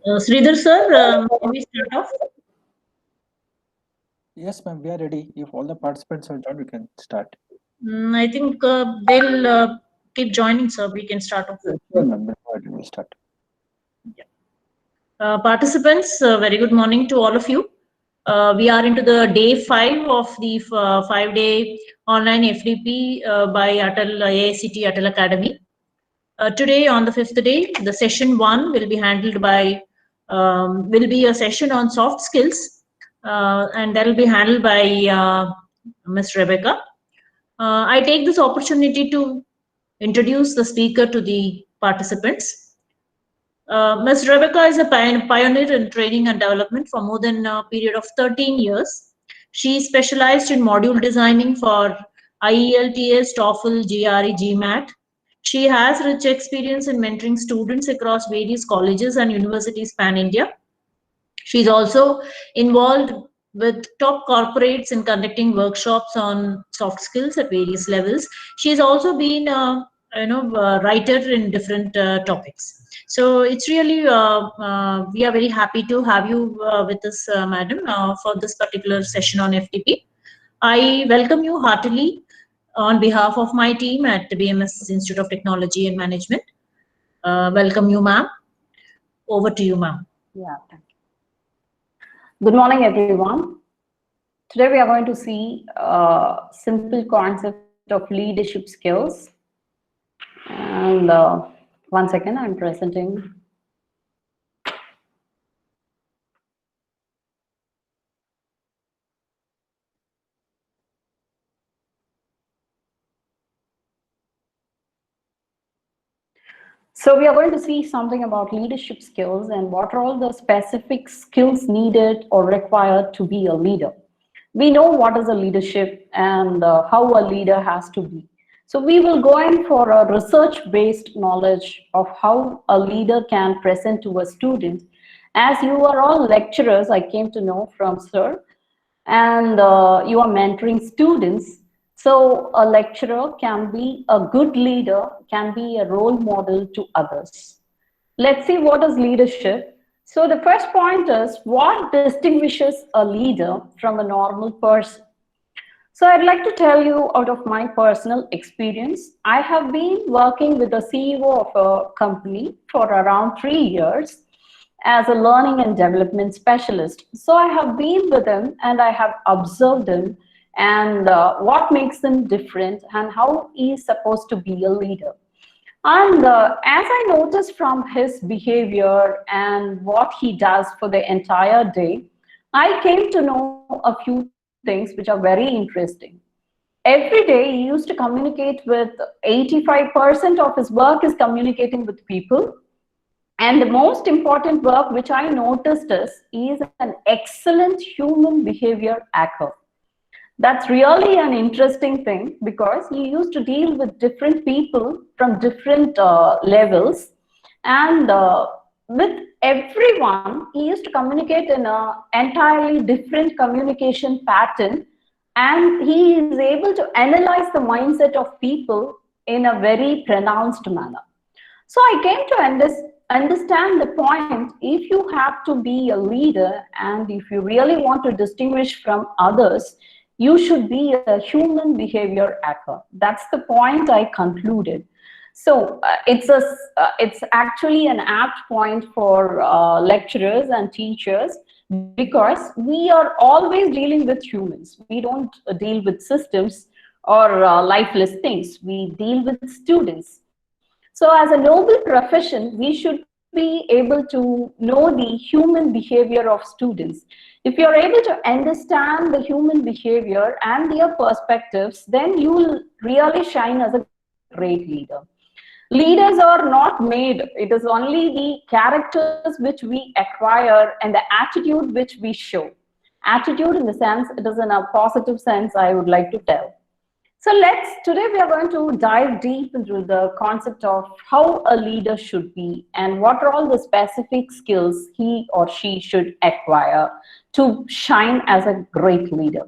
Sridhar sir, can we start off? Yes, ma'am, we are ready. If all the participants have joined, we can start. I think they'll keep joining, sir. We can start off. Sure, ma'am, we'll start. Participants, very good morning to all of you. We are into the day 5 of the 5-day online FDP by ATAL AICTE ATAL Academy. Today, on the 5th day, the session 1 will be handled by, will be a session on soft skills, and that will be handled by Ms. Rebecca. I take this opportunity to introduce the speaker to the participants. Ms. Rebecca is a pioneer in training and development for more than a period of 13 years. She specialized in module designing for IELTS, TOEFL, GRE, GMAT. She has rich experience in mentoring students across various colleges and universities pan-India. She's also involved with top corporates in conducting workshops on soft skills at various levels. She's also been a writer in different topics. So it's really we are very happy to have you with us, madam, for this particular session on FDP. I welcome you heartily on behalf of my team at the BMS Institute of Technology and Management. Welcome you, ma'am. Over to you, ma'am. Yeah, thank you. Good morning, everyone. Today we are going to see a simple concept of leadership skills. And 1 second, I'm presenting. So we are going to see something about leadership skills and what are all the specific skills needed or required to be a leader. We know what is a leadership and how a leader has to be. So we will go in for a research-based knowledge of how a leader can present to a student. As you are all lecturers, I came to know from sir, and you are mentoring students. So a lecturer can be a good leader, can be a role model to others. Let's see what is leadership. So the first point is what distinguishes a leader from a normal person. So I'd like to tell you out of my personal experience. I have been working with the CEO of a company for around 3 years as a learning and development specialist. So I have been with him and I have observed him and what makes him different and how he is supposed to be a leader. And as I noticed from his behavior and what he does for the entire day, I came to know a few things which are very interesting. Every day he used to communicate with 85% of his work is communicating with people. And the most important work which I noticed is he is an excellent human behavior hacker. That's really an interesting thing because he used to deal with different people from different levels, and with everyone he used to communicate in an entirely different communication pattern, and he is able to analyze the mindset of people in a very pronounced manner. So I came to understand the point. If you have to be a leader and if you really want to distinguish from others, you should be a human behavior hacker. That's the point I concluded. So it's actually an apt point for lecturers and teachers because we are always dealing with humans. We don't deal with systems or lifeless things. We deal with students. So as a noble profession, we should be able to know the human behavior of students. If you're able to understand the human behavior and their perspectives, then you will really shine as a great leader. Leaders are not made. It is only the characters which we acquire and the attitude which we show. Attitude in the sense, it is in a positive sense, I would like to tell. So today we are going to dive deep into the concept of how a leader should be and what are all the specific skills he or she should acquire to shine as a great leader.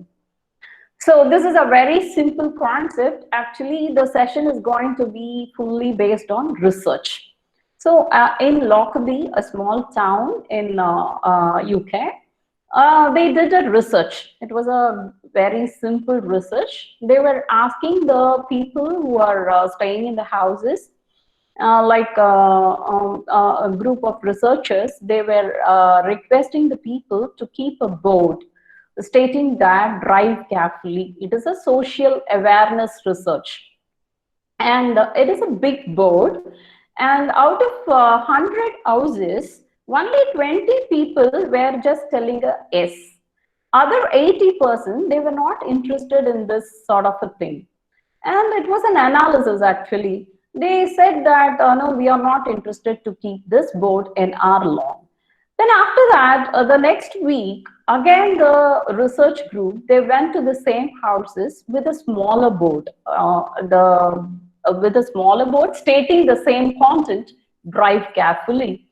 So this is a very simple concept. Actually, the session is going to be fully based on research. So in Lockerbie, a small town in UK, they did a research. It was a very simple research. They were asking the people who are staying in the houses, a group of researchers, they were requesting the people to keep a board stating that drive carefully. It is a social awareness research, and it is a big board, and out of 100 houses, only 20 people were just telling a yes. Other 80%, they were not interested in this sort of a thing. And it was an analysis actually. They said that no, we are not interested to keep this board in our lawn. Then after that, the next week, again the research group, they went to the same houses with a smaller board, with a smaller board stating the same content, drive carefully.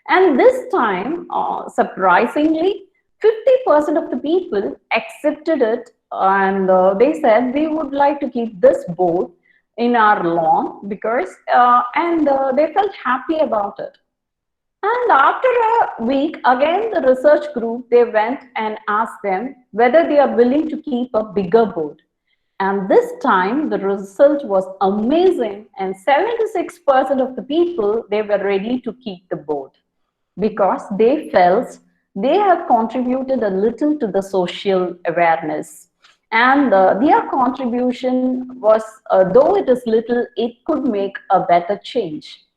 And this time, surprisingly, 50% of the people accepted it, and they said we would like to keep this board in our lawn because, they felt happy about it. And after a week, again, the research group, they went and asked them whether they are willing to keep a bigger board. And this time, the result was amazing, and 76% of the people, they were ready to keep the board because they felt they have contributed a little to the social awareness. And their contribution was, though it is little, it could make a better change.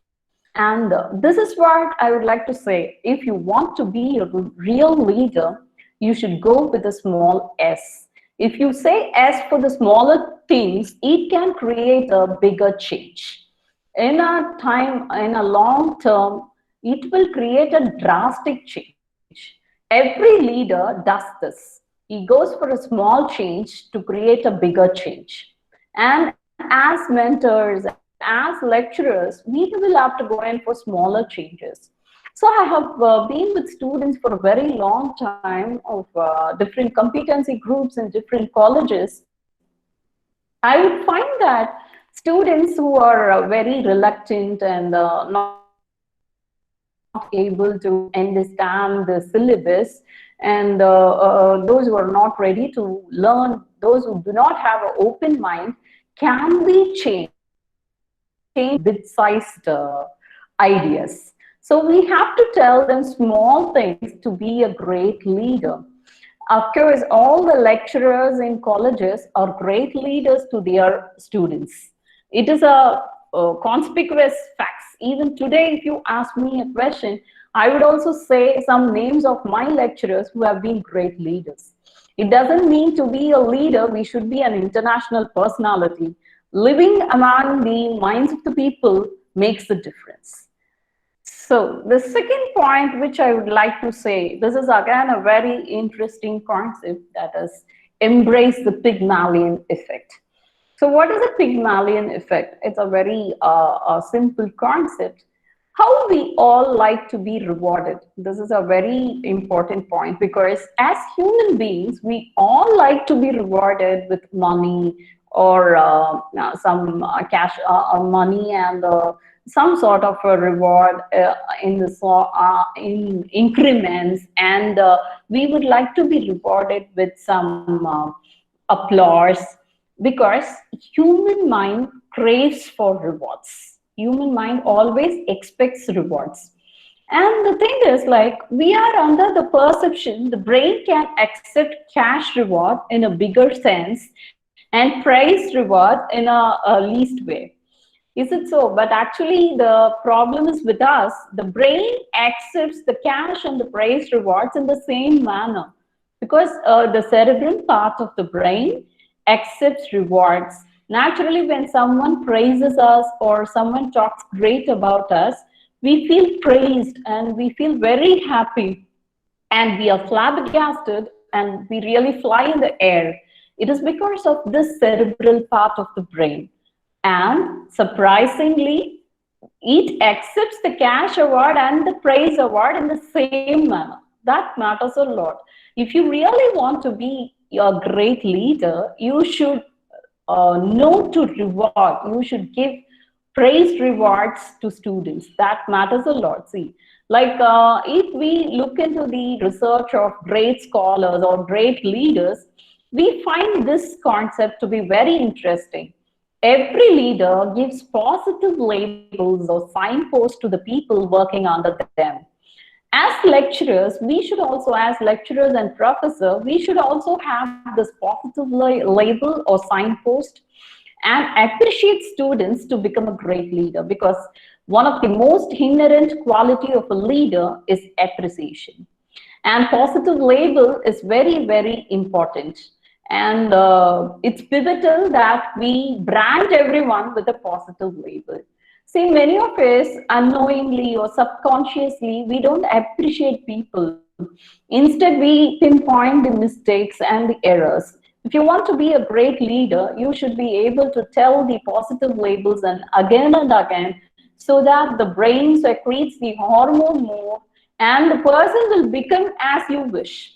And this is what I would like to say. If you want to be a real leader, you should go with a small S. If you say S for the smaller things, it can create a bigger change. In a time, in a long term, it will create a drastic change. Every leader does this. He goes for a small change to create a bigger change. And as mentors, as lecturers, we will have to go in for smaller changes. So I have been with students for a very long time of different competency groups in different colleges. I would find that students who are very reluctant and not able to understand the syllabus, and those who are not ready to learn, those who do not have an open mind, can be changed bit-sized ideas. So we have to tell them small things to be a great leader. Of course, all the lecturers in colleges are great leaders to their students. It is a conspicuous fact. Even today, if you ask me a question, I would also say some names of my lecturers who have been great leaders. It doesn't mean to be a leader, we should be an international personality. Living among the minds of the people makes a difference. So the second point which I would like to say, this is again a very interesting concept, that is embrace the Pygmalion effect. So what is the Pygmalion effect? It's a very simple concept. How we all like to be rewarded. This is a very important point because as human beings, we all like to be rewarded with money or some cash money and some sort of a reward in increments, and we would like to be rewarded with some applause, because human mind craves for rewards. Human mind always expects rewards. And the thing is, like, we are under the perception the brain can accept cash reward in a bigger sense and praise reward in a least way. Is it so? But actually the problem is with us. The brain accepts the cash and the praise rewards in the same manner, because the cerebral part of the brain accepts rewards. Naturally, when someone praises us or someone talks great about us, we feel praised and we feel very happy and we are flabbergasted and we really fly in the air. It is because of this cerebral part of the brain. And surprisingly, it accepts the cash award and the praise award in the same manner. That matters a lot. If you really want to be a great leader, you should know to reward. You should give praise rewards to students. That matters a lot. See, like if we look into the research of great scholars or great leaders, we find this concept to be very interesting. Every leader gives positive labels or signposts to the people working under them. As lecturers, we should also, as lecturers and professor, we should also have this positive label or signpost and appreciate students to become a great leader, because one of the most inherent quality of a leader is appreciation. And positive label is very, very important. And it's pivotal that we brand everyone with a positive label. See, many of us, unknowingly or subconsciously, we don't appreciate people. Instead, we pinpoint the mistakes and the errors. If you want to be a great leader, you should be able to tell the positive labels and again, so that the brain secretes the hormone more and the person will become as you wish.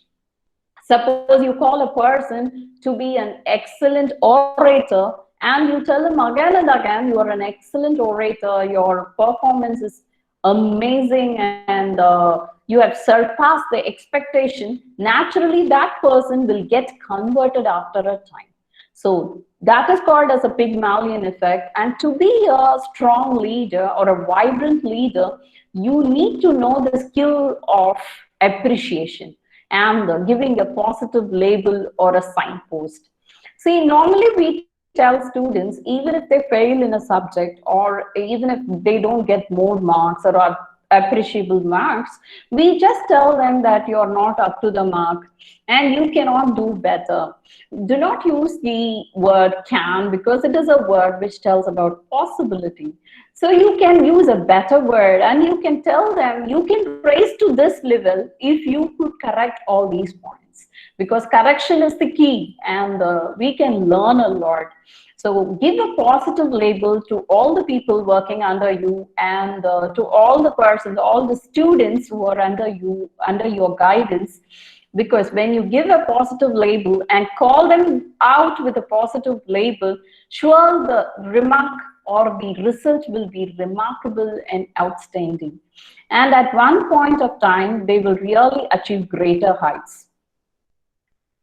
Suppose you call a person to be an excellent orator and you tell him again and again, you are an excellent orator, your performance is amazing, and you have surpassed the expectation. Naturally, that person will get converted after a time. So that is called as a Pygmalion effect. And to be a strong leader or a vibrant leader, you need to know the skill of appreciation and giving a positive label or a signpost. See, normally we tell students, even if they fail in a subject or even if they don't get more marks or appreciable marks, we just tell them that you're not up to the mark and you cannot do better. Do not use the word can, because it is a word which tells about possibility. So you can use a better word and you can tell them you can raise to this level if you could correct all these points, because correction is the key, and we can learn a lot. So give a positive label to all the people working under you, and to all the persons, all the students who are under you, under your guidance. Because when you give a positive label and call them out with a positive label, sure, the remark or the result will be remarkable and outstanding. And at one point of time, they will really achieve greater heights.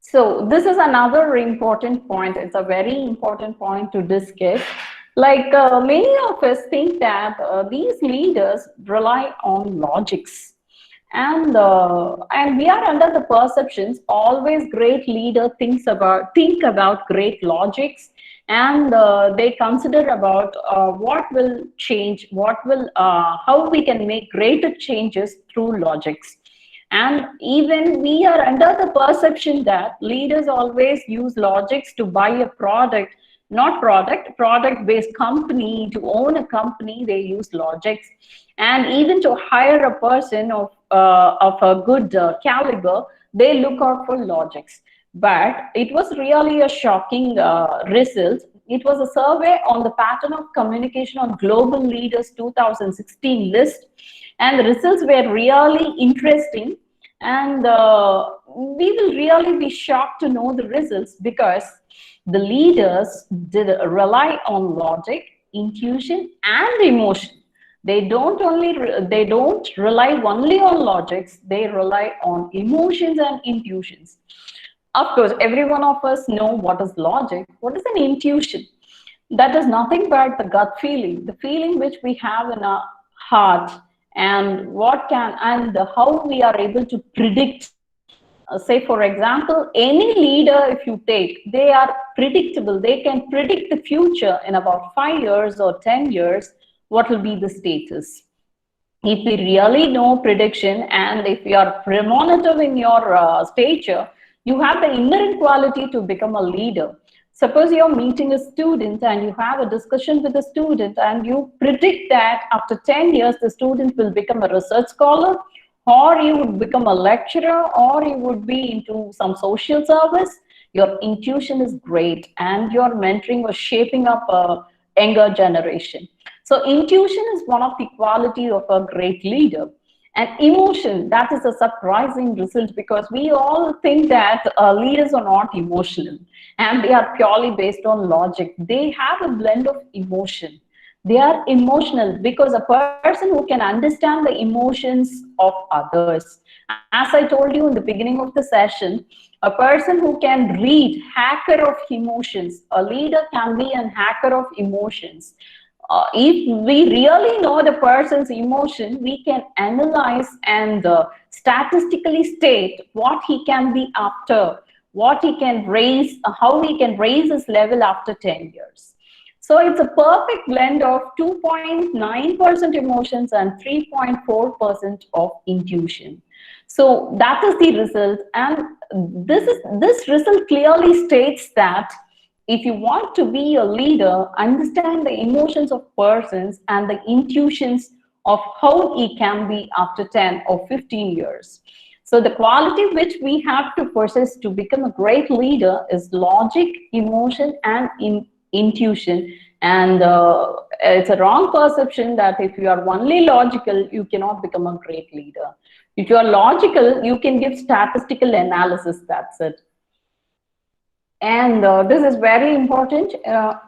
So this is another important point. It's a very important point to discuss. Like many of us think that these leaders rely on logics. And we are under the perceptions always great leader think about great logics, and they consider about what will change, how we can make greater changes through logics. And even we are under the perception that leaders always use logics to buy a product, not product-based company. To own a company, they use logics. And even to hire a person of a good caliber, they look out for logics. But it was really a shocking result. It was a survey on the pattern of communication on Global Leaders 2016 list. And the results were really interesting. And we will really be shocked to know the results, because the leaders did rely on logic, intuition, and emotion. They don't rely only on logics, they rely on emotions and intuitions. Of course, every one of us know what is logic, what is an intuition. That is nothing but the gut feeling, the feeling which we have in our heart, and how we are able to predict. Say, for example, any leader, if you take, they are predictable. They can predict the future in about 5 years or 10 years, what will be the status. If we really know prediction, and if you are premonitive in your stature, you have the inherent quality to become a leader. Suppose you're meeting a student and you have a discussion with a student and you predict that after 10 years, the student will become a research scholar, or you would become a lecturer, or you would be into some social service. Your intuition is great, and your mentoring or shaping up a younger generation. So intuition is one of the qualities of a great leader. And emotion, that is a surprising result, because we all think that leaders are not emotional and they are purely based on logic. They have a blend of emotion. They are emotional because a person who can understand the emotions of others. As I told you in the beginning of the session, a person who can read hacker of emotions, a leader can be an hacker of emotions. If we really know the person's emotion, we can analyze and statistically state what he can be after, what he can raise, how he can raise his level after 10 years. So it's a perfect blend of 2.9% emotions and 3.4% of intuition. So that is the result, and this result clearly states that if you want to be a leader, understand the emotions of persons and the intuitions of how he can be after 10 or 15 years. So the quality which we have to possess to become a great leader is logic, emotion, and intuition. And it's a wrong perception that if you are only logical, you cannot become a great leader. If you are logical, you can give statistical analysis, that's it. And this is very important.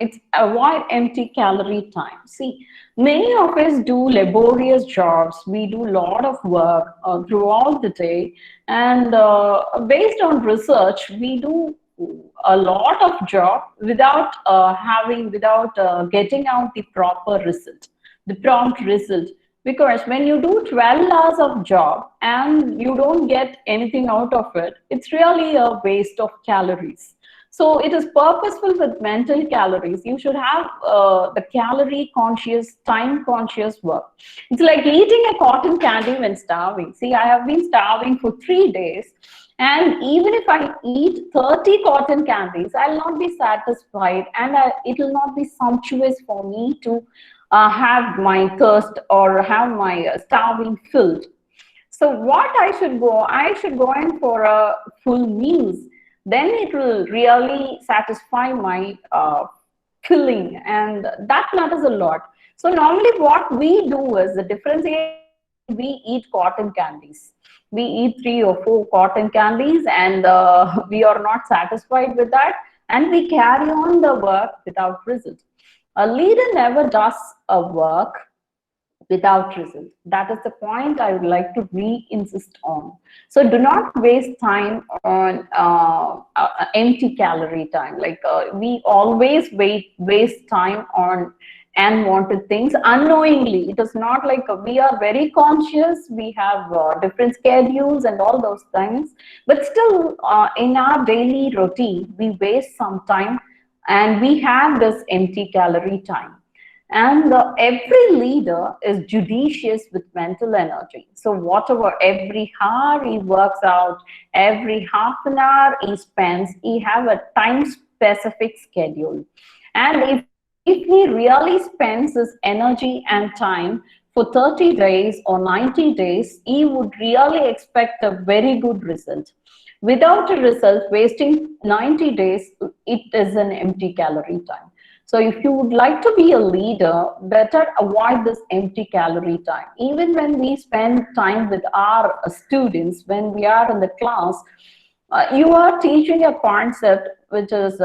It's avoid empty calorie time. See, many of us do laborious jobs. We do a lot of work throughout the day. And based on research, we do a lot of job without getting out the proper result, the prompt result. Because when you do 12 hours of job and you don't get anything out of it, it's really a waste of calories. So it is purposeful with mental calories. You should have the calorie conscious, time conscious work. It's like eating a cotton candy when starving. See, I have been starving for 3 days. And even if I eat 30 cotton candies, I'll not be satisfied, and it will not be sumptuous for me to have my thirst or have my starving filled. So what I should go in for a full meals. Then it will really satisfy my filling, and that matters a lot. So normally what we do is the difference is we eat cotton candies. We eat 3 or 4 cotton candies, and we are not satisfied with that, and we carry on the work without result. A leader never does a work without result. That is the point I would like to re-insist on. So do not waste time on empty calorie time. Like we always waste time on unwanted things unknowingly. It is not like we are very conscious, we have different schedules and all those things, but still in our daily routine, we waste some time and we have this empty calorie time. And every leader is judicious with mental energy. So whatever, every hour he works out, every half an hour he spends, he have a time specific schedule. And if he really spends his energy and time for 30 days or 90 days, he would really expect a very good result. Without a result, wasting 90 days, it is an empty calorie time. So if you would like to be a leader, better avoid this empty calorie time. Even when we spend time with our students, when we are in the class, you are teaching a concept which is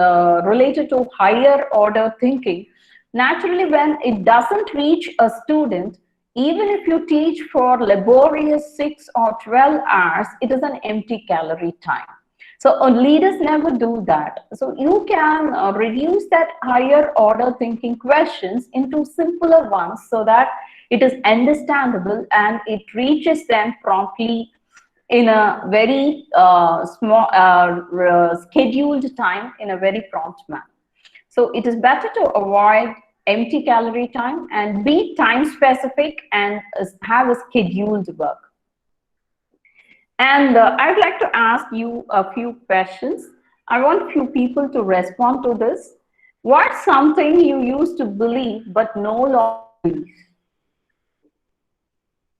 related to higher order thinking. Naturally, when it doesn't reach a student, even if you teach for laborious 6 or 12 hours, it is an empty calorie time. So leaders never do that. So you can reduce that higher order thinking questions into simpler ones so that it is understandable and it reaches them promptly in a very scheduled time, in a very prompt manner. So it is better to avoid empty calorie time and be time specific and have a scheduled work. And I'd like to ask you a few questions. I want few people to respond to this. What's something you used to believe but no longer believe?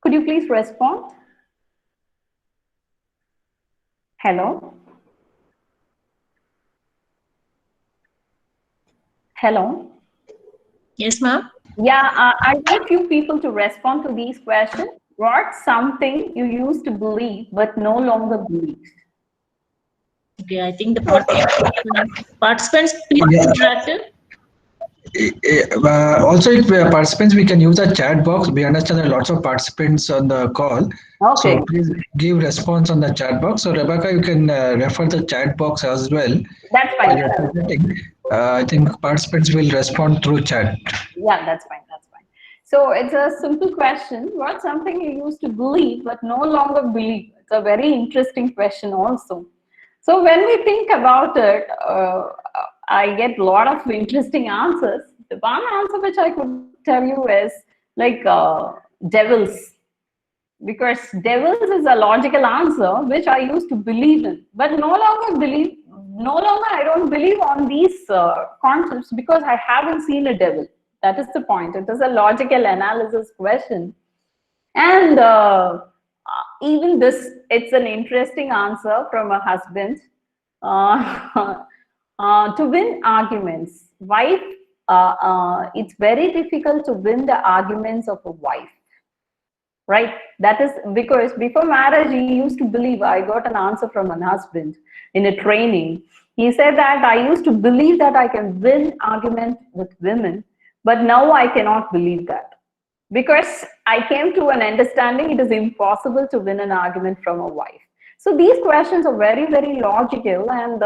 Could you please respond? Hello? Hello? Yes, ma'am. Yeah, I want few people to respond to these questions. What's something you used to believe but no longer believe? Okay, I think the participants please be Yeah. interactive. Also, if participants, we can use the chat box. We understand there are lots of participants on the call. Okay, So please give response on the chat box. So Rebecca, you can refer the chat box as well that's while fine. you're presenting. I think participants will respond through chat. Yeah, that's fine. That's fine. So it's a simple question. What's something you used to believe but no longer believe? It's a very interesting question also. So when we think about it, I get a lot of interesting answers. The one answer which I could tell you is like devils, because devils is a logical answer which I used to believe in, but no longer I don't believe on these concepts because I haven't seen a devil. That is the point. It is a logical analysis question. And even this, it's an interesting answer from a husband. Uh, to win arguments, wife, it's very difficult to win the arguments of a wife, right? That is because before marriage he used to believe. I got an answer from an husband in a training. He said that I used to believe that I can win argument with women, but now I cannot believe that, because I came to an understanding it is impossible to win an argument from a wife. So these questions are very, very logical, and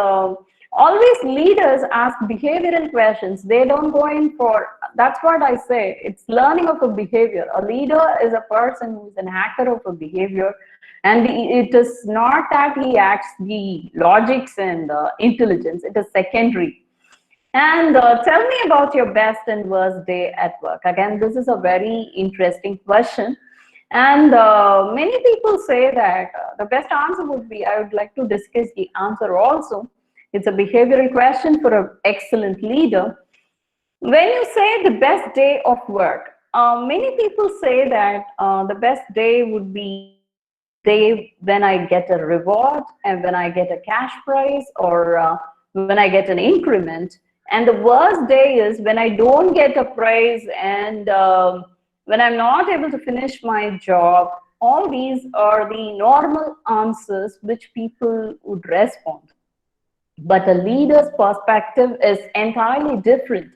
always leaders ask behavioral questions. They don't go in for, that's what I say, it's learning of a behavior. A leader is a person who is an actor of a behavior, and it is not that he acts the logics and intelligence, it is secondary. And tell me about your best and worst day at work. Again, this is a very interesting question. And many people say that the best answer would be, I would like to discuss the answer also. It's a behavioral question for an excellent leader. When you say the best day of work, many people say that the best day would be day when I get a reward and when I get a cash prize, or when I get an increment. And the worst day is when I don't get a prize, and when I'm not able to finish my job. All these are the normal answers which people would respond. But a leader's perspective is entirely different.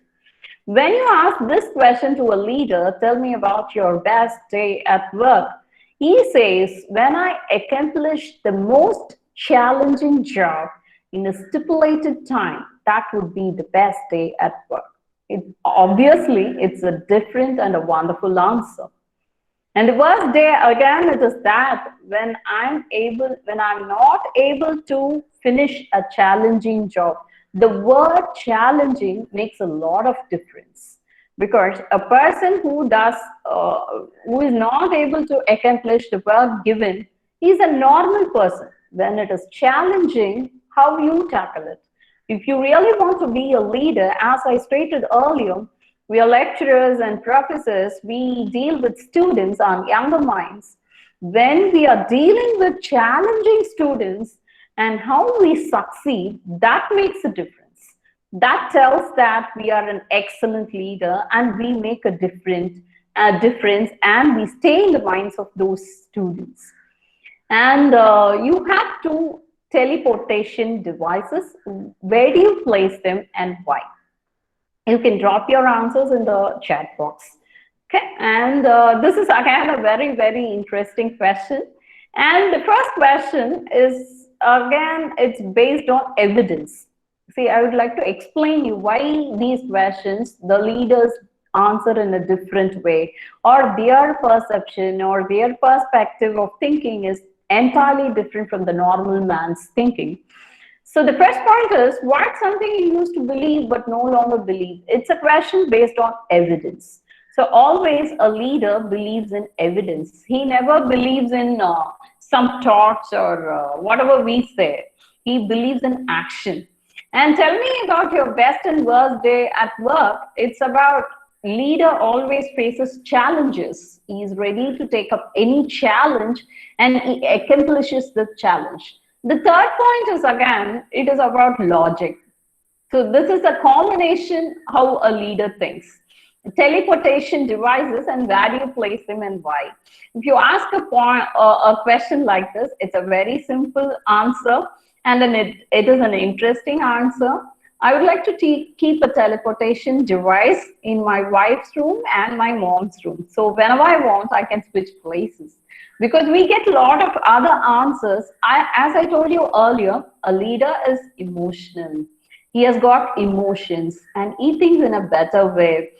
When you ask this question to a leader, tell me about your best day at work, he says, when I accomplish the most challenging job in a stipulated time, that would be the best day at work. Obviously, it's a different and a wonderful answer. And the worst day, again, it is that when I'm not able to finish a challenging job. The word challenging makes a lot of difference, because a person who is not able to accomplish the work given is a normal person. When it is challenging, how you tackle it. If you really want to be a leader, as I stated earlier, we are lecturers and professors, we deal with students and younger minds. When we are dealing with challenging students and how we succeed, that makes a difference. That tells that we are an excellent leader and we make a difference, and we stay in the minds of those students. And you have two teleportation devices. Where do you place them and why? You can drop your answers in the chat box. Okay, and this is again a very, very interesting question. And the first question is, again, it's based on evidence. See, I would like to explain you why these questions, the leaders answer in a different way, or their perception or their perspective of thinking is entirely different from the normal man's thinking. So the first point is, what's something you used to believe but no longer believe? It's a question based on evidence. So always a leader believes in evidence. He never believes in some thoughts or whatever we say. He believes in action. And tell me about your best and worst day at work. It's about leader always faces challenges. He is ready to take up any challenge and he accomplishes the challenge. The third point is, again, it is about logic. So this is a combination how a leader thinks. teleportation devices and where do you place them and why? If you ask a question like this, it's a very simple answer and then it is an interesting answer. I would like to keep a teleportation device in my wife's room and my mom's room. So whenever I want, I can switch places. Because we get a lot of other answers. As I told you earlier, a leader is emotional. He has got emotions and he thinks in a better way.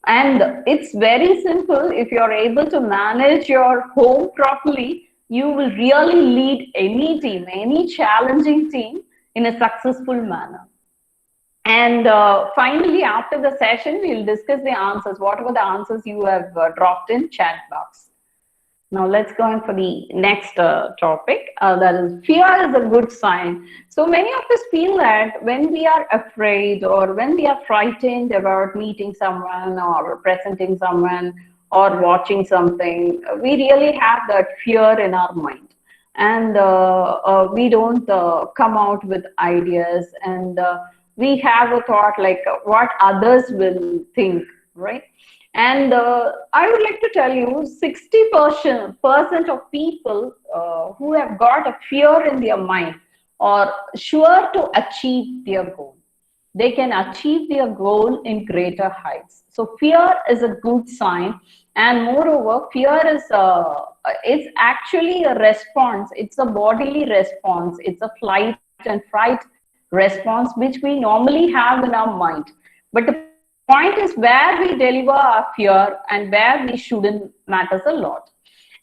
And it's very simple. If you're able to manage your home properly, you will really lead any team, any challenging team in a successful manner. And finally, after the session, we'll discuss the answers, whatever the answers you have dropped in chat box. Now let's go on for the next topic, that is fear is a good sign. So many of us feel that when we are afraid or when we are frightened about meeting someone or presenting someone or watching something, we really have that fear in our mind. And we don't come out with ideas and we have a thought like what others will think, right? And I would like to tell you 60% of people who have got a fear in their mind are sure to achieve their goal. They can achieve their goal in greater heights. So fear is a good sign. And moreover, fear is it's actually a response. It's a bodily response. It's a flight and fright response, which we normally have in our mind. But the point is where we deliver our fear and where we shouldn't matters a lot.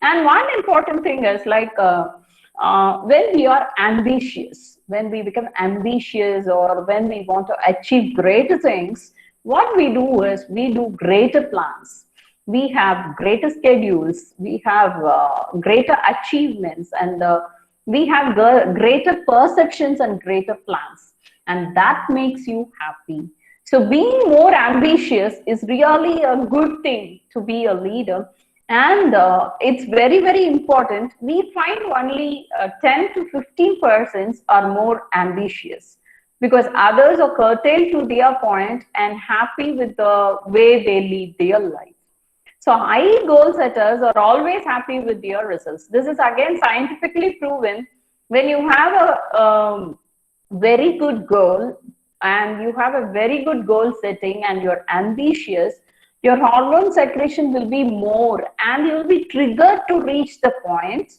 And one important thing is like when we are ambitious, when we become ambitious or when we want to achieve greater things, what we do is we do greater plans. We have greater schedules, we have greater achievements, and we have greater perceptions and greater plans. And that makes you happy. So being more ambitious is really a good thing to be a leader. And it's very, very important. We find only 10 to 15% are more ambitious because others are curtailed to their point and happy with the way they lead their life. So high goal setters are always happy with their results. This is again scientifically proven. When you have a very good goal and you have a very good goal setting and you're ambitious, your hormone secretion will be more and you will be triggered to reach the point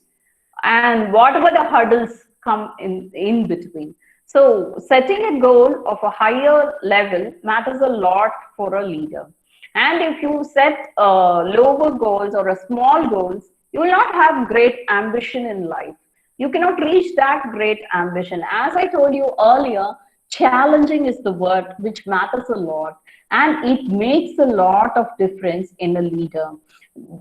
and whatever the hurdles come in between. So setting a goal of a higher level matters a lot for a leader. And if you set lower goals or a small goals, you will not have great ambition in life. You cannot reach that great ambition. As I told you earlier, challenging is the word which matters a lot. And it makes a lot of difference in a leader.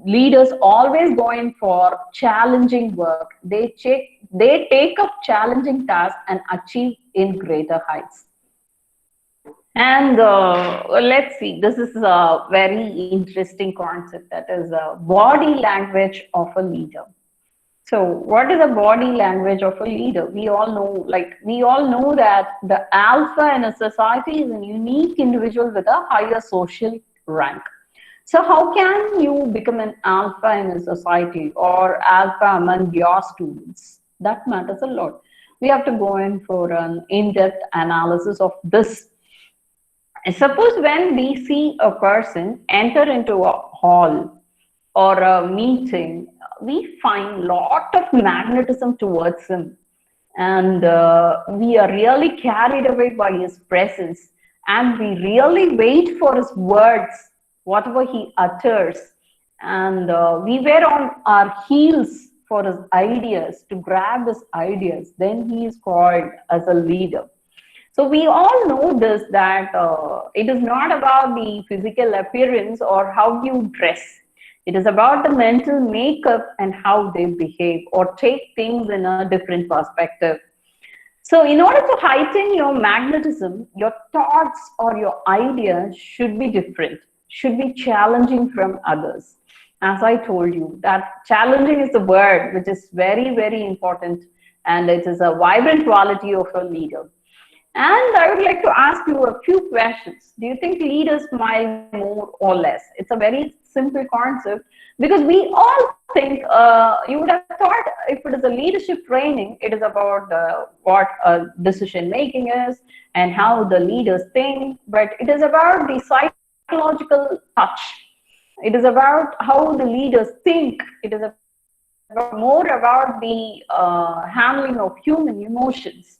Leaders always going for challenging work. They take up challenging tasks and achieve in greater heights. And let's see, this is a very interesting concept, that is body language of a leader. So what is the body language of a leader? We all know that the alpha in a society is a unique individual with a higher social rank. So how can you become an alpha in a society or alpha among your students? That matters a lot. We have to go in for an in-depth analysis of this. Suppose when we see a person enter into a hall or a meeting, we find a lot of magnetism towards him. And we are really carried away by his presence. And we really wait for his words, whatever he utters. And we were on our heels for his ideas, to grab his ideas. Then he is called as a leader. So we all know this, that it is not about the physical appearance or how you dress. It is about the mental makeup and how they behave or take things in a different perspective. So in order to heighten your magnetism, your thoughts or your ideas should be different, should be challenging from others. As I told you, that challenging is the word which is very, very important, and it is a vibrant quality of a leader. And I would like to ask you a few questions. Do you think leaders smile more or less? It's a very simple concept because we all think, you would have thought if it is a leadership training, it is about what decision making is and how the leaders think, but it is about the psychological touch. It is about how the leaders think. It is about more about the handling of human emotions.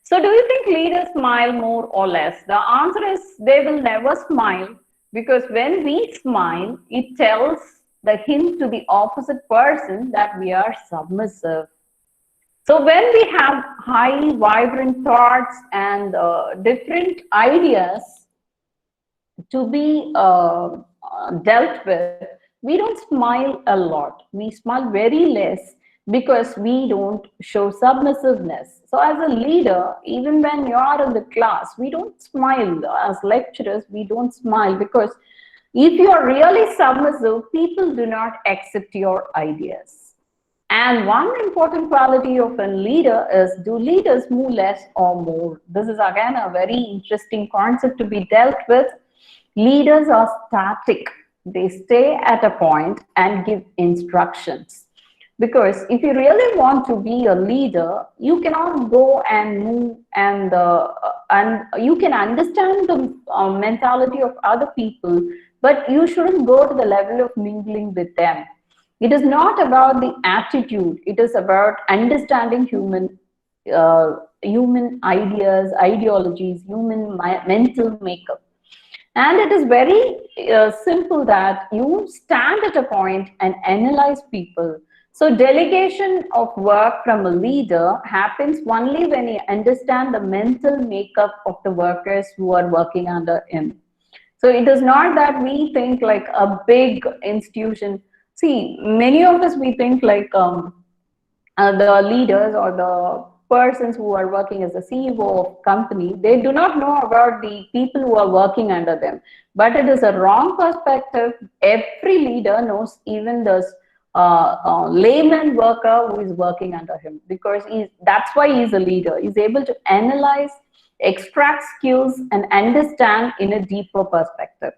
So do you think leaders smile more or less? The answer is they will never smile, because when we smile, it tells the hint to the opposite person that we are submissive. So when we have high, vibrant thoughts and different ideas to be dealt with, we don't smile a lot. We smile very less because we don't show submissiveness. So as a leader, even when you are in the class, we don't smile. As lecturers, we don't smile because if you are really submissive, people do not accept your ideas. And one important quality of a leader is, do leaders move less or more? This is again a very interesting concept to be dealt with. Leaders are static. They stay at a point and give instructions. Because if you really want to be a leader, you cannot go and move, and you can understand the mentality of other people, but you shouldn't go to the level of mingling with them. It is not about the attitude. It is about understanding human ideas, ideologies, human mental makeup. And it is very simple that you stand at a point and analyze people. So delegation of work from a leader happens only when you understand the mental makeup of the workers who are working under him. So it is not that we think like a big institution. See, many of us, we think like the leaders or the persons who are working as a CEO of company, they do not know about the people who are working under them. But it is a wrong perspective. Every leader knows even this layman worker who is working under him, because that's why he's a leader. He's able to analyze, extract skills, and understand in a deeper perspective.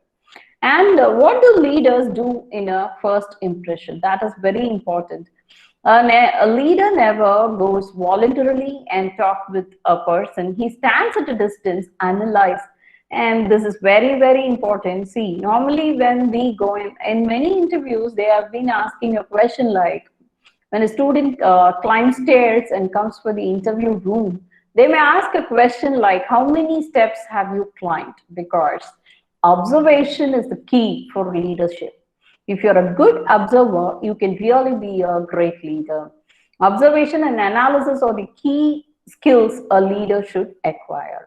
And what do leaders do in a first impression? That is very important. A leader never goes voluntarily and talk with a person. He stands at a distance, analyze, and this is very, very important. See, normally when we go in many interviews, they have been asking a question like, when a student climbs stairs and comes for the interview room, they may ask a question like, how many steps have you climbed? Because observation is the key for leadership. If you're a good observer, you can really be a great leader. Observation and analysis are the key skills a leader should acquire.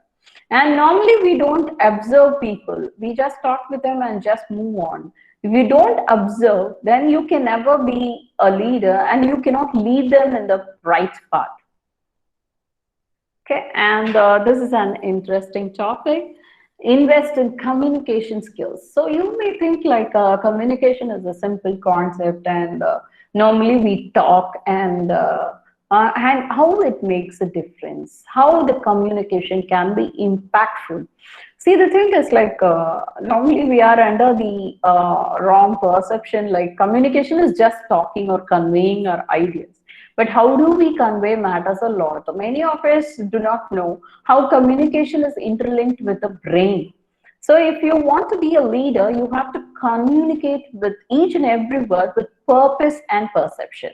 And normally we don't observe people. We just talk with them and just move on. If you don't observe, then you can never be a leader and you cannot lead them in the right path. Okay, and this is an interesting topic. Invest in communication skills. So you may think like communication is a simple concept, and normally we talk, and how it makes a difference, how the communication can be impactful. See, the thing is like normally we are under the wrong perception, like communication is just talking or conveying our ideas. But how do we convey matters a lot. Many of us do not know how communication is interlinked with the brain. So if you want to be a leader, you have to communicate with each and every word with purpose and perception.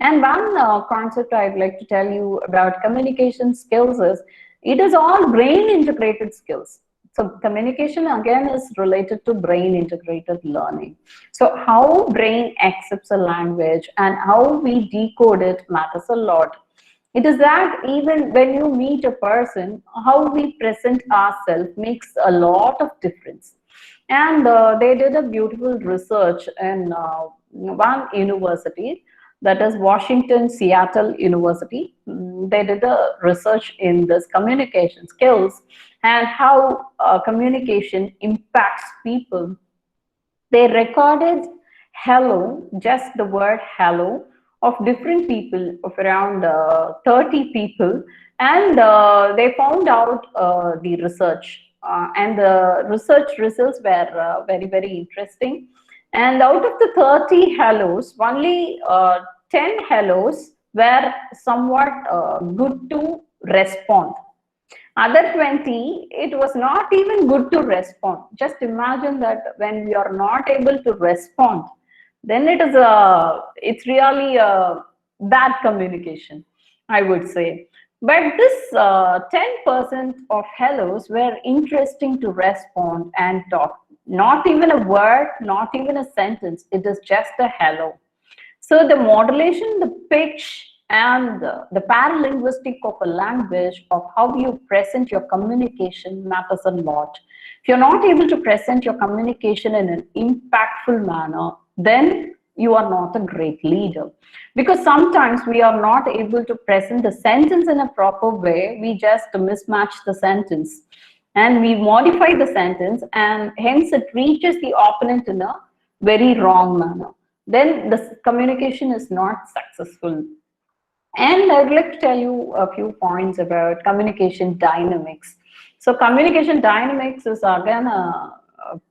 And one concept I'd like to tell you about communication skills is, it is all brain integrated skills. So communication again is related to brain integrated learning. So how brain accepts a language and how we decode it matters a lot. It is that even when you meet a person, how we present ourselves makes a lot of difference. And they did a beautiful research in one university, that is Washington Seattle University. They did a research in this communication skills and how communication impacts people. They recorded hello, just the word hello, of different people, of around 30 people, and they found out the research. And the research results were very, very interesting. And out of the 30 hellos, only 10 hellos were somewhat good to respond. Other 20, it was not even good to respond. Just imagine that when we are not able to respond, then it's really a bad communication, I would say. But this 10% of hellos were interesting to respond and talk. Not even a word, not even a sentence. It is just a hello. So the modulation, the pitch, and the paralinguistic of a language, of how you present your communication, matters a lot. If you're not able to present your communication in an impactful manner, then you are not a great leader. Because sometimes we are not able to present the sentence in a proper way, we just mismatch the sentence. And we modify the sentence, and hence it reaches the opponent in a very wrong manner. Then the communication is not successful. And I'd like to tell you a few points about communication dynamics. So communication dynamics is again a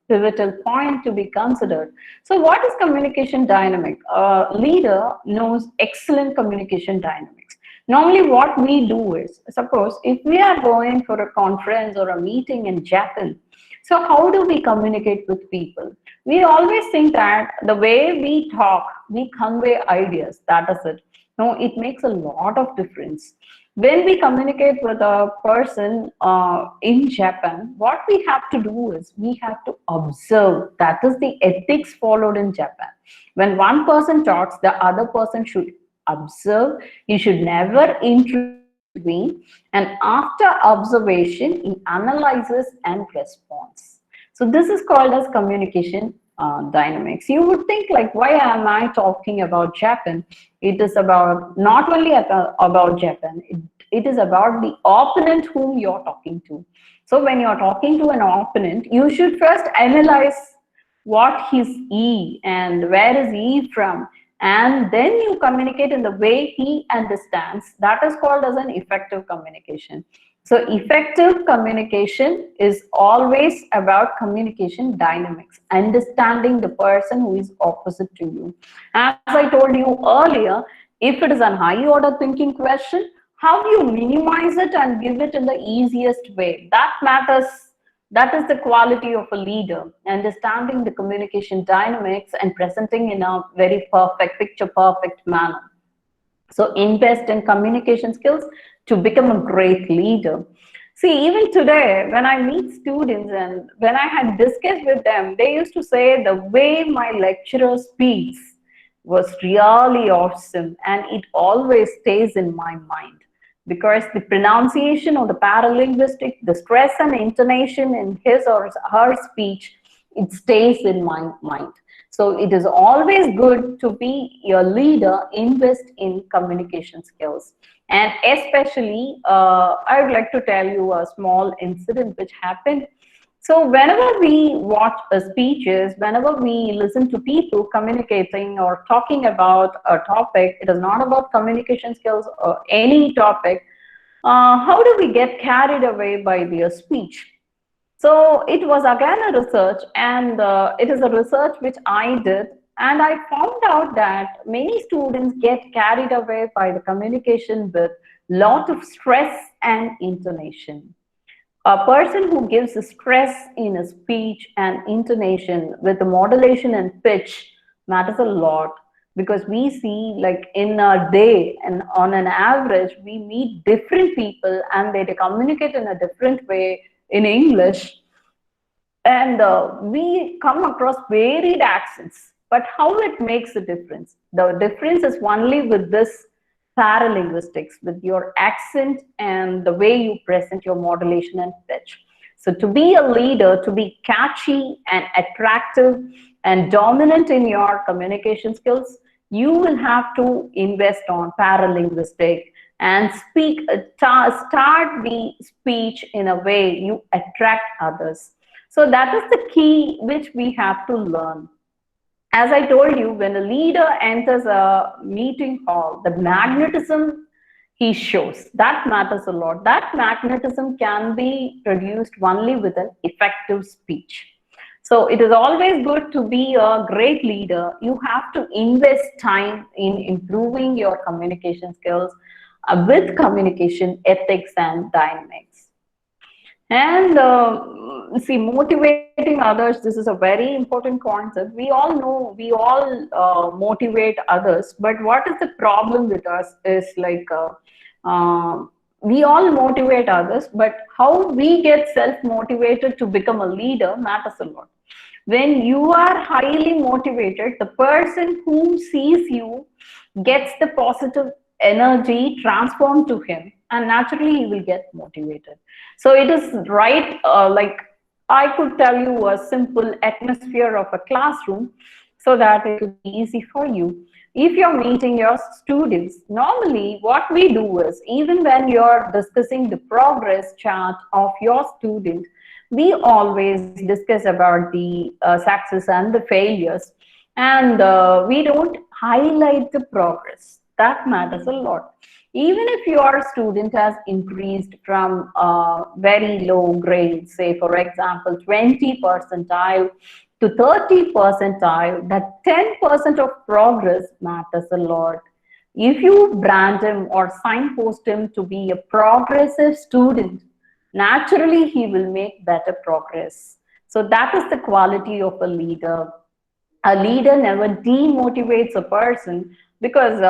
pivotal point to be considered. So what is communication dynamic? A leader knows excellent communication dynamics. Normally what we do is, suppose if we are going for a conference or a meeting in Japan, so how do we communicate with people? We always think that the way we talk, we convey ideas, that is it. No, it makes a lot of difference. When we communicate with a person in Japan, what we have to do is we have to observe. That is the ethics followed in Japan. When one person talks, the other person should observe. He should never intervene. And after observation, he analyzes and responds. So this is called as communication dynamics. You would think like, why am I talking about Japan? It is about not only about Japan, it is about the opponent whom you're talking to. So when you're talking to an opponent, you should first analyze what is he and where is he from, and then you communicate in the way he understands. That is called as an effective communication. So effective communication is always about communication dynamics, understanding the person who is opposite to you. As I told you earlier, if it is a high order thinking question, how do you minimize it and give it in the easiest way? That matters. That is the quality of a leader, understanding the communication dynamics and presenting in a very perfect, picture perfect manner. So invest in communication skills to become a great leader. See, even today, when I meet students and when I had discussed with them, they used to say the way my lecturer speaks was really awesome, and it always stays in my mind. Because the pronunciation or the paralinguistic, the stress and intonation in his or her speech, it stays in my mind. So it is always good to be your leader, invest in communication skills. And especially, I would like to tell you a small incident which happened. So whenever we watch speeches, whenever we listen to people communicating or talking about a topic, it is not about communication skills or any topic. How do we get carried away by their speech? So it was again a research, and it is a research which I did, and I found out that many students get carried away by the communication with lot of stress and intonation. A person who gives stress in a speech and intonation with the modulation and pitch matters a lot, because we see like in a day and on an average, we meet different people and they communicate in a different way in English, and we come across varied accents. But how it makes a difference? The difference is only with this paralinguistics, with your accent and the way you present your modulation and pitch. So to be a leader, to be catchy and attractive and dominant in your communication skills, you will have to invest on paralinguistic and start the speech in a way you attract others. So that is the key which we have to learn. As I told you, when a leader enters a meeting hall, the magnetism he shows, that matters a lot. That magnetism can be produced only with an effective speech. So it is always good to be a great leader. You have to invest time in improving your communication skills with communication ethics and dynamics. And see, motivating others, this is a very important concept. We all know, we all motivate others, but what is the problem with us is like, we all motivate others, but how we get self-motivated to become a leader matters a lot. When you are highly motivated, the person who sees you gets the positive energy transformed to him, and naturally he will get motivated. So it is right, like I could tell you a simple atmosphere of a classroom so that it could be easy for you. If you're meeting your students, normally what we do is, even when you're discussing the progress chart of your student, we always discuss about the success and the failures, and we don't highlight the progress. That matters a lot. Even if your student has increased from very low grades, say for example 20 percentile to 30 percentile, that 10% of progress matters a lot. If you brand him or signpost him to be a progressive student, naturally he will make better progress. So that is the quality of a leader. A leader never demotivates a person, because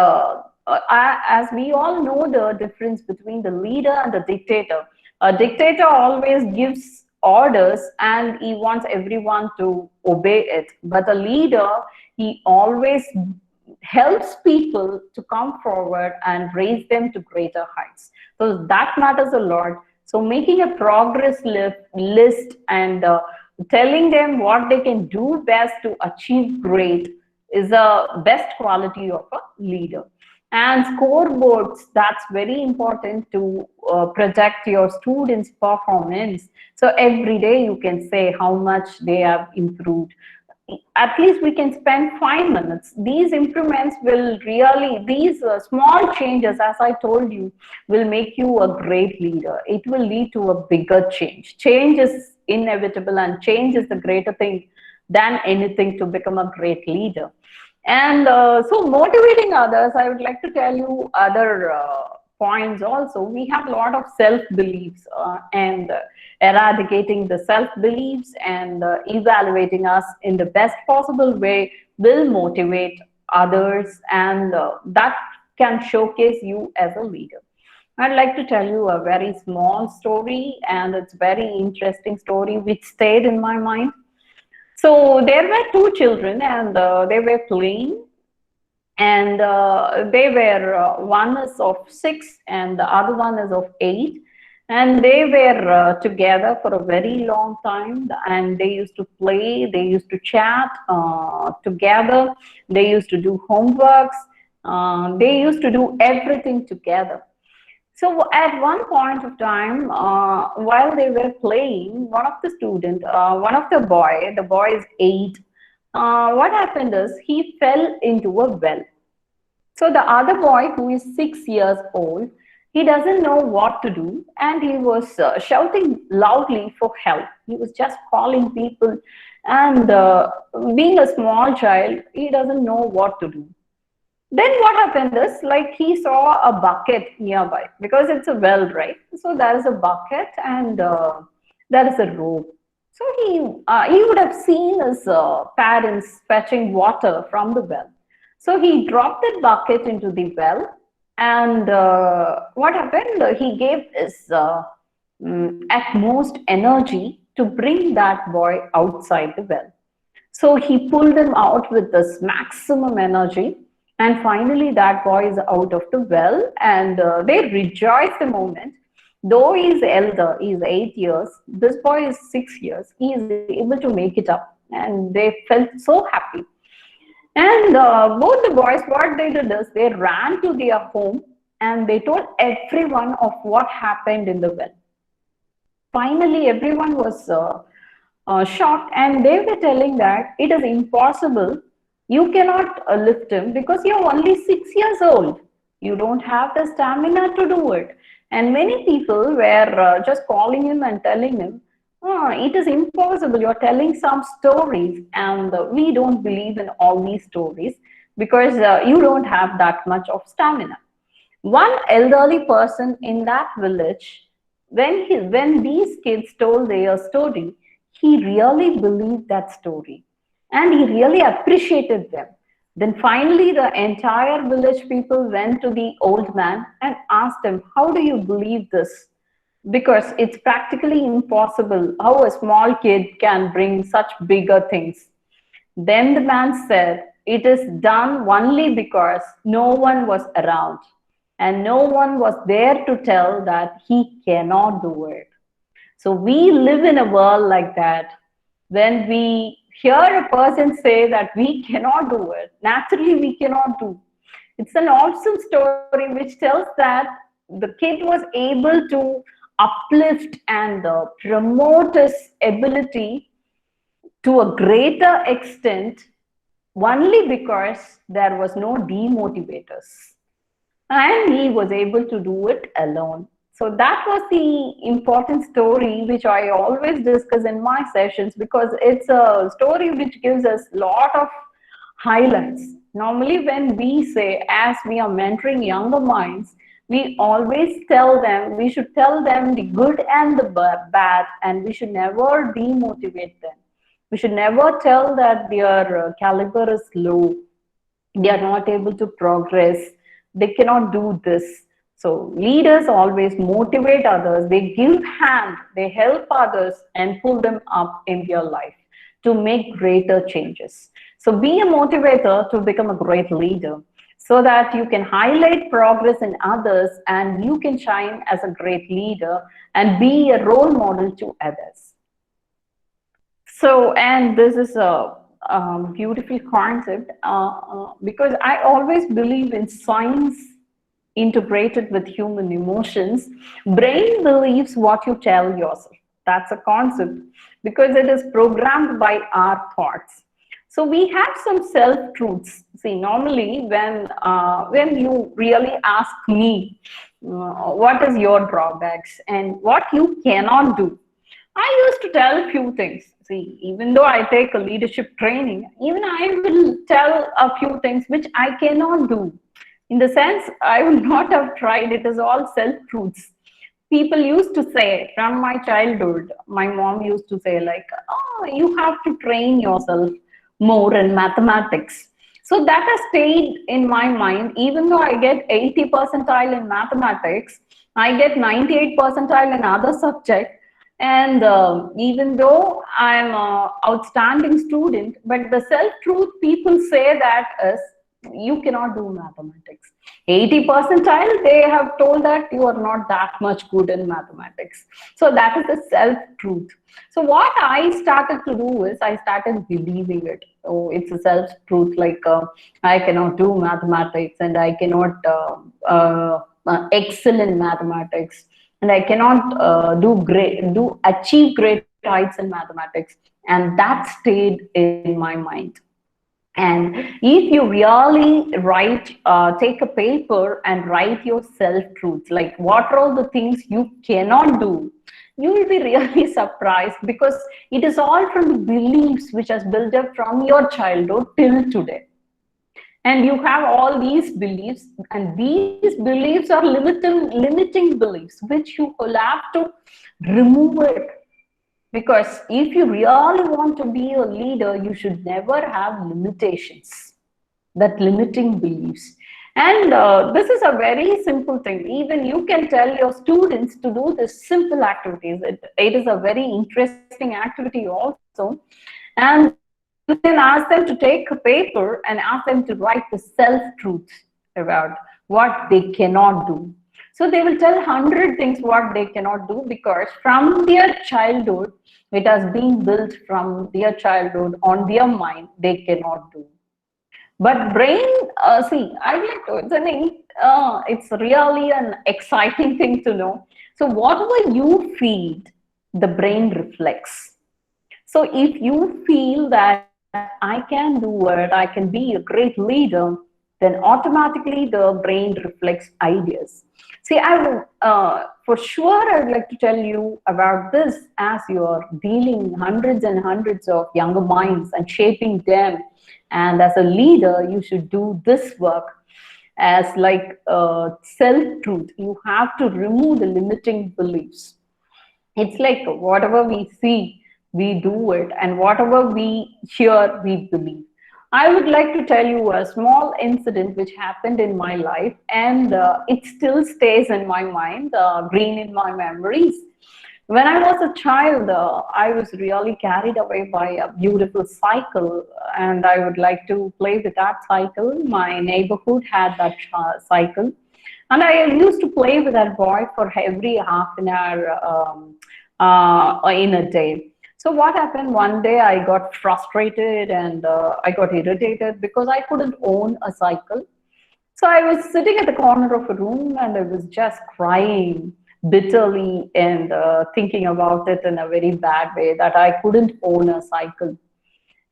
as we all know the difference between the leader and the dictator. A dictator always gives orders and he wants everyone to obey it, but a leader, he always helps people to come forward and raise them to greater heights. So that matters a lot. So making a progress list and telling them what they can do best to achieve great is a best quality of a leader. And scoreboards, that's very important to project your students' performance. So every day you can say how much they have improved. At least we can spend 5 minutes. These improvements will really, these small changes, as I told you, will make you a great leader. It will lead to a bigger change. Change is inevitable, and change is the greater thing than anything to become a great leader. And so motivating others, I would like to tell you other points also. We have a lot of self-beliefs and eradicating the self-beliefs and evaluating us in the best possible way will motivate others, and that can showcase you as a leader. I'd like to tell you a very small story, and it's a very interesting story which stayed in my mind. So there were two children, and they were playing, and they were one is of 6 and the other one is of 8, and they were together for a very long time, and they used to play, they used to chat together, they used to do homeworks, they used to do everything together. So at one point of time, while they were playing, one of the student, one of the boy is 8, what happened is he fell into a well. So the other boy, who is 6 years old, he doesn't know what to do, and he was shouting loudly for help. He was just calling people, and being a small child, he doesn't know what to do. Then what happened is, like, he saw a bucket nearby, because it's a well, right? So there is a bucket, and there is a rope. So he would have seen his parents fetching water from the well. So he dropped that bucket into the well, and what happened? He gave his utmost energy to bring that boy outside the well. So he pulled him out with this maximum energy, and finally that boy is out of the well, and they rejoice the moment. Though he is elder, he is 8 years, this boy is 6 years, he is able to make it up, and they felt so happy. And both the boys, what they did is they ran to their home and they told everyone of what happened in the well. Finally, everyone was shocked, and they were telling that it is impossible You cannot lift him because you're only 6 years old. You don't have the stamina to do it. And many people were just calling him and telling him, oh, it is impossible. You're telling some stories, and we don't believe in all these stories because you don't have that much of stamina. One elderly person in that village, when these kids told their story, he really believed that story and he really appreciated them. Then finally, the entire village people went to the old man and asked him, how do you believe this? Because it's practically impossible how a small kid can bring such bigger things. Then the man said, it is done only because no one was around and no one was there to tell that he cannot do it. So we live in a world like that. When we hear a person say that we cannot do it, naturally we cannot do. It's an awesome story which tells that the kid was able to uplift and promote his ability to a greater extent only because there was no demotivators and he was able to do it alone. So that was the important story which I always discuss in my sessions because it's a story which gives us a lot of highlights. Normally when we say, as we are mentoring younger minds, we always tell them, we should tell them the good and the bad, and we should never demotivate them. We should never tell that their caliber is low, they are not able to progress, they cannot do this. So leaders always motivate others, they give hand, they help others and pull them up in their life to make greater changes. So be a motivator to become a great leader so that you can highlight progress in others and you can shine as a great leader and be a role model to others. So, and this is a beautiful concept because I always believe in science integrated with human emotions. Brain believes what you tell yourself. That's a concept because it is programmed by our thoughts. So we have some self-truths. See, normally when you really ask me, what is your drawbacks and what you cannot do, I used to tell a few things. See, even though I take a leadership training, even I will tell a few things which I cannot do. In the sense, I would not have tried. It is all self-truths. People used to say from my childhood, my mom used to say like, oh, you have to train yourself more in mathematics. So that has stayed in my mind. Even though I get 80 percentile in mathematics, I get 98 percentile in other subjects. And even though I'm an outstanding student, but the self-truth people say that is, you cannot do mathematics. 80 percentile, they have told that you are not that much good in mathematics. So that is the self-truth. So what I started to do is I started believing it. Oh, it's a self-truth, like I cannot do mathematics and I cannot excel in mathematics and I cannot achieve great heights in mathematics. And that stayed in my mind. And if you really write, take a paper and write your self-truths, like what are all the things you cannot do, you will be really surprised because it is all from the beliefs which has built up from your childhood till today. And you have all these beliefs, and these beliefs are limiting beliefs, which you will have to remove it. Because if you really want to be a leader, you should never have limitations, that limiting beliefs. And this is a very simple thing. Even you can tell your students to do this simple activities. It is a very interesting activity also. And you can ask them to take a paper and ask them to write the self-truth about what they cannot do. So they will tell 100 things what they cannot do because from their childhood, it has been built from their childhood on their mind, they cannot do. But brain, see, I like to, it's really an exciting thing to know. So whatever you feed, the brain reflects. So if you feel that I can do it, I can be a great leader, then automatically the brain reflects ideas. See, for sure, I would like to tell you about this as you're dealing hundreds and hundreds of younger minds and shaping them. And as a leader, you should do this work as like self-truth. You have to remove the limiting beliefs. It's like whatever we see, we do it, and whatever we hear, we believe. I would like to tell you a small incident which happened in my life, and it still stays in my mind, green in my memories. When I was a child, I was really carried away by a beautiful cycle, and I would like to play with that cycle. My neighborhood had that cycle, and I used to play with that boy for every half an hour in a day. So what happened one day, I got frustrated and I got irritated because I couldn't own a cycle. So I was sitting at the corner of a room and I was just crying bitterly and thinking about it in a very bad way that I couldn't own a cycle.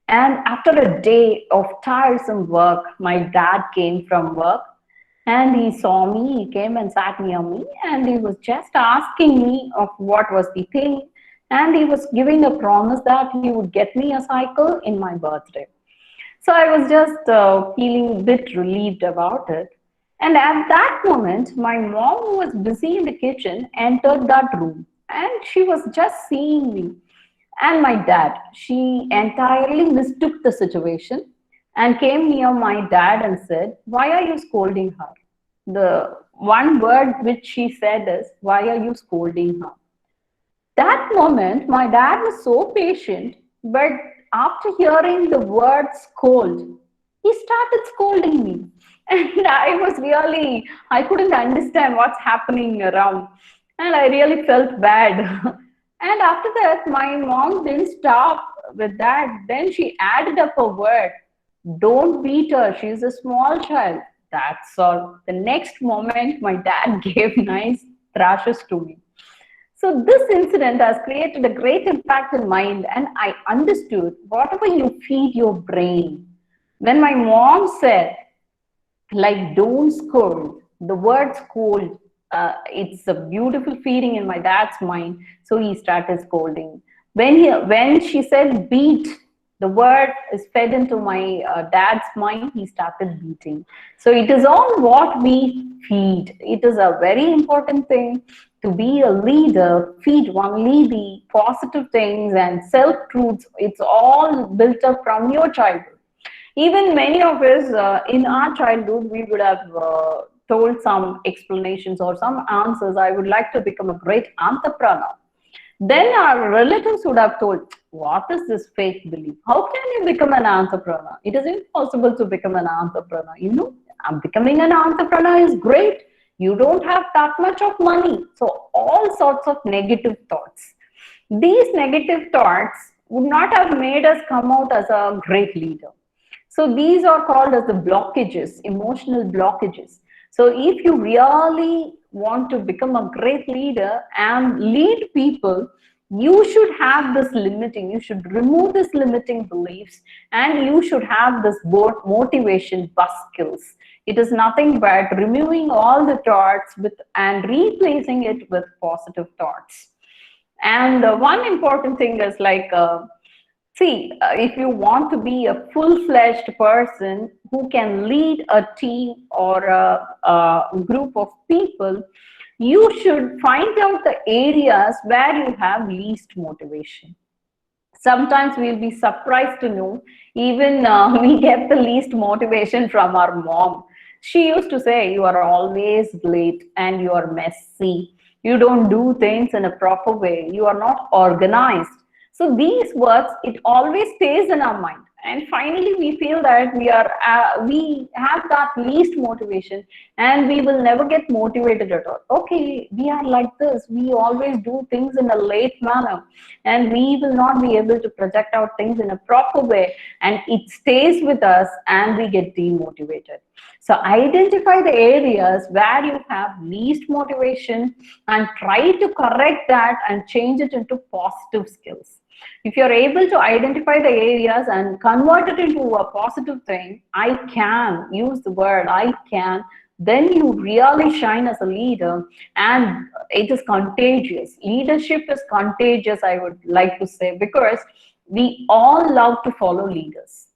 And after a day of tiresome work, my dad came from work and he saw me, he came and sat near me and he was just asking me of what was the thing, and he was giving a promise that he would get me a cycle in my birthday. So I was just feeling a bit relieved about it. And at that moment, my mom, who was busy in the kitchen, entered that room and she was just seeing me. And my dad, she entirely mistook the situation and came near my dad and said, "Why are you scolding her?" The one word which she said is, "Why are you scolding her?" That moment, my dad was so patient, but after hearing the word scold, he started scolding me. And I couldn't understand what's happening around. And I really felt bad. And after that, my mom didn't stop with that. Then she added up a word: "Don't beat her, she's a small child." That's all. The next moment, my dad gave nice thrashes to me. So this incident has created a great impact in mind, and I understood whatever you feed your brain. When my mom said, like, "Don't scold," the word scold, it's a beautiful feeling in my dad's mind, so he started scolding. When she said beat, the word is fed into my dad's mind, he started beating. So it is all what we feed. It is a very important thing to be a leader. Feed only the positive things and self-truths. It's all built up from your childhood. Even many of us in our childhood, we would have told some explanations or some answers. I would like to become a great entrepreneur. Then our relatives would have told, "What is this fake belief? How can you become an entrepreneur? It is impossible to become an entrepreneur. You know, becoming an entrepreneur is great. You don't have that much of money." So all sorts of negative thoughts. These negative thoughts would not have made us come out as a great leader. So these are called as the blockages, emotional blockages. So if you really want to become a great leader and lead people, you should have this limiting, you should remove this limiting beliefs, and you should have this motivation bus skills. It is nothing but removing all the thoughts and replacing it with positive thoughts. And one important thing is like, if you want to be a full-fledged person who can lead a team or a group of people, you should find out the areas where you have least motivation. Sometimes we'll be surprised to know even we get the least motivation from our mom. She used to say, "You are always late and you are messy. You don't do things in a proper way. You are not organized." So these words, it always stays in our mind. And finally, we feel that we have that least motivation and we will never get motivated at all. Okay, we are like this. We always do things in a late manner and we will not be able to project out things in a proper way, and it stays with us and we get demotivated. So identify the areas where you have least motivation and try to correct that and change it into positive skills. If you're able to identify the areas and convert it into a positive thing, I can use the word I can, then you really shine as a leader, and it is contagious. Leadership is contagious, I would like to say, because we all love to follow leaders.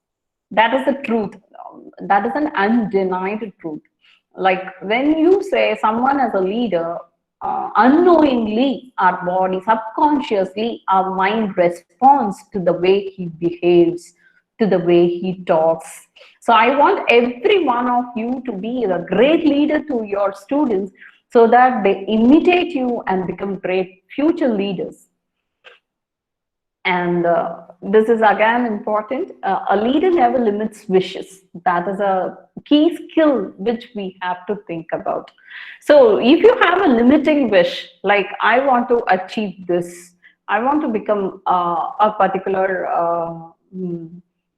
That is the truth. That is an undenied truth. Like when you say someone as a leader, unknowingly our body, subconsciously our mind responds to the way he behaves, to the way he talks. So I want every one of you to be a great leader to your students so that they imitate you and become great future leaders. And this is again important. A leader never limits wishes. That is a key skill which we have to think about. So if you have a limiting wish, like I want to achieve this, I want to become a particular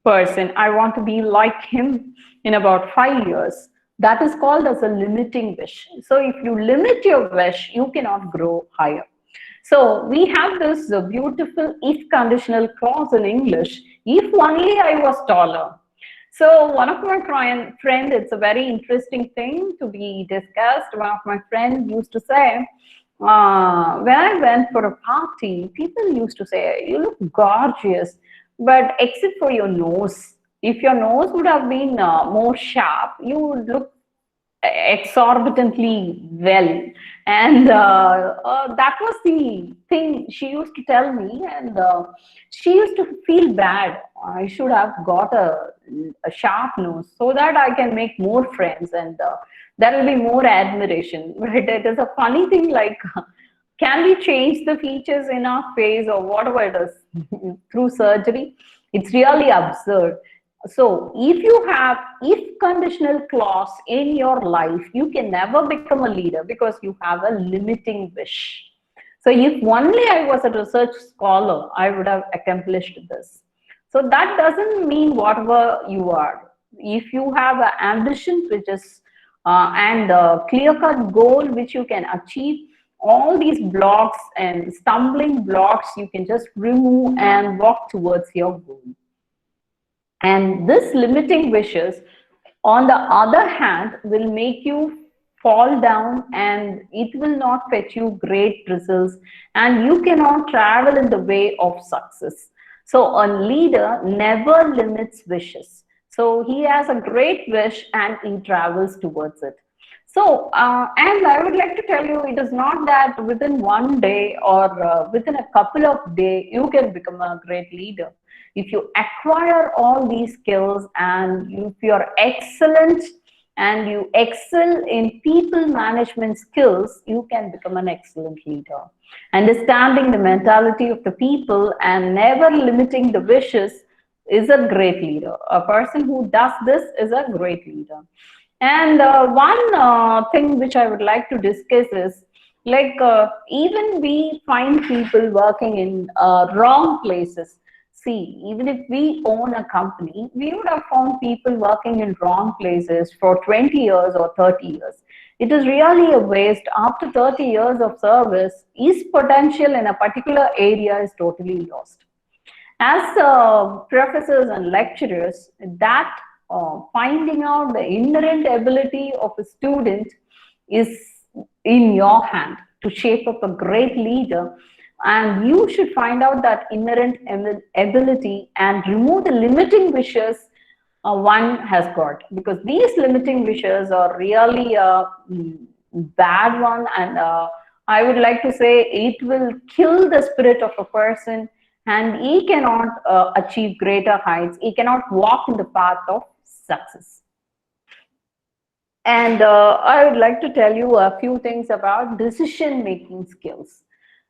person, I want to be like him in about 5 years, that is called as a limiting wish. So if you limit your wish, you cannot grow higher. So we have this beautiful if conditional clause in English, if only I was taller. So one of my friend, it's a very interesting thing to be discussed. One of my friends used to say, when I went for a party, people used to say, you look gorgeous, but except for your nose. If your nose would have been more sharp, you would look exorbitantly well. And that was the thing she used to tell me, and she used to feel bad. I should have got a sharp nose so that I can make more friends, and there will be more admiration. But it is a funny thing, like can we change the features in our face or whatever it is through surgery? It's really absurd. So if you have if conditional clause in your life, you can never become a leader because you have a limiting wish. So if only I was a research scholar, I would have accomplished this. So that doesn't mean whatever you are. If you have an ambition which is and a clear-cut goal which you can achieve, all these blocks and stumbling blocks you can just remove and walk towards your goal. And this limiting wishes, on the other hand, will make you fall down, and it will not fetch you great results, and you cannot travel in the way of success. So a leader never limits wishes. So he has a great wish and he travels towards it. So, and I would like to tell you, it is not that within one day or within a couple of days, you can become a great leader. If you acquire all these skills and if you're excellent and you excel in people management skills, you can become an excellent leader. Understanding the mentality of the people and never limiting the wishes is a great leader. A person who does this is a great leader. And one thing which I would like to discuss is, like, even we find people working in wrong places. See, even if we own a company, we would have found people working in wrong places for 20 years or 30 years. It is really a waste. After 30 years of service, his potential in a particular area is totally lost. As professors and lecturers, that finding out the inherent ability of a student is in your hand to shape up a great leader. And you should find out that inherent ability and remove the limiting wishes one has got, because these limiting wishes are really a bad one, and I would like to say it will kill the spirit of a person, and he cannot achieve greater heights. He cannot walk in the path of success. And I would like to tell you a few things about decision-making skills.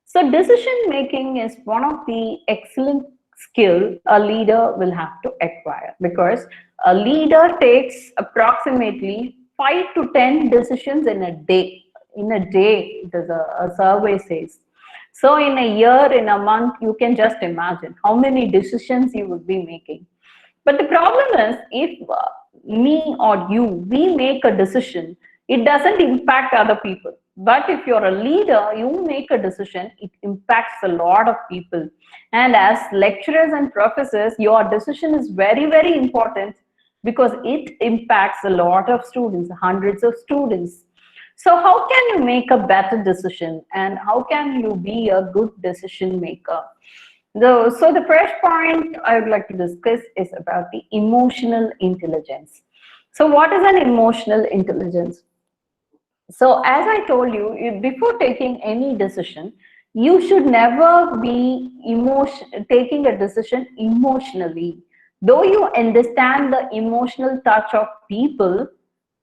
So decision-making is one of the excellent skill a leader will have to acquire, because a leader takes approximately 5 to 10 decisions in a day. In a day, there's a survey says. So in a year, in a month, you can just imagine how many decisions you would be making. But the problem is, if me or you, we make a decision, it doesn't impact other people. But if you're a leader, you make a decision, it impacts a lot of people. And as lecturers and professors, your decision is very, very important because it impacts a lot of students, hundreds of students. So how can you make a better decision, and how can you be a good decision maker? So the first point I would like to discuss is about the emotional intelligence. So what is an emotional intelligence? So as I told you, before taking any decision, you should never be taking a decision emotionally. Though you understand the emotional touch of people,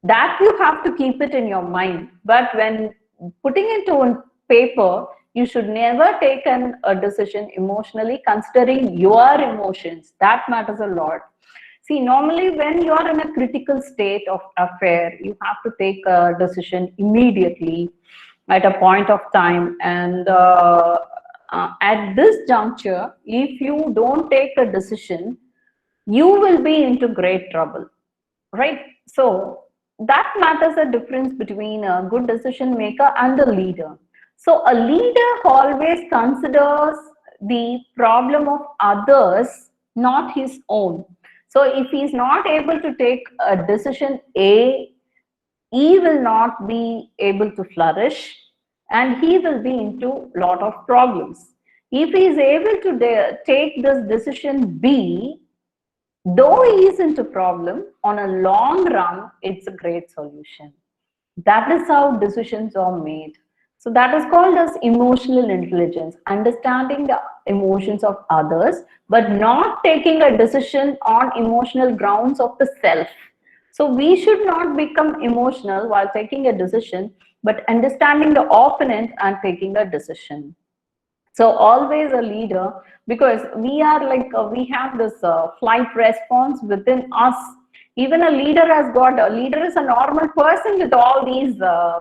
that you have to keep it in your mind. But when putting it on paper, you should never take a decision emotionally, considering your emotions. That matters a lot. See, normally when you are in a critical state of affair, you have to take a decision immediately at a point of time. And at this juncture, if you don't take a decision, you will be into great trouble, right? So that matters a difference between a good decision maker and a leader. So a leader always considers the problem of others, not his own. So if he is not able to take a decision A, he will not be able to flourish and he will be into a lot of problems. If he is able to take this decision B, though he is into problem, on a long run, it's a great solution. That is how decisions are made. So that is called as emotional intelligence, understanding the emotions of others, but not taking a decision on emotional grounds of the self. So we should not become emotional while taking a decision, but understanding the opponent and taking a decision. So always a leader, because we are like, we have this flight response within us. Even a leader a leader is a normal person with all these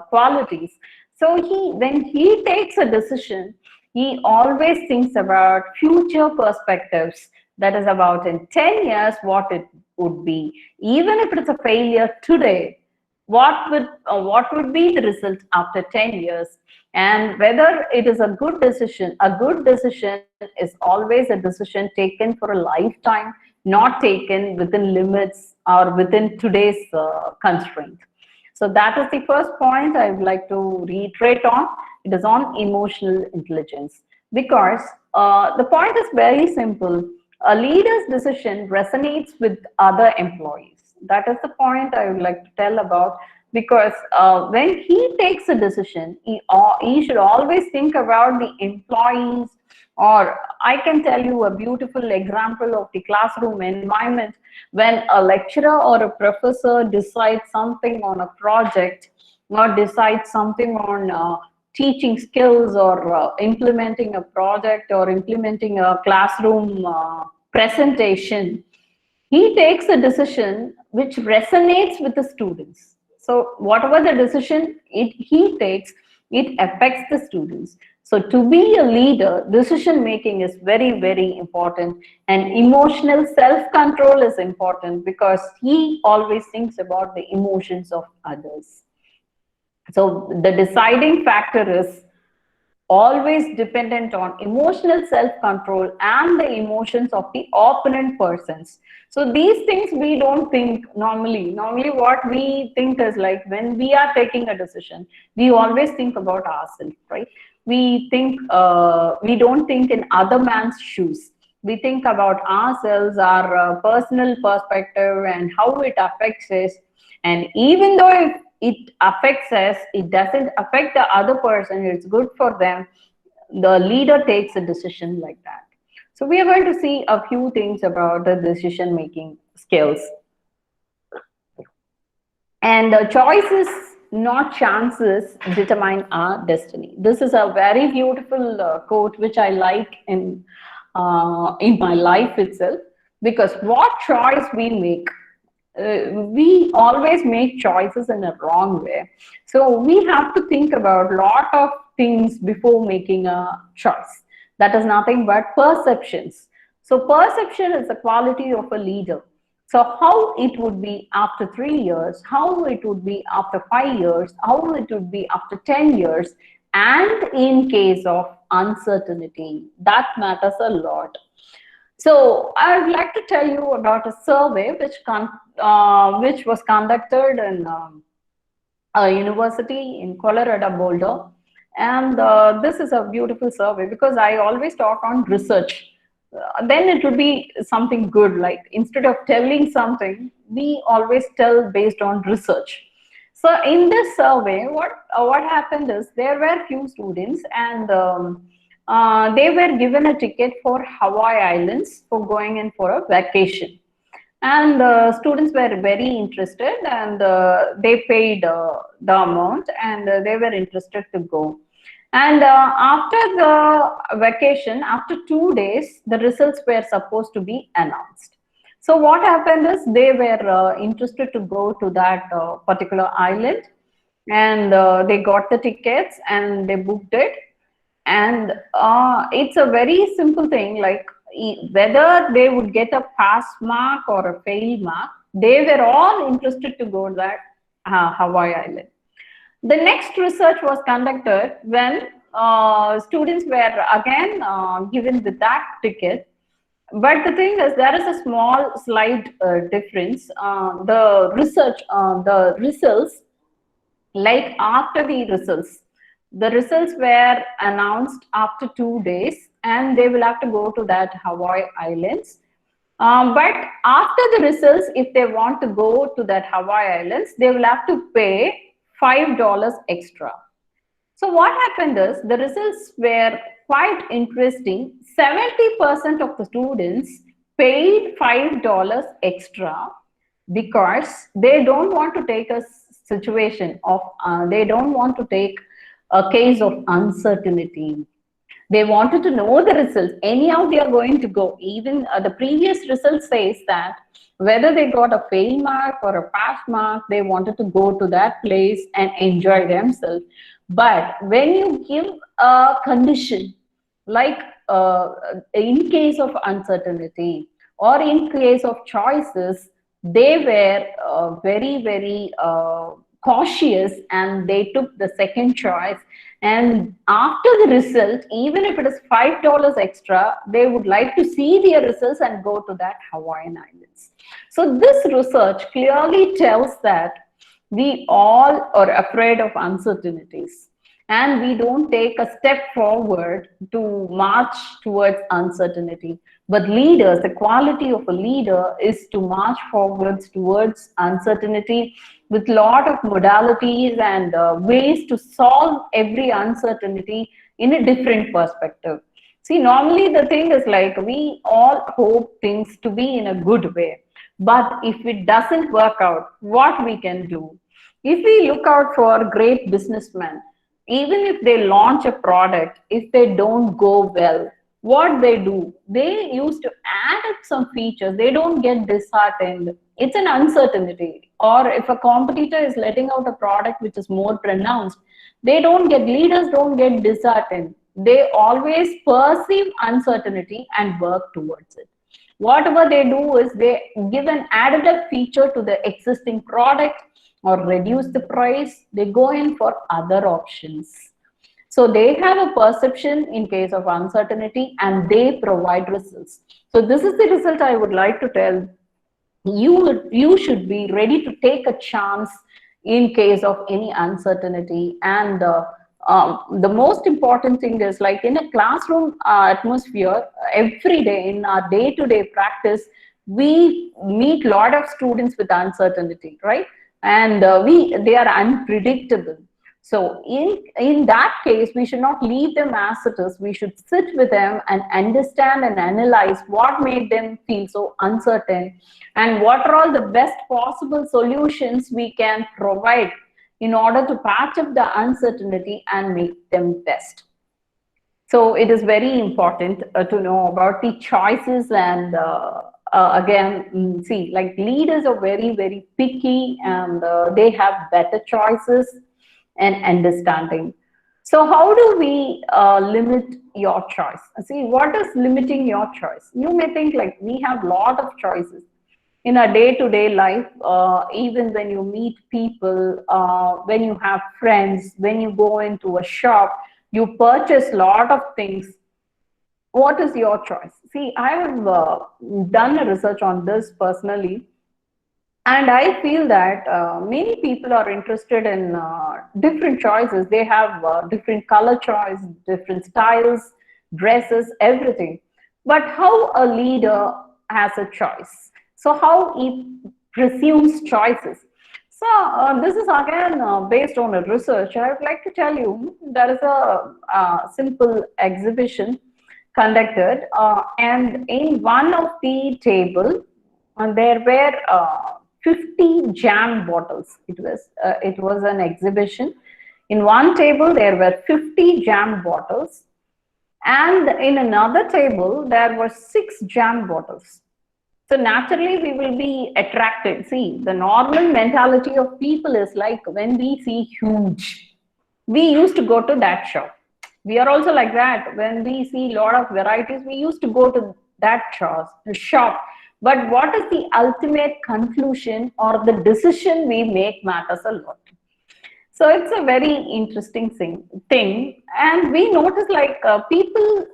qualities. So when he takes a decision, he always thinks about future perspectives. That is about in 10 years, what it would be. Even if it's a failure today, what would be the result after 10 years, and whether it is a good decision. A good decision is always a decision taken for a lifetime, not taken within limits or within today's constraint. So that is the first point I would like to reiterate on. It is on emotional intelligence, because the point is very simple. A leader's decision resonates with other employees. That is the point I would like to tell about, because when he takes a decision, he should always think about the employees. Or I can tell you a beautiful example of the classroom environment. When a lecturer or a professor decides something on a project, or decides something on teaching skills, or implementing a project, or implementing a classroom presentation, he takes a decision which resonates with the students. So whatever the decision he takes, it affects the students. So to be a leader, decision making is very, very important, and emotional self-control is important, because he always thinks about the emotions of others. So the deciding factor is always dependent on emotional self-control and the emotions of the opponent persons. So these things we don't think normally. Normally what we think is like, when we are taking a decision, we always think about ourselves, right? We don't think in other man's shoes. We think about ourselves, our personal perspective, and how it affects us. And even though it affects us, it doesn't affect the other person, it's good for them, the leader takes a decision like that. So we are going to see a few things about the decision making skills. And choices, not chances, determine our destiny. This is a very beautiful quote which I like in my life itself, because what choice we make, we always make choices in a wrong way. So we have to think about a lot of things before making a choice. That is nothing but perceptions. So perception is a quality of a leader. So how it would be after 3 years, how it would be after 5 years, how it would be after 10 years, and in case of uncertainty, that matters a lot. So I would like to tell you about a survey which was conducted in a university in Colorado Boulder. And this is a beautiful survey because I always talk on research. Then it would be something good, like instead of telling something, we always tell based on research. So in this survey, what happened is there were few students and they were given a ticket for Hawaii Islands for going in for a vacation. And students were very interested and they paid the amount and they were interested to go. And after the vacation, after 2 days, the results were supposed to be announced. So what happened is they were interested to go to that particular island, and they got the tickets and they booked it. And it's a very simple thing, like whether they would get a pass mark or a fail mark, they were all interested to go to that Hawaii Island. The next research was conducted when students were again given with that ticket. But the thing is, there is a small slight difference. The results, like after the results were announced after 2 days, and they will have to go to that Hawaii Islands. But after the results, if they want to go to that Hawaii Islands, they will have to pay $5 extra. So what happened is the results were quite interesting. 70% of the students paid $5 extra because they don't want to take a situation of, they don't want to take a case of uncertainty. They wanted to know the results. Anyhow, they are going to go. Even the previous result says that whether they got a fail mark or a pass mark, they wanted to go to that place and enjoy themselves. But when you give a condition, like in case of uncertainty or in case of choices, they were very cautious and they took the second choice. And after the result, even if it is $5 extra, they would like to see their results and go to that Hawaiian Islands. So this research clearly tells that we all are afraid of uncertainties and we don't take a step forward to march towards uncertainty. But leaders, the quality of a leader is to march forwards towards uncertainty with a lot of modalities and ways to solve every uncertainty in a different perspective. See, normally the thing is like we all hope things to be in a good way. But if it doesn't work out, what we can do? If we look out for great businessmen, even if they launch a product, if they don't go well, what they do? They used to add up some features. They don't get disheartened. It's an uncertainty. Or if a competitor is letting out a product which is more pronounced, leaders don't get disheartened. They always perceive uncertainty and work towards it. Whatever they do is they give an added up feature to the existing product or reduce the price. They go in for other options. So they have a perception in case of uncertainty and they provide results. So this is the result I would like to tell. You should be ready to take a chance in case of any uncertainty. And the most important thing is, like in a classroom atmosphere, every day in our day-to-day practice, we meet a lot of students with uncertainty, right? And they are unpredictable. So in that case, we should not leave them as it is. We should sit with them and understand and analyze what made them feel so uncertain and what are all the best possible solutions we can provide in order to patch up the uncertainty and make them best. So it is very important to know about the choices. And again, see, like leaders are very picky and they have better choices and understanding. So how do we limit your choice? See, what is limiting your choice? You may think like we have a lot of choices. in a day-to-day life, even when you meet people, when you have friends, when you go into a shop, you purchase a lot of things. What is your choice? See, I have done a research on this personally, and I feel that many people are interested in different choices. They have different color choice, different styles, dresses, everything. But how a leader has a choice? So how he presumes choices? So this is again based on a research. I would like to tell you there is a simple exhibition conducted, and in one of the table, and there were 50 jam bottles. It was an exhibition. In one table there were 50 jam bottles, and in another table there were 6 jam bottles. So naturally we will be attracted. See, the normal mentality of people is like, when we see huge, we used to go to that shop. We are also like that. When we see a lot of varieties, we used to go to that shop. But what is the ultimate conclusion or the decision we make matters a lot. So it's a very interesting thing. And we noticed like people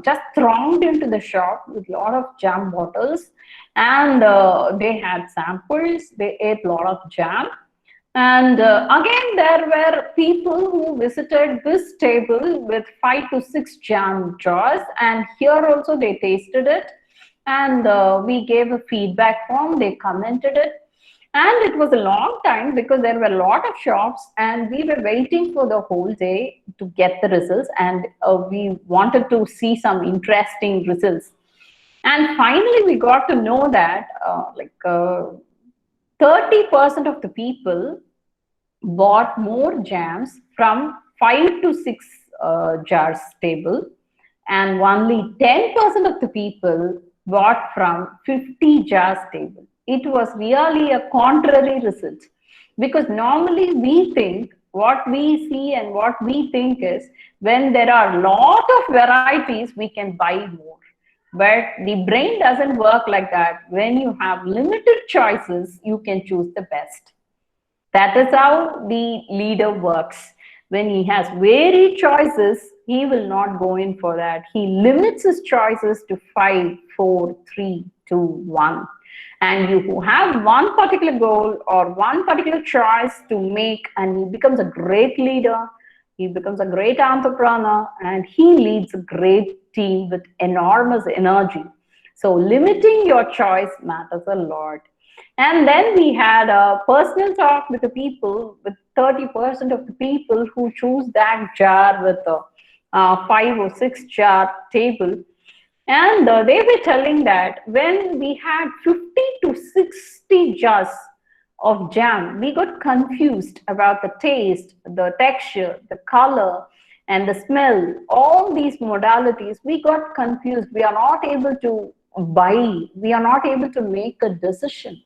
just thronged into the shop with a lot of jam bottles, and they had samples, they ate a lot of jam. And again, there were people who visited this table with 5 to 6 jam jars, and here also they tasted it, and we gave a feedback form, they commented it. And it was a long time because there were a lot of shops, and we were waiting for the whole day to get the results, and we wanted to see some interesting results. And finally, we got to know that 30% of the people bought more jams from 5 to 6 jars table, and only 10% of the people bought from 50 jars table. It was really a contrary result, because normally we think, what we see and what we think is, when there are a lot of varieties, we can buy more. But the brain doesn't work like that. When you have limited choices, you can choose the best. That is how the leader works. When he has varied choices, he will not go in for that. He limits his choices to 5, 4, 3, 2, 1. And you have one particular goal or one particular choice to make, and he becomes a great leader, he becomes a great entrepreneur, and he leads a great team with enormous energy. So limiting your choice matters a lot. And then we had a personal talk with the people, with 30% of the people who choose that jar with a 5 or 6 jar table. And they were telling that when we had 50 to 60 jars of jam, we got confused about the taste, the texture, the color, and the smell. All these modalities, we got confused. We are not able to buy. We are not able to make a decision.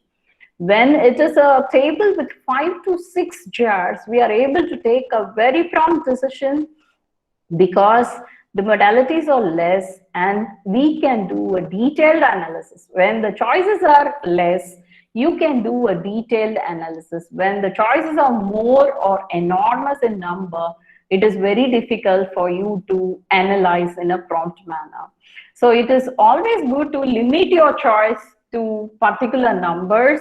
When it is a table with 5 to 6 jars, we are able to take a very prompt decision, because the modalities are less and we can do a detailed analysis. When the choices are less, you can do a detailed analysis. When the choices are more or enormous in number, it is very difficult for you to analyze in a prompt manner. So it is always good to limit your choice to particular numbers,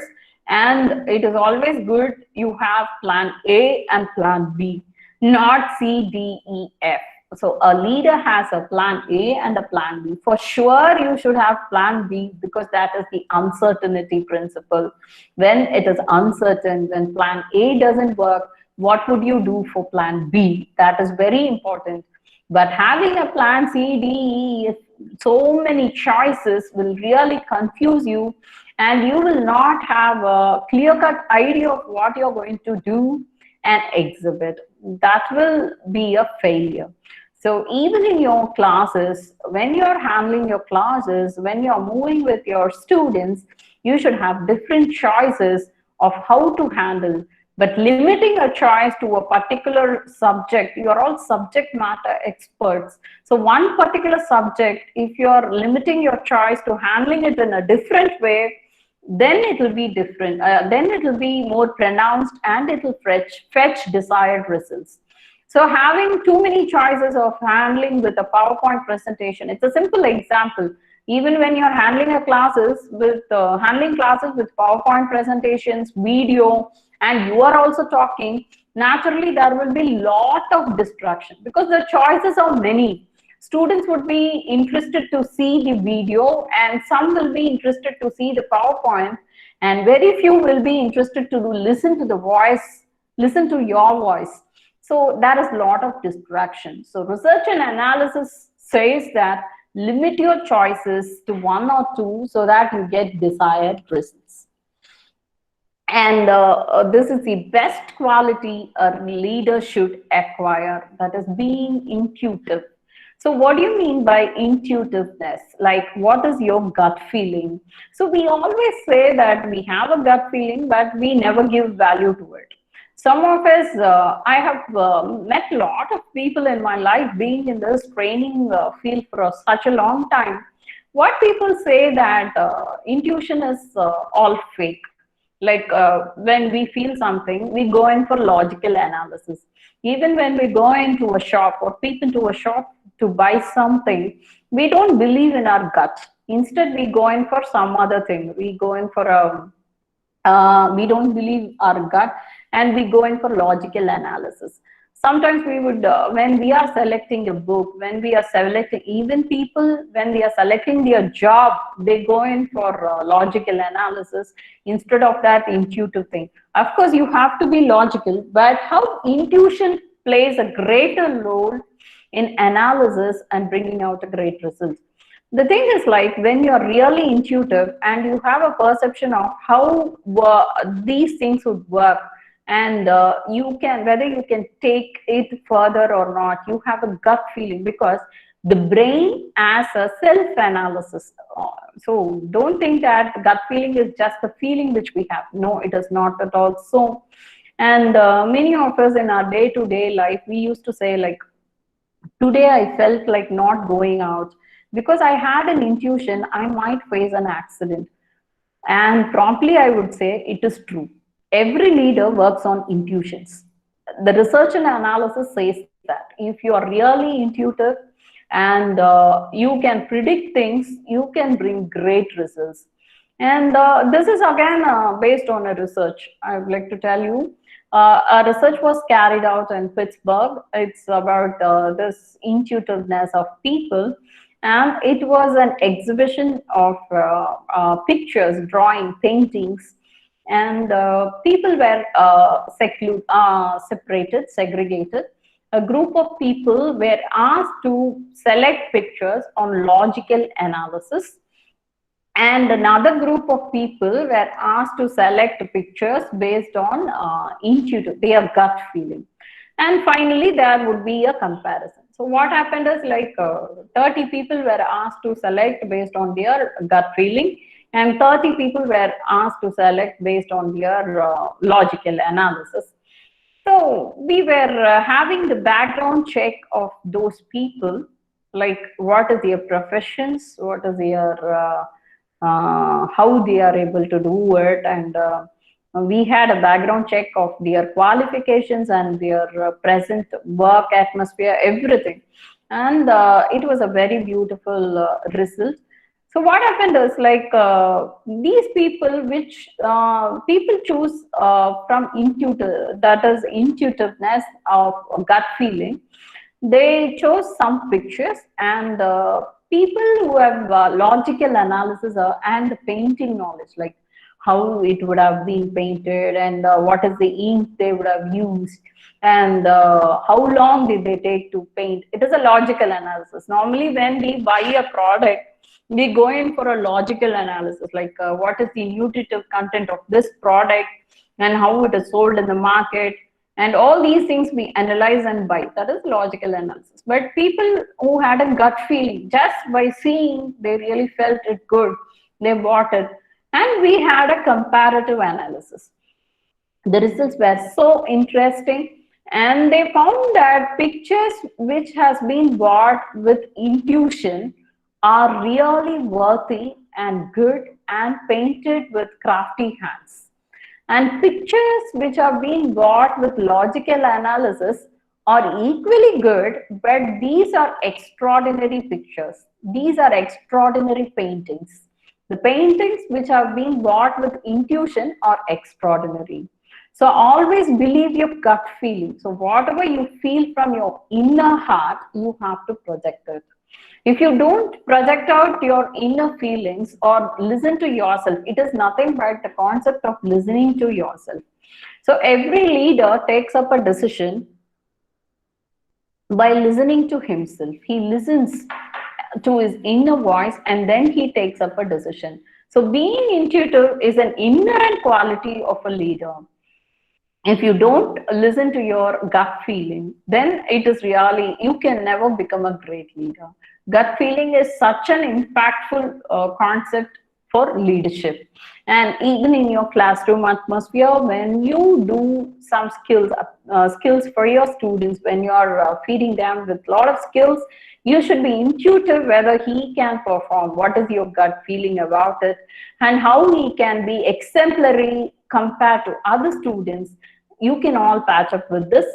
and it is always good you have plan A and plan B, not C, D, E, F. So a leader has a plan A and a plan B. For sure, you should have plan B, because that is the uncertainty principle. When it is uncertain, when plan A doesn't work, what would you do for plan B? That is very important. But having a plan C, D, E, so many choices will really confuse you, and you will not have a clear-cut idea of what you're going to do and exhibit. That will be a failure. So even in your classes, when you're handling your classes, when you're moving with your students, you should have different choices of how to handle. But limiting a choice to a particular subject, you are all subject matter experts. So one particular subject, if you're limiting your choice to handling it in a different way, then it will be different. Then it will be more pronounced and it will fetch desired results. So having too many choices of handling with a PowerPoint presentation, it's a simple example. Even when you're handling handling classes with PowerPoint presentations, video, and you are also talking, naturally there will be lot of distraction because the choices are many. Students would be interested to see the video and some will be interested to see the PowerPoint, and very few will be interested to listen to the voice, listen to your voice. So there is a lot of distraction. So research and analysis says that limit your choices to one or two so that you get desired results. And this is the best quality a leader should acquire, that is being intuitive. So what do you mean by intuitiveness? Like, what is your gut feeling? So we always say that we have a gut feeling, but we never give value to it. Some of us, I have met a lot of people in my life being in this training field for such a long time. What people say that intuition is all fake. Like when we feel something, we go in for logical analysis. Even when we go into a shop or peep into a shop to buy something, we don't believe in our gut. Instead, we go in for some other thing. We go in for we don't believe our gut and we go in for logical analysis. Sometimes we would, when we are selecting a book, when we are selecting, even people, when we are selecting their job, they go in for logical analysis instead of that intuitive thing. Of course, you have to be logical, but how intuition plays a greater role in analysis and bringing out a great result. The thing is, like, when you're really intuitive and you have a perception of how these things would work, and you can, whether you can take it further or not, you have a gut feeling, because the brain as a self-analysis. So don't think that gut feeling is just a feeling which we have. No, it is not at all so. And many of us in our day-to-day life, we used to say, like, today I felt like not going out because I had an intuition I might face an accident. And promptly I would say it is true. Every leader works on intuitions. The research and analysis says that if you are really intuitive and you can predict things, you can bring great results. And this is again based on a research. I would like to tell you, a research was carried out in Pittsburgh. It's about this intuitiveness of people. And it was an exhibition of pictures, drawing, paintings, and people were separated, segregated. A group of people were asked to select pictures on logical analysis, and another group of people were asked to select pictures based on intuitive, their gut feeling. And finally, there would be a comparison. So what happened is, like 30 people were asked to select based on their gut feeling, and 30 people were asked to select based on their logical analysis. So we were having the background check of those people, like what is their professions, what is their how they are able to do it, and we had a background check of their qualifications and their present work atmosphere, everything. And it was a very beautiful result. So what happened is, like these people, which people choose from intuitive, that is intuitiveness of gut feeling, they chose some pictures, and people who have logical analysis and painting knowledge, like how it would have been painted and what is the ink they would have used, and how long did they take to paint. It is a logical analysis. Normally when we buy a product, we go in for a logical analysis, like what is the nutritive content of this product and how it is sold in the market, and all these things we analyze and buy. That is logical analysis. But people who had a gut feeling, just by seeing, they really felt it good, they bought it. And we had a comparative analysis. The results were so interesting, and they found that pictures which has been bought with intuition are really worthy and good and painted with crafty hands. And pictures which are being bought with logical analysis are equally good, but these are extraordinary pictures. These are extraordinary paintings. The paintings which are being bought with intuition are extraordinary. So always believe your gut feeling. So whatever you feel from your inner heart, you have to project it. If you don't project out your inner feelings or listen to yourself, it is nothing but the concept of listening to yourself. So every leader takes up a decision by listening to himself. He listens to his inner voice and then he takes up a decision. So being intuitive is an inherent quality of a leader. If you don't listen to your gut feeling, then it is really, you can never become a great leader. Gut feeling is such an impactful concept for leadership. And even in your classroom atmosphere, when you do some skills for your students, when you are feeding them with a lot of skills, you should be intuitive whether he can perform, what is your gut feeling about it, and how he can be exemplary compared to other students. You can all patch up with this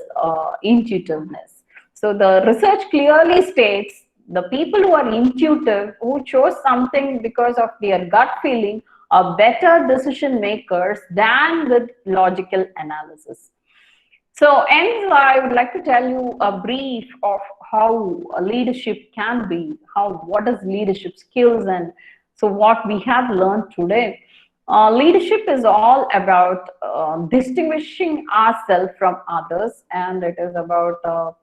intuitiveness. So the research clearly states the people who are intuitive, who chose something because of their gut feeling, are better decision makers than with logical analysis. So, and I would like to tell you a brief of how leadership can be, what is leadership skills, and so what we have learned today. Leadership is all about distinguishing ourselves from others, and it is about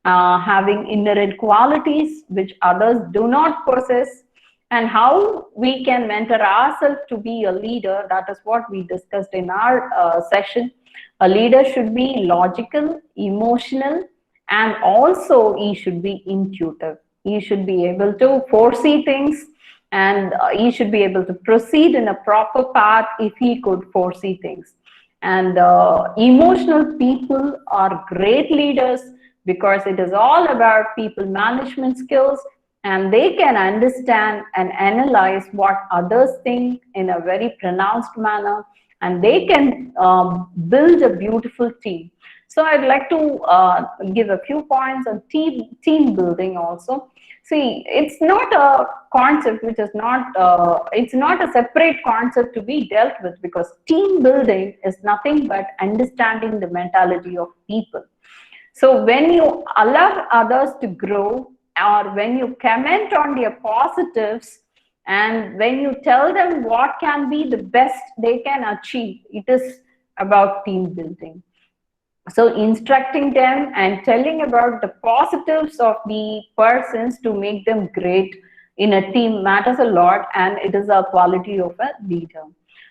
having inherent qualities which others do not possess, and how we can mentor ourselves to be a leader. That is what we discussed in our session. A leader should be logical, emotional, and also he should be intuitive. He should be able to foresee things, and he should be able to proceed in a proper path if he could foresee things. And emotional people are great leaders because it is all about people management skills, and they can understand and analyze what others think in a very pronounced manner, and they can build a beautiful team. So I'd like to give a few points on team building also. See, it's not a concept which is not, it's not a separate concept to be dealt with, because team building is nothing but understanding the mentality of people. So when you allow others to grow, or when you comment on their positives, and when you tell them what can be the best they can achieve, it is about team building. So instructing them and telling about the positives of the persons to make them great in a team matters a lot, and it is a quality of a leader.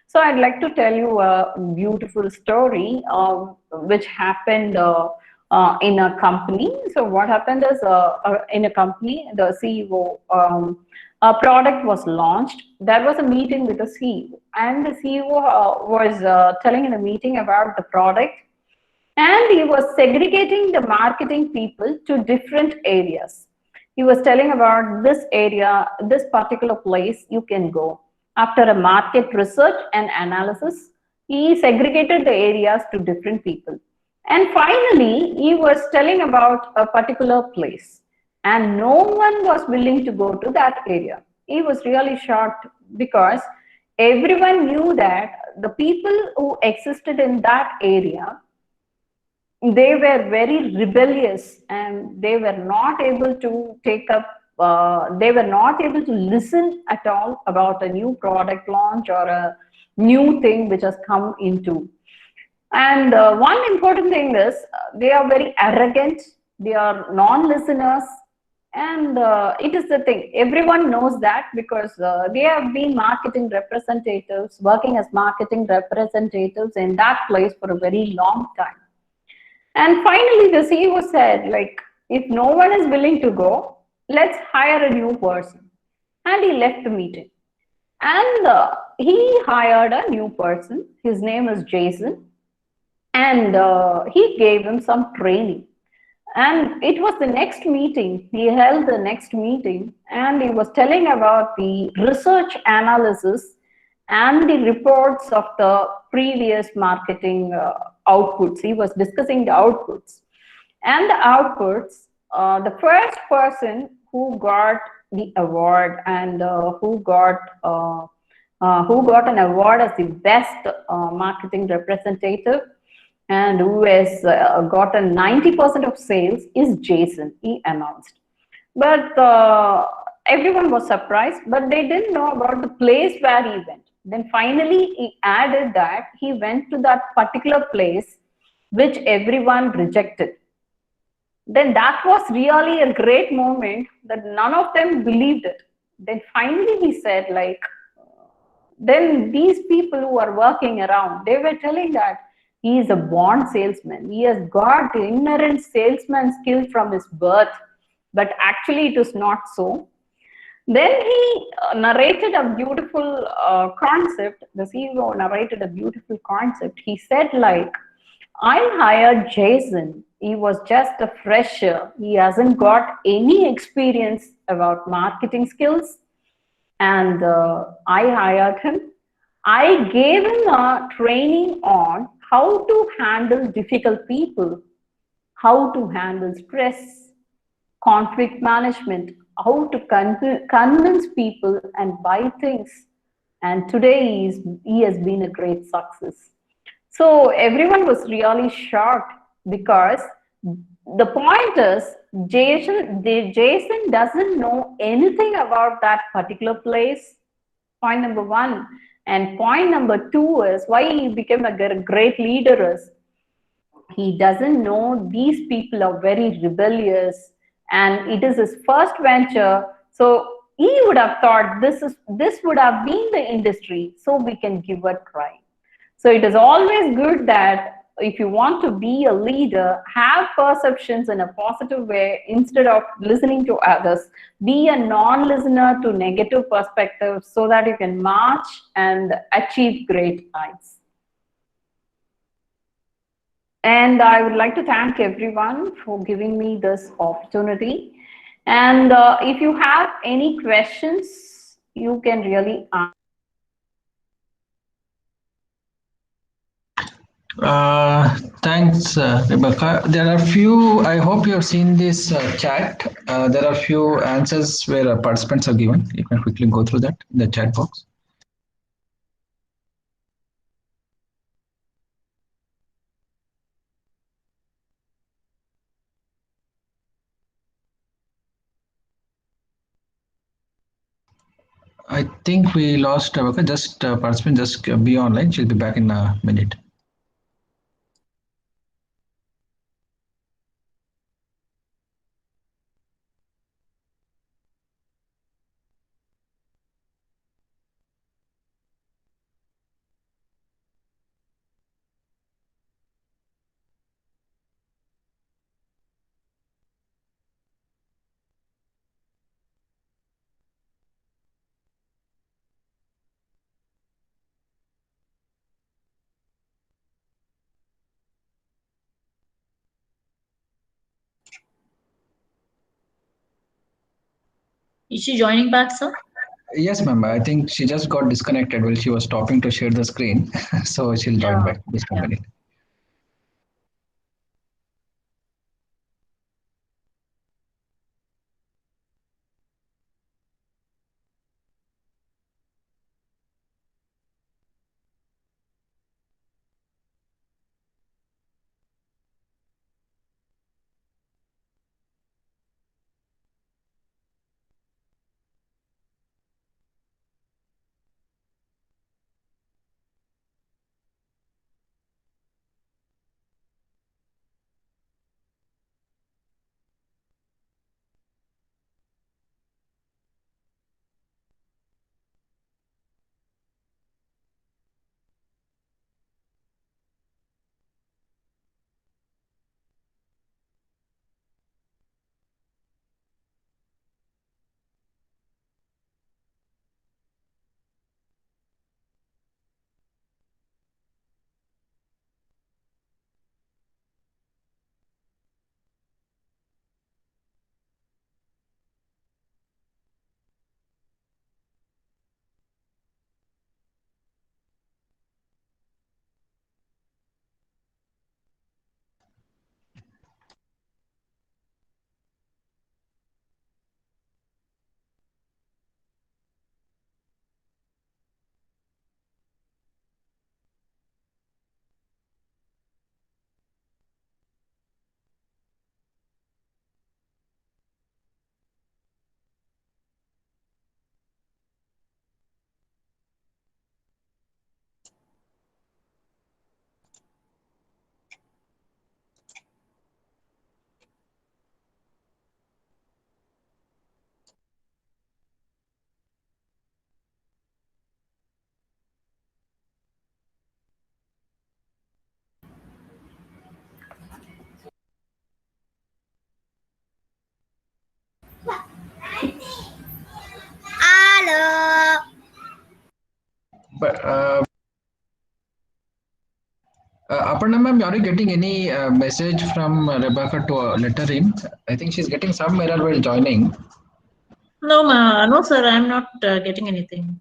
So I'd like to tell you a beautiful story which happened in a company. So what happened is in a company, the CEO, a product was launched. There was a meeting with the CEO, and the CEO was telling in a meeting about the product, and he was segregating the marketing people to different areas. He was telling about this area, this particular place you can go. After a market research and analysis, he segregated the areas to different people. And finally, he was telling about a particular place, and no one was willing to go to that area. He was really shocked because everyone knew that the people who existed in that area, they were very rebellious, and they were not able to take up, they were not able to listen at all about a new product launch or a new thing which has come into. And one important thing is they are very arrogant, they are non-listeners, and it is the thing, everyone knows that, because they have been marketing representatives, working as marketing representatives in that place for a very long time. And finally, the CEO said, like, if no one is willing to go, let's hire a new person. And he left the meeting. And he hired a new person. His name is Jason. And he gave him some training. And it was the next meeting. He held the next meeting, and he was telling about the research analysis and the reports of the previous marketing outputs. He was discussing the outputs. And the outputs, the first person who got the award and who got an award as the best marketing representative and who has gotten 90% of sales is Jason, he announced. But everyone was surprised, but they didn't know about the place where he went. Then finally, he added that he went to that particular place which everyone rejected. Then that was really a great moment that none of them believed it. Then finally he said, like, then these people who are working around, they were telling that he is a born salesman. He has got inherent salesman skill from his birth, but actually it is not so. Then he narrated a beautiful concept. The CEO narrated a beautiful concept. He said, like, I hired Jason. He was just a fresher. He hasn't got any experience about marketing skills. And I hired him. I gave him a training on how to handle difficult people, how to handle stress, conflict management, how to convince people and buy things. And today he has been a great success. So everyone was really shocked because the point is Jason doesn't know anything about that particular place. Point number one. And point number two is why he became a great leader is he doesn't know these people are very rebellious and it is his first venture. So he would have thought this would have been the industry, so we can give a try. So it is always good that if you want to be a leader, have perceptions in a positive way instead of listening to others. Be a non-listener to negative perspectives so that you can march and achieve great heights. And I would like to thank everyone for giving me this opportunity. And if you have any questions, you can really ask. Thanks, Rebecca. There are few, I hope you have seen this chat. There are few answers where participants are given. You can quickly go through that in the chat box. I think we lost Rebecca. Just participant, just be online. She'll be back in a minute. Is she joining back, sir? Yes, ma'am. I think she just got disconnected while she was stopping to share the screen. So she'll join back just a minute. Aparna ma'am, are you getting any message from Rebecca to let her in? I think she's getting some error while joining. No, no, sir, I'm not getting anything.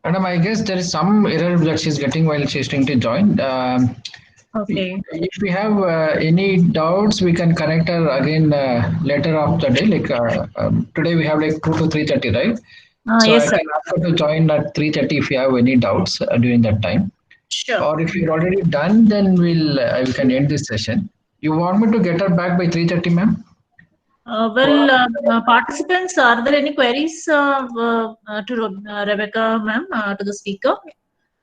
Madam, I guess there is some error that she's getting while she's trying to join. Okay. If we have any doubts, we can connect her again later of the day. Like today we have like 2 to 3:30, right? So I Yes, sir. can ask her to join at 3:30 if you have any doubts during that time. Sure. Or if you're already done, then we can end this session. You want me to get her back by 3:30, ma'am? Participants, are there any queries to Rebecca, ma'am, to the speaker?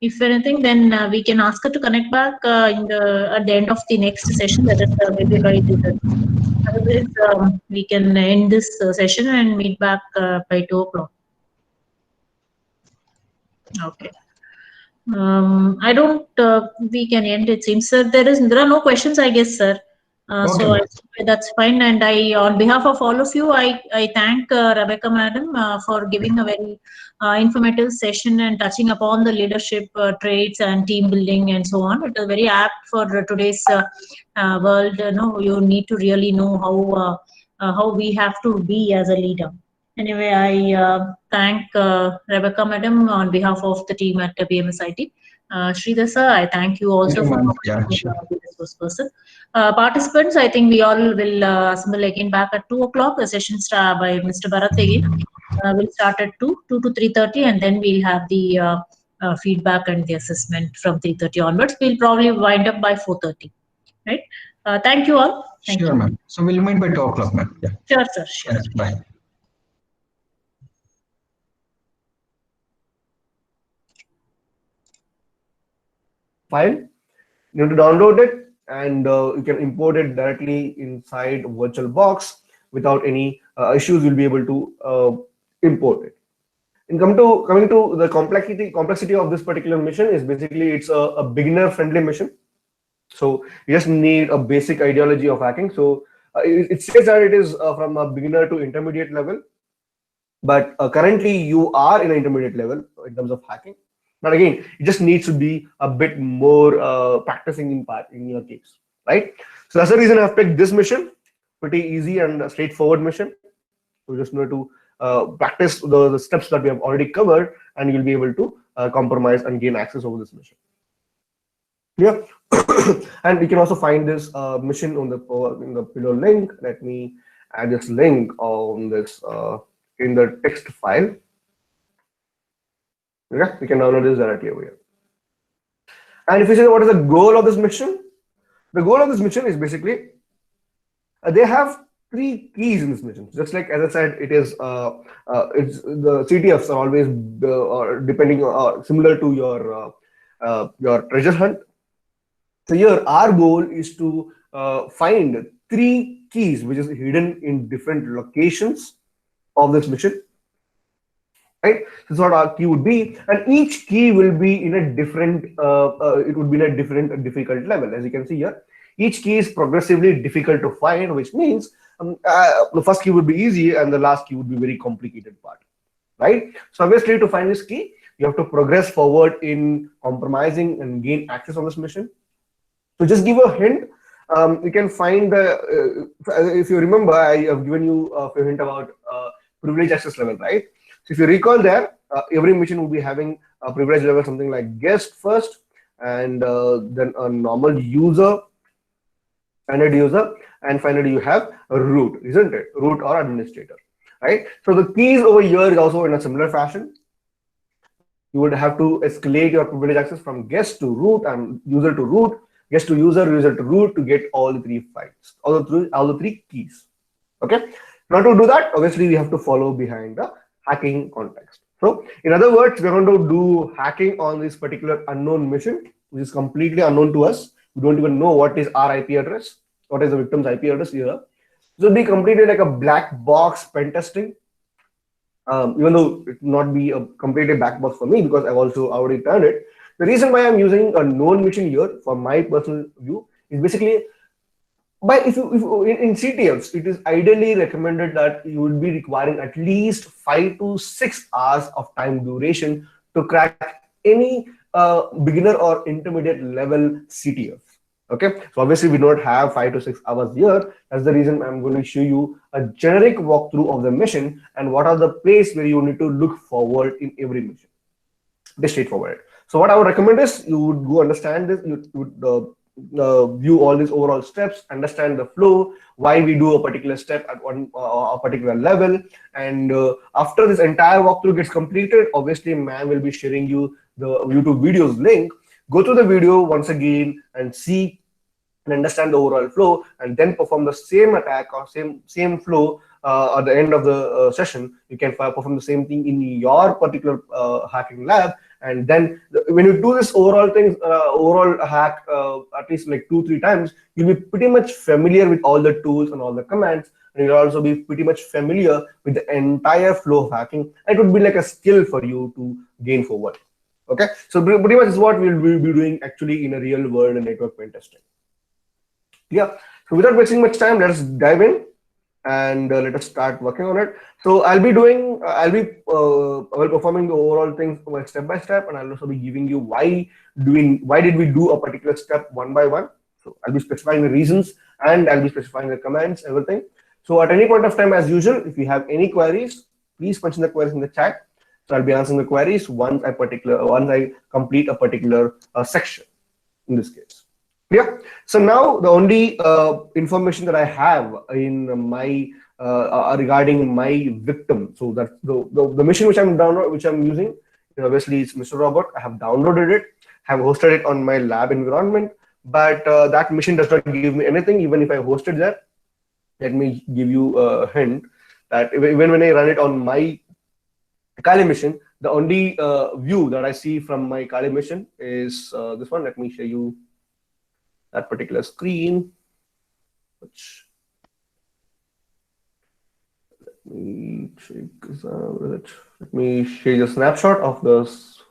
If anything, then we can ask her to connect back at the end of the next session, that is maybe by 3:30. Otherwise, we can end this session and meet back by 2 o'clock. Okay. I don't. We can end. It seems, sir. There are no questions, I guess, sir. So Okay. that's fine. And on behalf of all of you, I thank Rebecca, madam, for giving a very informative session and touching upon the leadership traits and team building and so on. It is very apt for today's world. You need to really know how we have to be as a leader. Anyway, I thank Rebecca, madam, on behalf of the team at BMSIT. Sridhar sir, I thank you Thank also you, for ma'am. Yeah, being sure. the resource person. Participants, I think we all will assemble again back at 2 o'clock. The session start by Mr. Bharat again. We'll start at 2 to 3:30, and then we'll have the feedback and the assessment from 3:30 onwards. We'll probably wind up by 4:30. Right? Thank you all. Thank Sure, you. ma'am. So we'll meet by 2 o'clock, ma'am. Yeah. Sure, sir. Sure. Thanks. Bye. File. You need to download it, and you can import it directly inside VirtualBox without any issues. You'll be able to import it. And coming to the complexity of this particular mission is basically it's a beginner friendly mission. So you just need a basic ideology of hacking. So it says that it is from a beginner to intermediate level, but currently you are in an intermediate level in terms of hacking. But again, it just needs to be a bit more practicing in your case, right? So that's the reason I've picked this mission. Pretty easy and straightforward mission. You just need to practice the steps that we have already covered, and you'll be able to compromise and gain access over this mission. Yeah, and you can also find this mission on in the below link. Let me add this link on this in the text file. Okay, we can download this directly over here. And if you say what is the goal of this mission, the goal of this mission is basically they have 3 keys in this mission. Just like as I said, it is it's the CTFs are always depending on similar to your treasure hunt. So here our goal is to find 3 keys which is hidden in different locations of this mission. Right, this is what our key would be, and each key will be in a different. It would be in a different difficult level. As you can see here, each key is progressively difficult to find, which means the first key would be easy and the last key would be very complicated part. Right. So obviously, to find this key, you have to progress forward in compromising and gain access on this mission. So just give a hint. You can find if you remember, I have given you a hint about privilege access level, right? So if you recall there, every mission will be having a privilege level, something like guest first, and then a normal user, standard user, and finally you have a root, isn't it? Root or administrator, right? So the keys over here is also in a similar fashion. You would have to escalate your privilege access from guest to root and user to root, guest to user, user to root to get all the 3 files, all the 3 keys. Okay. Now to do that, obviously we have to follow behind the hacking context. So in other words, we're going to do hacking on this particular unknown mission. which is completely unknown to us. We don't even know what is our IP address, what is the victim's IP address here. So it'll be completely like a black box pen testing. Even though it will not be a completely black box for me because I've also already done it. The reason why I'm using a known mission here for my personal view is basically, but if in CTFs, it is ideally recommended that you would be requiring at least 5 to 6 hours of time duration to crack any beginner or intermediate level CTF. Okay, so obviously we don't have 5 to 6 hours here. That's the reason I'm going to show you a generic walkthrough of the mission and what are the places where you need to look forward in every mission. Be straightforward. So what I would recommend is you would go understand this, you would view all these overall steps, understand the flow, why we do a particular step at one a particular level, and after this entire walkthrough gets completed, obviously ma'am will be sharing you the YouTube videos link. Go to the video once again and see and understand the overall flow, and then perform the same attack or same flow at the end of the session. You can perform the same thing in your particular hacking lab, and then when you do this overall thing, overall hack at least like 2-3 times, you'll be pretty much familiar with all the tools and all the commands, and you'll also be pretty much familiar with the entire flow of hacking. It would be like a skill for you to gain forward. Okay, so pretty much is what we'll be doing actually in a real world network pen testing. Yeah, so without wasting much time, let's dive in and let us start working on it. So I'll be performing the overall things step by step, and I'll also be giving you why did we do a particular step one by one. So I'll be specifying the reasons and I'll be specifying the commands, everything. So at any point of time, as usual, if you have any queries, please mention the queries in the chat. So I'll be answering the queries once I complete a particular section in this case. Yeah. So now the only information that I have in my regarding my victim. So that the machine which I'm using, obviously it's Mr. Robot. I have downloaded it, have hosted it on my lab environment, but that machine does not give me anything even if I hosted that. Let me give you a hint that even when I run it on my Kali mission, the only view that I see from my Kali mission is this one. Let me show you that particular screen. Which let me show you a snapshot of this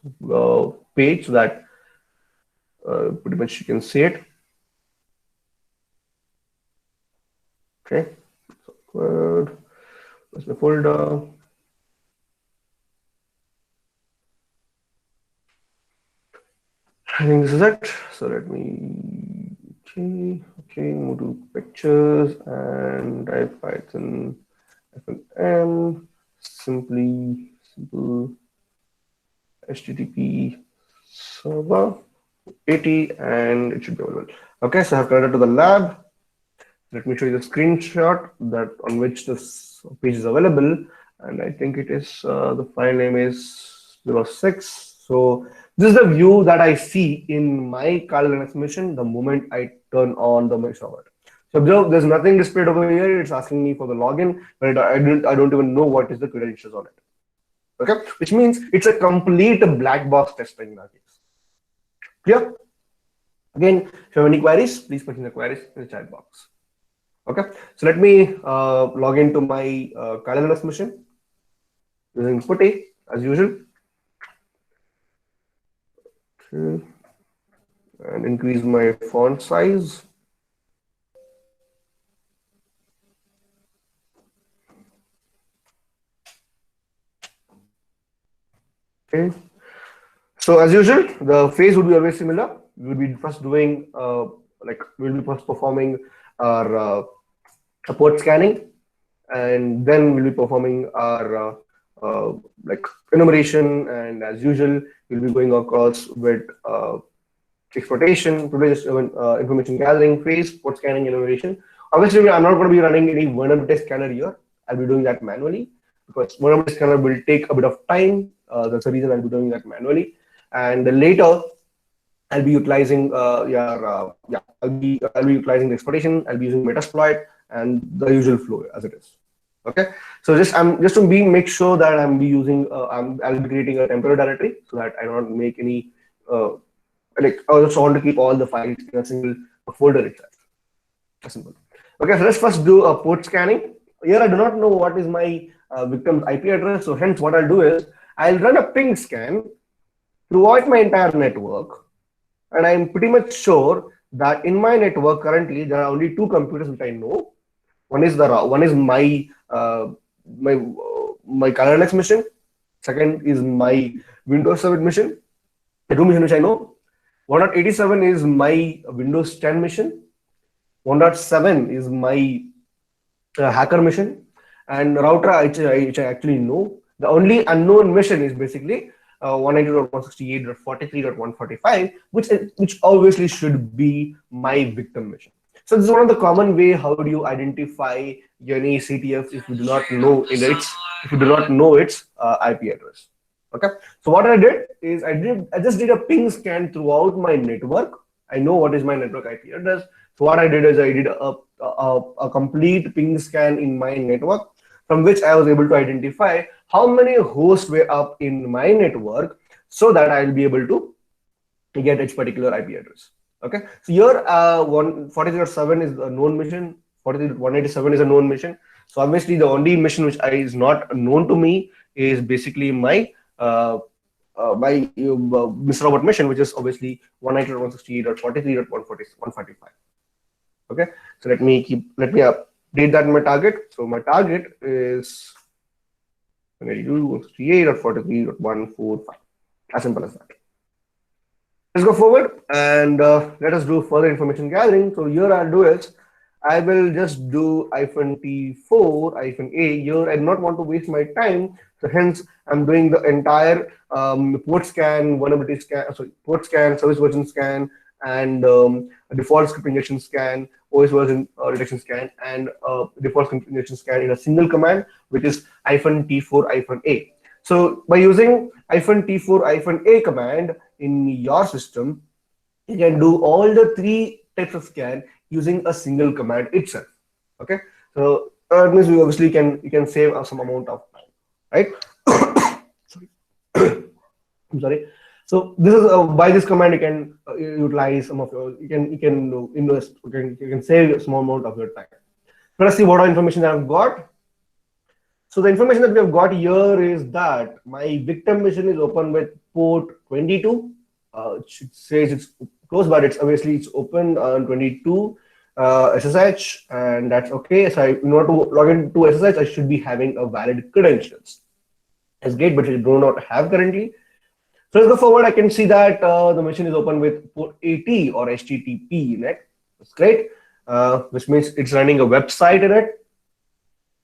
page so that pretty much you can see it. Okay, so good. Where's my folder? I think this is it. So let me move to pictures and type Python FLM simple HTTP server 80 and it should be available. Okay, so I have connected to the lab. Let me show you the screenshot that on which this page is available, and I think it is the file name is 06. So this is the view that I see in my Kali Linux mission the moment I turn on the server. So observe, there's nothing displayed over here. It's asking me for the login, but I don't even know what is the credentials on it. Okay, which means it's a complete black box testing in that case. Clear? Again, if you have any queries, please put in the queries in the chat box. Okay, so let me log into my Kali Linux mission using putty as usual. Okay. And increase my font size. Okay. So as usual, the phase would be always similar. We will be first doing we'll be first performing our port scanning, and then we'll be performing our enumeration, and as usual, we'll be going across with exploitation, information gathering phase, port scanning, enumeration. Obviously, I'm not going to be running any vulnerability scanner here. I'll be doing that manually because vulnerability scanner will take a bit of time. That's the reason I'll be doing that manually. And later, I'll be utilizing I'll be utilizing the exploitation. I'll be using Metasploit and the usual flow as it is. Okay, so just to make sure that I'll be using I'll be creating a temporary directory so that I don't make any like I just want to keep all the files in a single folder itself. That's simple. Okay, so let's first do a port scanning. Here I do not know what is my victim's IP address, so hence what I'll do is I'll run a ping scan throughout my entire network, and I'm pretty much sure that in my network currently there are only two computers which I know. One is my my ColorNext machine. Second is my Windows 7 machine. The two machines which I know. 1.87 is my Windows 10 machine. 1.7 is my hacker mission, and router which I actually know. The only unknown mission is basically 192.168.43.145, which obviously should be my victim mission. So this is one of the common way. How do you identify any CTF if you do not know its IP address? Okay. So what I did is I just did a ping scan throughout my network. I know what is my network IP address. So what I did is I did a complete ping scan in my network, from which I was able to identify how many hosts were up in my network, so that I'll be able to get its particular IP address. Okay, so here 43.7 is a known mission, 187 is a known mission. So obviously the only mission which is not known to me is basically my Mr. Robot mission, which is obviously 192.168.43.145. Okay, so let me update that in my target. So my target is 192.168.43.145. As simple as that. Let's go forward and let us do further information gathering. So here I'll do is I will just do -T4 -A. Here I do not want to waste my time, so hence I'm doing the entire port scan, vulnerability scan, port scan, service version scan, and default script injection scan, OS version detection scan, and default script injection scan in a single command, which is -T4 -A. So by using -T4 -A command in your system, you can do all the three types of scan using a single command itself. Okay, so that means you can save some amount of time, right? Sorry. I'm sorry. So this is by this command you can utilize some of your you can invest you can save a small amount of your time. Let's see what information I've got. So the information that we have got here is that my victim mission is open with port 22. It says it's closed, but it's open on 22 SSH, and that's okay. So in order to log into SSH, I should be having a valid credentials. That's great, but I do not have currently. So let's go forward. I can see that the machine is open with port 80 or HTTP in it. That's great, which means it's running a website in it.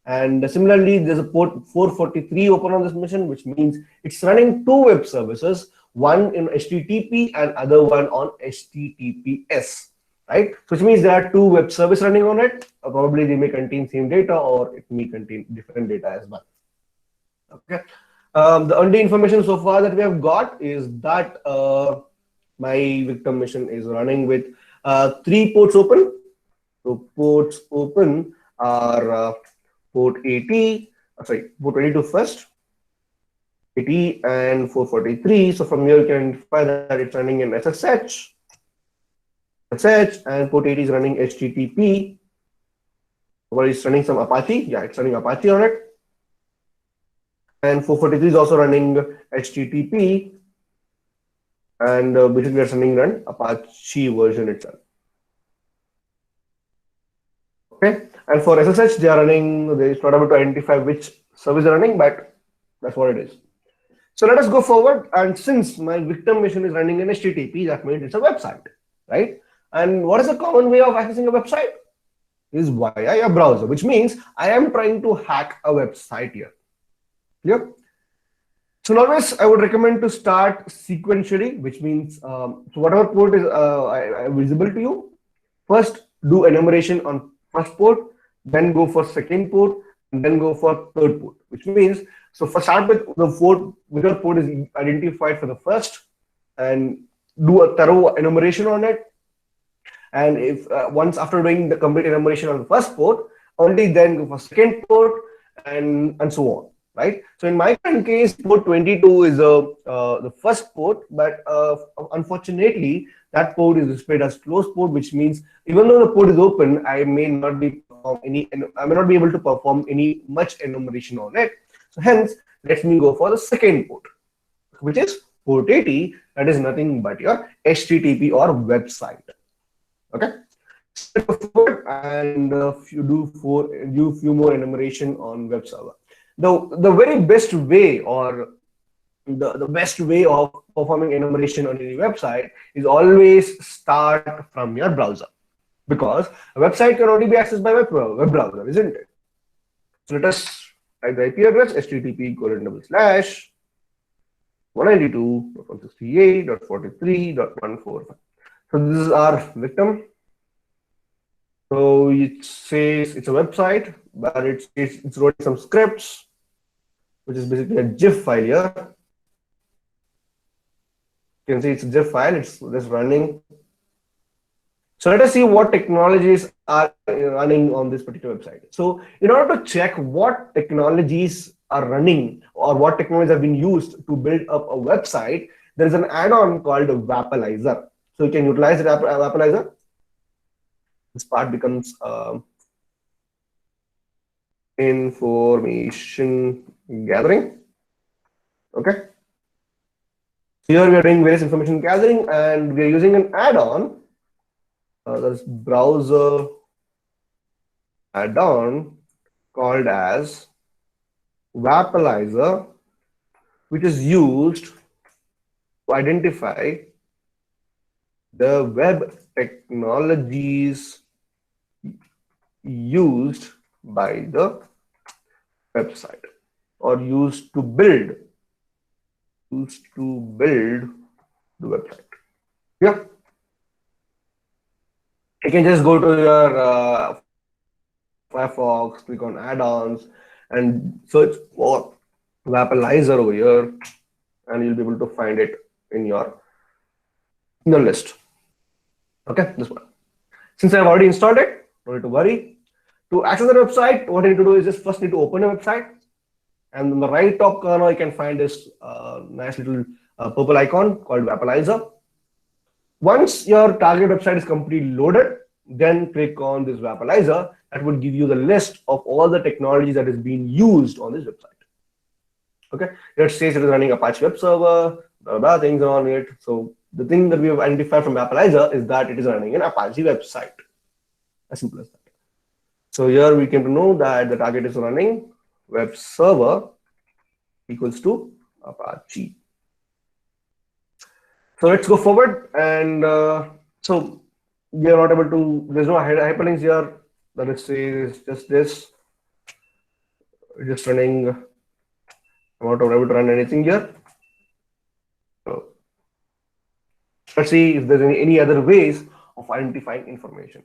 And similarly, there's a port 443 open on this machine, which means it's running two web services, one in HTTP and other one on HTTPS, right? So which means there are two web services running on it. Probably they may contain same data, or it may contain different data as well. Okay. The only information so far that we have got is that my victim mission is running with 3 ports open. So ports open are port 80, port 22 first, 80 and 443. So from here you can identify that it's running in SSH, and port 80 is running HTTP. Or it's running some Apache. Yeah, it's running Apache on it. And 443 is also running HTTP, and basically it's running an Apache version itself. Okay, and for SSH they are running. It's not able to identify which service they're running, but that's what it is. So let us go forward. And since my victim mission is running in HTTP, that means it's a website, right? And what is a common way of accessing a website? Is via a browser, which means I am trying to hack a website here. Clear? So always I would recommend to start sequentially, which means so whatever port is visible to you, first do enumeration on first port, then go for second port, and then go for third port. Which means, so first start with the whichever port is identified for the first, and do a thorough enumeration on it. And if once after doing the complete enumeration on the first port, only then go for second port, and so on. right? So in my current case, port 22 is the first port, but unfortunately, that port is displayed as closed port, which means even though the port is open, I may not be able to perform any much enumeration on it. So hence, let me go for the second port, which is port 80. That is nothing but your HTTP or website. Okay. So let's go forward and do few more enumeration on web server. The very best way, or the best way of performing enumeration on any website is always start from your browser, because a website can only be accessed by web browser, isn't it? So let us type the IP address http://192.168.43.145. So this is our victim. So it says it's a website, but it's running some scripts, which is basically a GIF file here. You can see it's a GIF file, it's just running. So let us see what technologies are running on this particular website. So in order to check what technologies are running or what technologies have been used to build up a website, there is an add-on called Vapalizer. So you can utilize the Vapalizer. This part becomes information gathering. Okay. So here we are doing various information gathering, and we are using an add-on. That is browser add-on called as Vapalizer, which is used to identify the web technologies used by the website or used to build the website. Yeah. You can just go to your Firefox, click on add-ons, and search for Vapalizer over here, and you'll be able to find it in your list. Okay, this one. Since I've already installed it, no need to worry. To access the website, what you need to do is just first need to open a website, and in the right top corner you can find this nice little purple icon called Vapalizer. Once your target website is completely loaded, then click on this Vapalizer. That will give you the list of all the technologies that is being used on this website. Okay, it says it is running Apache web server, blah, blah, things are on it. So the thing that we have identified from Vapalizer is that it is running an Apache website. As simple as that. So here we came to know that the target is running web server equals to Apache. So let's go forward, and so we are not able to, there's no hyperlinks here. Let's say it's just this. We're just running, I'm not able to run anything here. So let's see if there's any other ways of identifying information.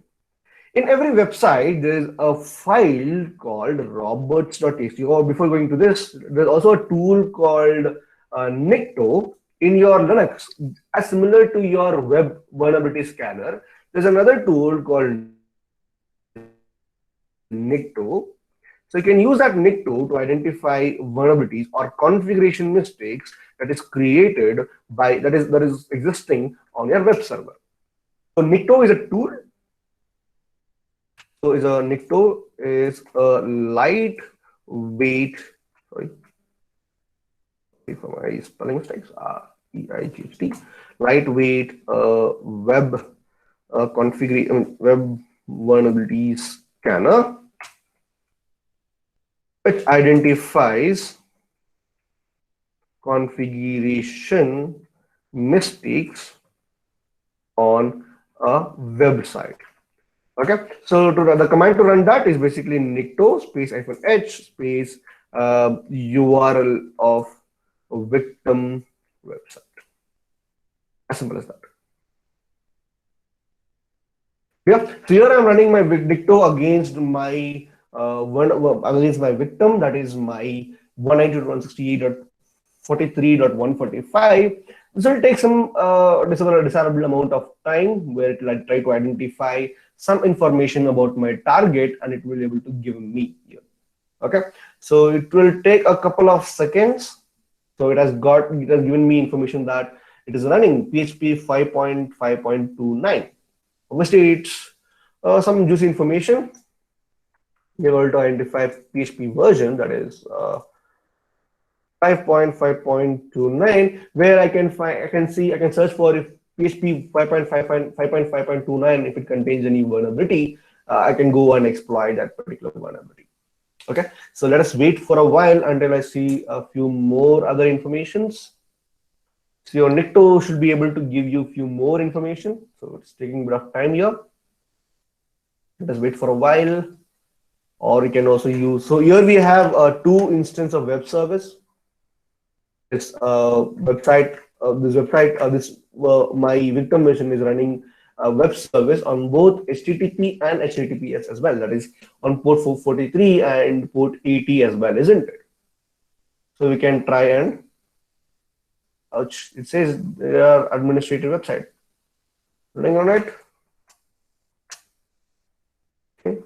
In every website, there is a file called roberts.txt. Or before going to this, there's also a tool called Nikto in your Linux. As similar to your web vulnerability scanner, there's another tool called Nikto. So you can use that Nikto to identify vulnerabilities or configuration mistakes that is created by that is existing on your web server. So Nikto is a tool. So Nikto is a lightweight, sorry for my spelling mistakes, AICTE, lightweight web web vulnerability scanner, which identifies configuration mistakes on a website. Okay, so the command to run that is basically Nikto space -h space URL of a victim website. As simple as that. Yeah, so here I'm running my Nikto against my victim, that is my 192.168.43.145. This will take some desirable amount of time, where it will try to identify some information about my target, and it will be able to give me here. Okay, so it will take a couple of seconds. So it has given me information that it is running PHP 5.5.29. Obviously, it's some juicy information. We're able to identify PHP version, that is 5.5.29, where I can search for if PHP 5.5.29, if it contains any vulnerability, I can go and exploit that particular vulnerability. Okay, so let us wait for a while until I see a few more other informations. So your Nikto should be able to give you a few more information. So it's taking a bit of time here. Let us wait for a while. Or you can also use, so here we have two instances of web service. This website, my victim machine is running a web service on both HTTP and HTTPS as well. That is on port 443 and port 80 as well, isn't it? So we can try and, it says they are administrative website running on it. Okay.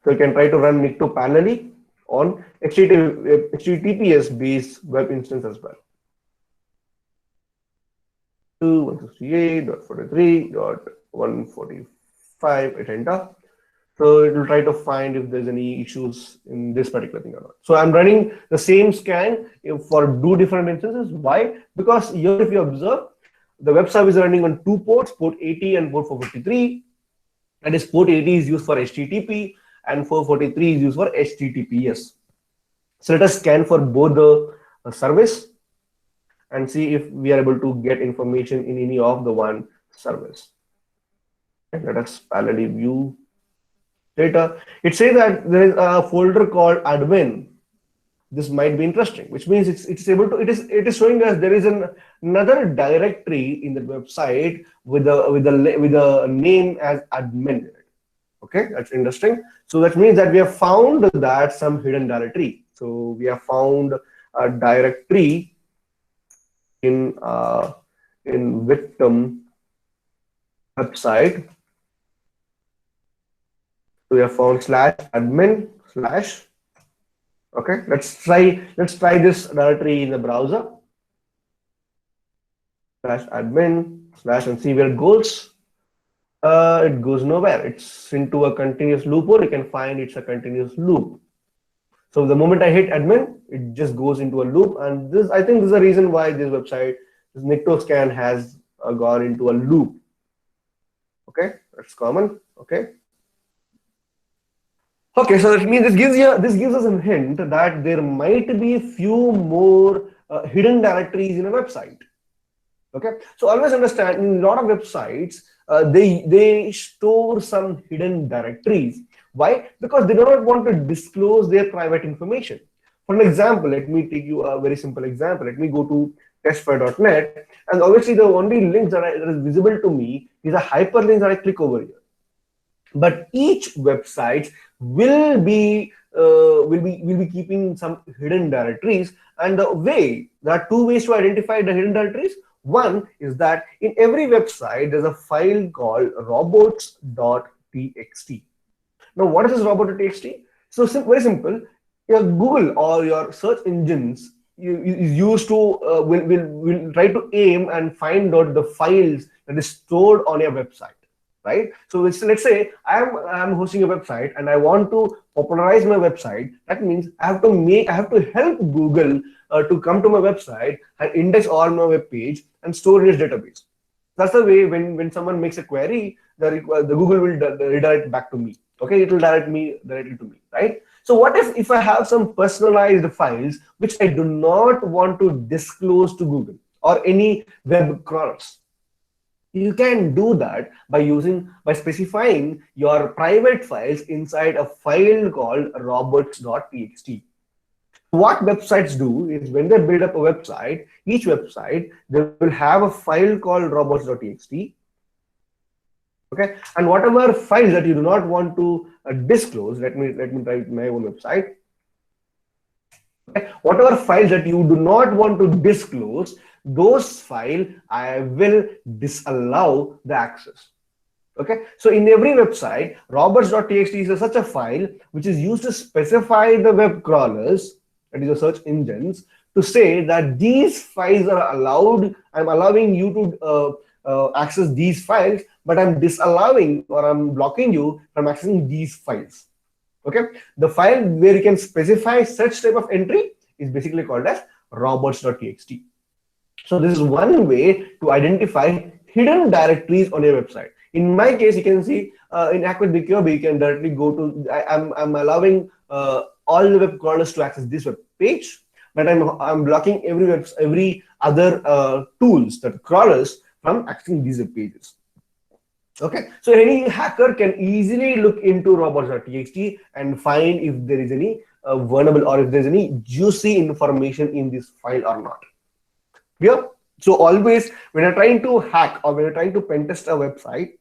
So you can try to run Nikto parallelly on HTTPS based web instance as well. 168.43.145, hit enter. So it will try to find if there's any issues in this particular thing or not. So I'm running the same scan for two different instances. Why? Because here, if you observe, the web service is running on two ports, port 80 and port 443. That is, port 80 is used for HTTP and 443 is used for HTTPS. So let us scan for both the service and see if we are able to get information in any of the one service. And let us parallelly view data. It says that there is a folder called admin. This might be interesting, which means it is showing us there is another directory in the website with a name as admin. Okay, that's interesting. So that means that we have found that some hidden directory. So we have found a directory in victim website. So we have found /admin/. Okay, let's try this directory in the browser. /admin/ and see where it goes. It goes nowhere. It's into a continuous loop, or you can find it's a continuous loop. So the moment I hit admin, it just goes into a loop. And this, I think, this is the reason why this website, this Nikto scan, has gone into a loop. Okay, that's common. Okay. Okay, so that means this gives us a hint that there might be a few more hidden directories in a website. Okay, so always understand, in a lot of websites, they store some hidden directories. Why? Because they do not want to disclose their private information. For an example, let me take you a very simple example. Let me go to testfire.net, and obviously the only link that is visible to me is a hyperlink that I click over here. But each website will be keeping some hidden directories, and there are two ways to identify the hidden directories. One is that in every website there's a file called robots.txt. Now, what is this robot.txt? So very simple. Your Google or your search engines is used to will try to aim and find out the files that is stored on your website. Right? So let's say I'm hosting a website and I want to popularize my website. That means I have to help Google to come to my website and index all my web page and store in its database. That's the way when someone makes a query, the Google will redirect back to me. Okay, it will direct me directly to me, right? So what if I have some personalized files which I do not want to disclose to Google or any web crawlers? You can do that by specifying your private files inside a file called robots.txt. What websites do is when they build up a website, each website, they will have a file called robots.txt. Okay, and whatever files that you do not want to disclose, let me try my own website. Okay. Whatever files that you do not want to disclose, those files I will disallow the access. Okay, so in every website, roberts.txt is such a file which is used to specify the web crawlers, that is the search engines, to say that these files are allowed. I'm allowing you to access these files, but I'm disallowing or I'm blocking you from accessing these files. Okay, the file where you can specify such type of entry is basically called as roberts.txt. So this is one way to identify hidden directories on your website. In my case, you can see in ACTE you can directly go to. I'm allowing all the web crawlers to access this web page, but I'm blocking every other tools, that crawlers, from accessing these web pages. Okay, so any hacker can easily look into robots.txt and find if there is any vulnerable or if there's any juicy information in this file or not. Yeah. So always when you're trying to hack or when you're trying to pen test a website,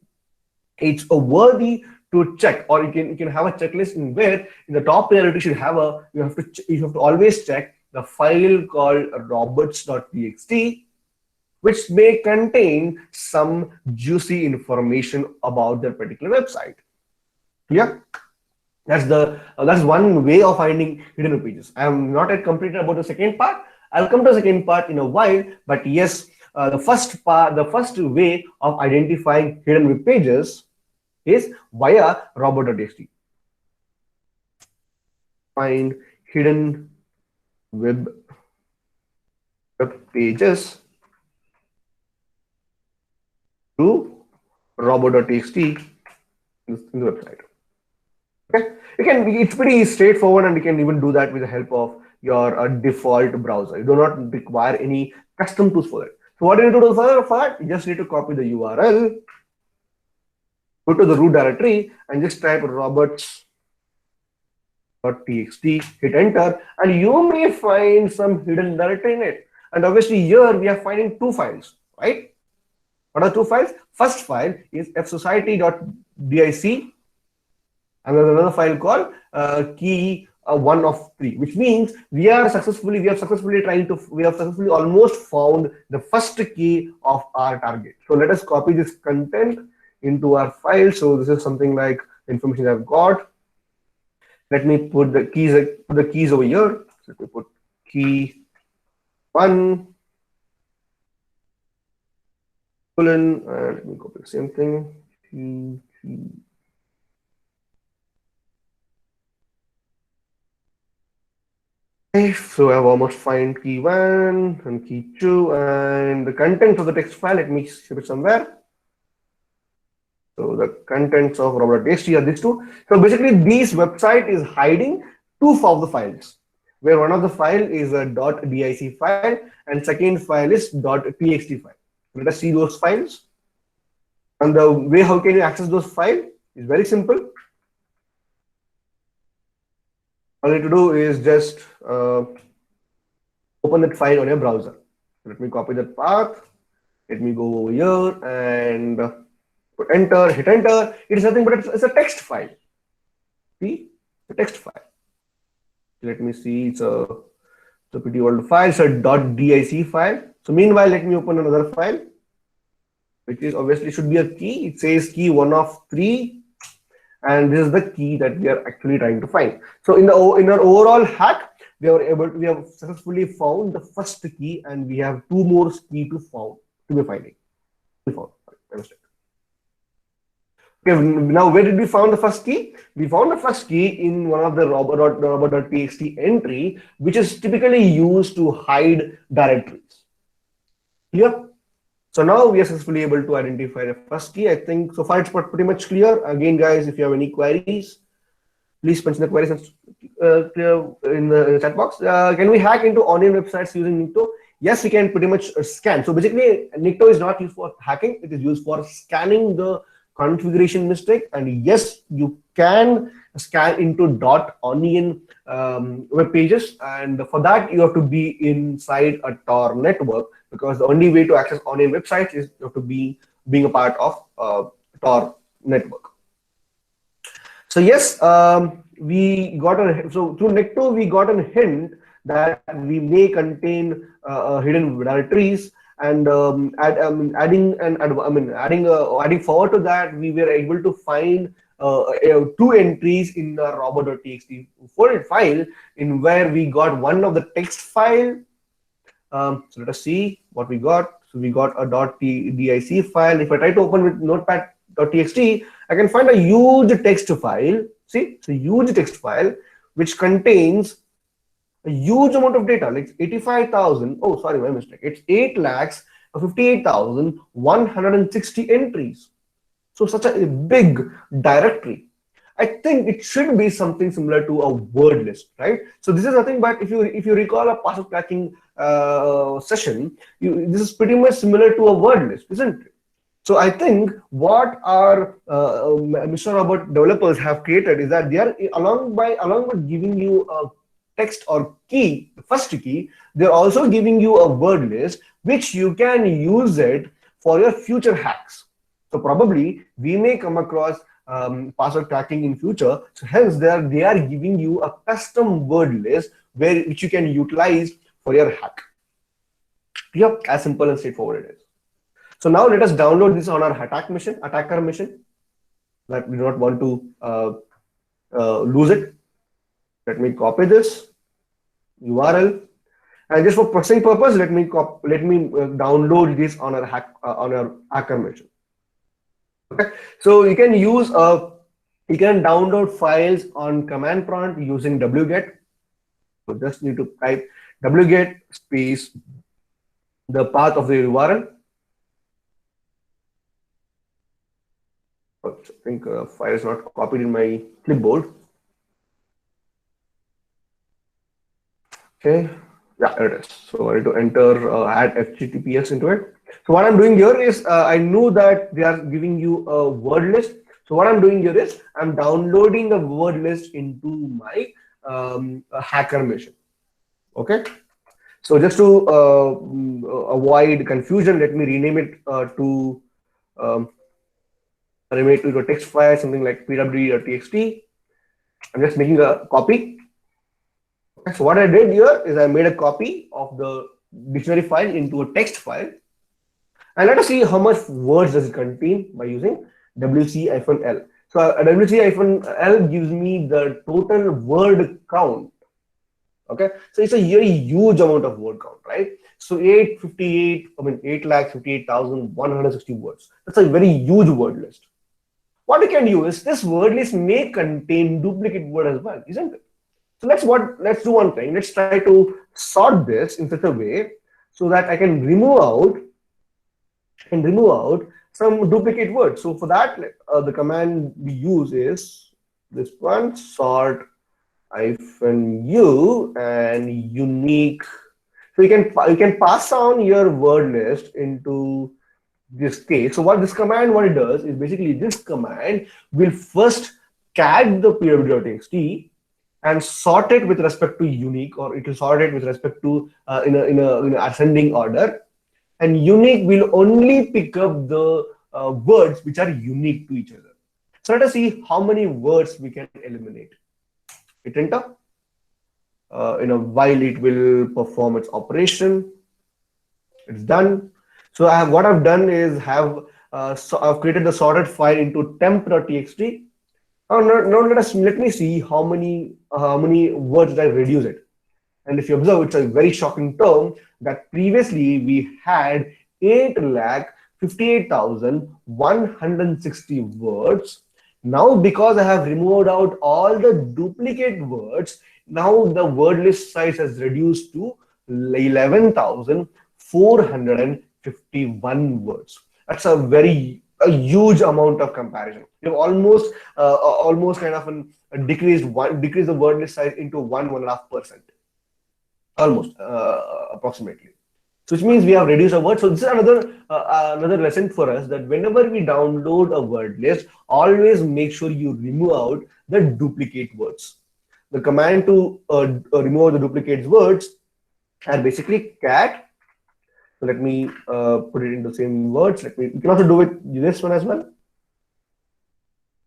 it's a worthy to check, or you can have a checklist in where in the top priority should have a you have to always check the file called roberts.txt, which may contain some juicy information about that particular website. Yeah, that's one way of finding hidden pages. I am not yet completed about the second part. I'll come to the second part in a while, but yes, the first way of identifying hidden web pages is via robot.txt. Find hidden web pages through robot.txt in the website. Okay, it's pretty straightforward, and you can even do that with the help of your default browser. You do not require any custom tools for it. So what do you need to do for that? You just need to copy the URL, go to the root directory, and just type roberts.txt, hit enter, and you may find some hidden directory in it. And obviously here we are finding two files, right? What are two files? First file is fsociety.dic, and there's another file called key 1 of 3, which means we have successfully almost found the first key of our target. So let us copy this content into our file. So this is something like information I've got. Let me put the keys over here. So let me put key 1 colon, and let me copy the same thing. Key. Okay, so I've almost found key 1 and key 2, and the contents of the text file, let me ship it somewhere. So the contents of robot.txt are these two. So basically this website is hiding two of the files, where one of the file is a .dic file and second file is .txt file. Let us see those files. And the way how can you access those files is very simple. All you need to do is just open that file on your browser. Let me copy that path. Let me go over here and put enter, hit enter. It is nothing but it's a text file. See, the text file. Let me see, it's a pretty old file. It's a .dic file. So meanwhile, let me open another file, which is obviously should be a key. It says key 1 of 3. And this is the key that we are actually trying to find. So in our overall hack, we have successfully found the first key, and we have two more keys to be finding. Okay, now where did we found the first key? We found the first key in one of the robot.txt entry, which is typically used to hide directories. Here. So now we are successfully able to identify the first key. I think so far it's pretty much clear. Again, guys, if you have any queries, please mention the queries in the chat box. Can we hack into onion websites using Nikto? Yes, we can pretty much scan. So basically, Nikto is not used for hacking. It is used for scanning the configuration mistake. And yes, you can scan into .onion web pages. And for that, you have to be inside a Tor network, because the only way to access onion websites is you have to be being a part of Tor network. So yes, we got so through Nikto we got a hint that we may contain hidden directories, and adding forward to that, we were able to find two entries in the robot.txt file, in where we got one of the text file. So let us see what we got. So we got a .dic file. If I try to open with notepad.txt, I can find a huge text file. See, it's a huge text file which contains a huge amount of data, like 85,000. Oh, sorry, my mistake. It's 8,58,160 entries. So such a big directory. I think it should be something similar to a word list, right? So this is nothing but, if you recall a password cracking session, this is pretty much similar to a word list, isn't it? So I think what our Mr. Robot developers have created is that they are along with giving you a text or key, the first key, they're also giving you a word list which you can use it for your future hacks. So probably we may come across password cracking in future. So hence they are giving you a custom word list which you can utilize for your hack. Yep, as simple and straightforward it is. So now let us download this on our attacker mission. That we do not want to lose it. Let me copy this URL, and just for processing purpose, let me download this on our hacker mission. Okay, so you can download files on command prompt using wget. So just need to type wget space the path of the URL. I think file is not copied in my clipboard. Okay, yeah, there it is. So I need to enter add HTTPS into it. So what I'm doing here is I knew that they are giving you a word list. So what I'm doing here is I'm downloading the word list into my hacker mission. Okay. So just to avoid confusion, let me rename it to a text file, something like pwd.txt. I'm just making a copy. Okay, so what I did here is I made a copy of the dictionary file into a text file. And let us see how much words does it contain by using wc-l. So a wc-l gives me the total word count. Okay, so it's a very huge amount of word count, right? So 8,58,160 words. That's a very huge word list. What you can do is, this word list may contain duplicate word as well, isn't it? So let's do one thing. Let's try to sort this in such a way so that I can remove out some duplicate words. So for that, the command we use is this one, sort -u and unique. So you can pass on your word list into this case. So what it does is, basically this command will first catch the pwd.txt and sort it with respect to unique, or it will sort it with respect to in a ascending order, and unique will only pick up the words which are unique to each other. So let us see how many words we can eliminate. Hit enter. While it will perform its operation, it's done. So what I've done is I've created the sorted file into temp.txt. Now let me see how many words did I reduce it. And if you observe, it's a very shocking term that previously we had 8,58,160 words. Now, because I have removed out all the duplicate words, now the word list size has reduced to 11,451 words. That's a huge amount of comparison. You've almost kind of decreased the word list size into 1.5%, almost approximately. So which means we have reduced a word. So this is another lesson for us, that whenever we download a word list, always make sure you remove out the duplicate words. The command to remove the duplicate words are basically cat. So let me put it into the same words. You can also do it this one as well.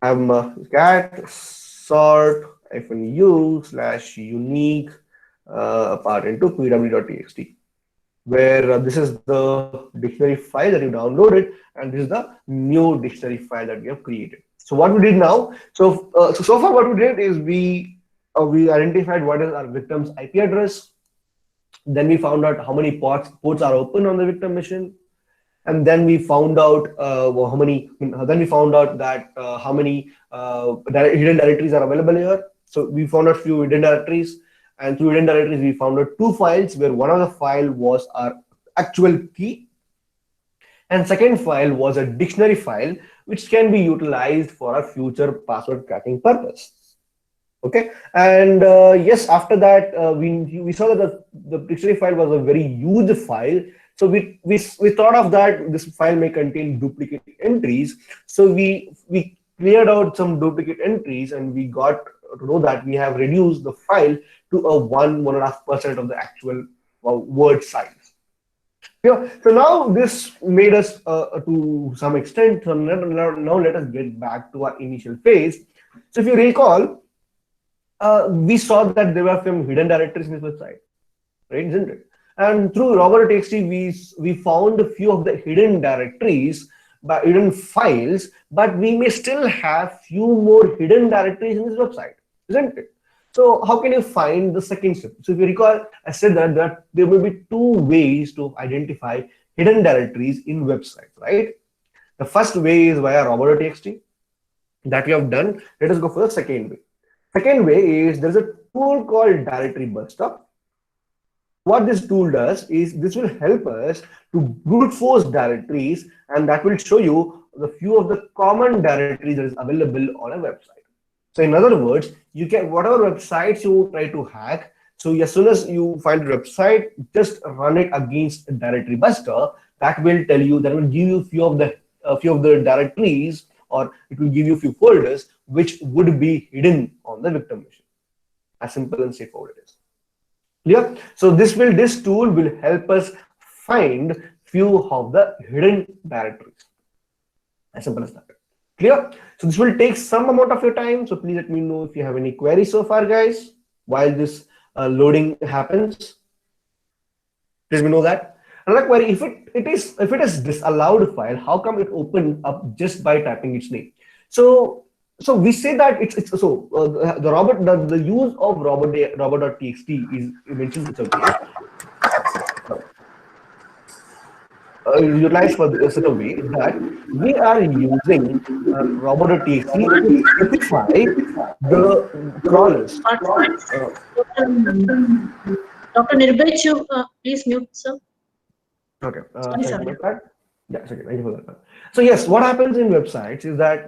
I'm cat sort -u/unique part into pwd.txt. where this is the dictionary file that you downloaded, and this is the new dictionary file that we have created. So what we did now, so far what we did is we identified what is our victim's IP address. Then we found out how many ports are open on the victim machine, and then we found out how many. Then we found out that how many hidden directories are available here. So we found out few hidden directories, and through hidden directories we found out 2 files, where one of the file was our actual key, and second file was a dictionary file which can be utilized for a future password cracking purpose. Okay, and yes, after that we saw that the dictionary file was a very huge file. So we thought of that this file may contain duplicate entries. So we cleared out some duplicate entries, and we got to know that we have reduced the file to a 1.5% of the actual word size. Yeah. So now this made us to some extent. So now let us get back to our initial phase. So if you recall, we saw that there were some hidden directories in this website, right? Isn't it? And through roboto.txt, we found a few of the hidden directories, but hidden files, but we may still have few more hidden directories in this website, isn't it? So how can you find the second step? So if you recall, I said that there will be 2 ways to identify hidden directories in websites, right? The first way is via roboto.txt that we have done. Let us go for the second way. Second way is there's a tool called Directory Buster. What this tool does is this will help us to brute force directories, and that will show you the few of the common directories that is available on a website. So in other words, you can whatever websites you try to hack. So as soon as you find a website, just run it against Directory Buster. That will tell you, that will give you few of the directories, or it will give you a few folders which would be hidden on the victim machine. As simple and straightforward it is. Clear? So this tool will help us find few of the hidden directories. As simple as that. Clear? So this will take some amount of your time. So please let me know if you have any queries so far, guys, while this loading happens. Please let me know that. Another query: if it is disallowed file, how come it opened up just by typing its name? So we say that the use of robot.txt is mentioned it's okay. Utilized for such a way that we are using robot.txt to specify the crawlers. Dr. Nirbhay, you please mute, sir. Okay. Sorry. Yes, okay, thank you for that. So yes, what happens in websites is that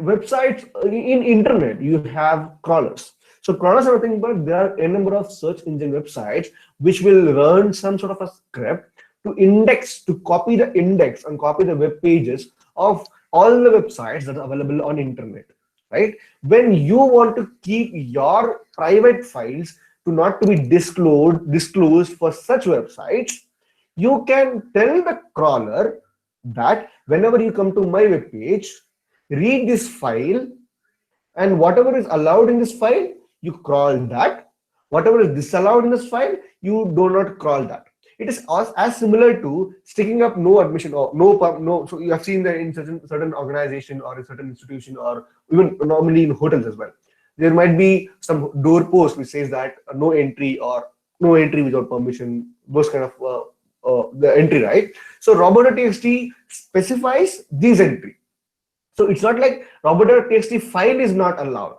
in internet, you have crawlers. So crawlers are nothing but there are a number of search engine websites which will run some sort of a script to copy the index and copy the web pages of all the websites that are available on internet, right? When you want to keep your private files not to be disclosed for such websites, you can tell the crawler that whenever you come to my web page, read this file, and whatever is allowed in this file, you crawl that. Whatever is disallowed in this file, you do not crawl that. It is as similar to sticking up no admission or no. So you have seen that in certain organization or a certain institution, or even normally in hotels as well. There might be some door post which says that no entry or no entry without permission. Those kind of the entry, right? So robot.txt specifies this entry. So it's not like robot.txt file is not allowed.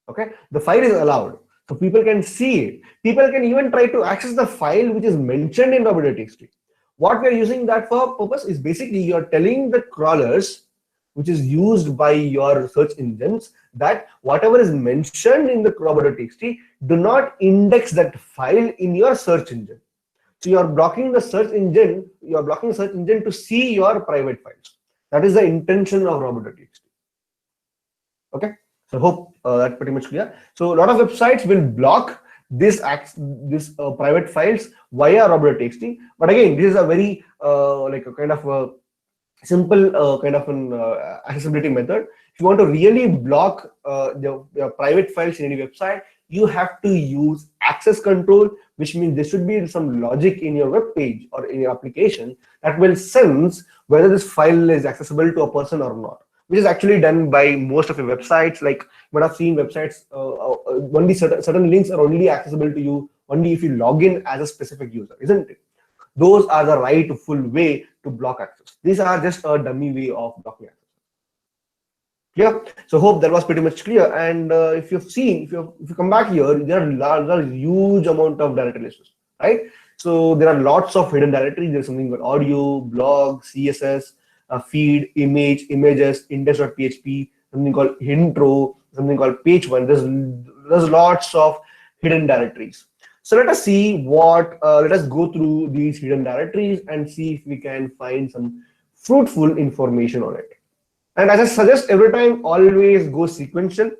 Okay, the file is allowed, so people can see it. People can even try to access the file which is mentioned in robot.txt. What we are using that for purpose is basically you're telling the crawlers, which is used by your search engines, that whatever is mentioned in the robot.txt, do not index that file in your search engine. So you are blocking the search engine. You are blocking the search engine to see your private files. That is the intention of robot.txt. Okay. So I hope that's pretty much clear. So a lot of websites will block this private files via robot.txt. But again, this is a very like a kind of a simple kind of an accessibility method. If you want to really block your private files in any website, you have to use access control, which means there should be some logic in your web page or in your application that will sense whether this file is accessible to a person or not, which is actually done by most of your websites. Like you might have seen websites, only certain links are only accessible to you only if you log in as a specific user, isn't it? Those are the rightful way to block access. These are just a dummy way of blocking access. Yeah, so hope that was pretty much clear. And if you've seen, if you come back here, there are huge amount of directory lists, right? So there are lots of hidden directories. There's something called audio, blog, CSS, feed, image, images, index.php, something called intro, something called page one. There's lots of hidden directories. So let us see let us go through these hidden directories and see if we can find some fruitful information on it. And as I suggest every time, always go sequential.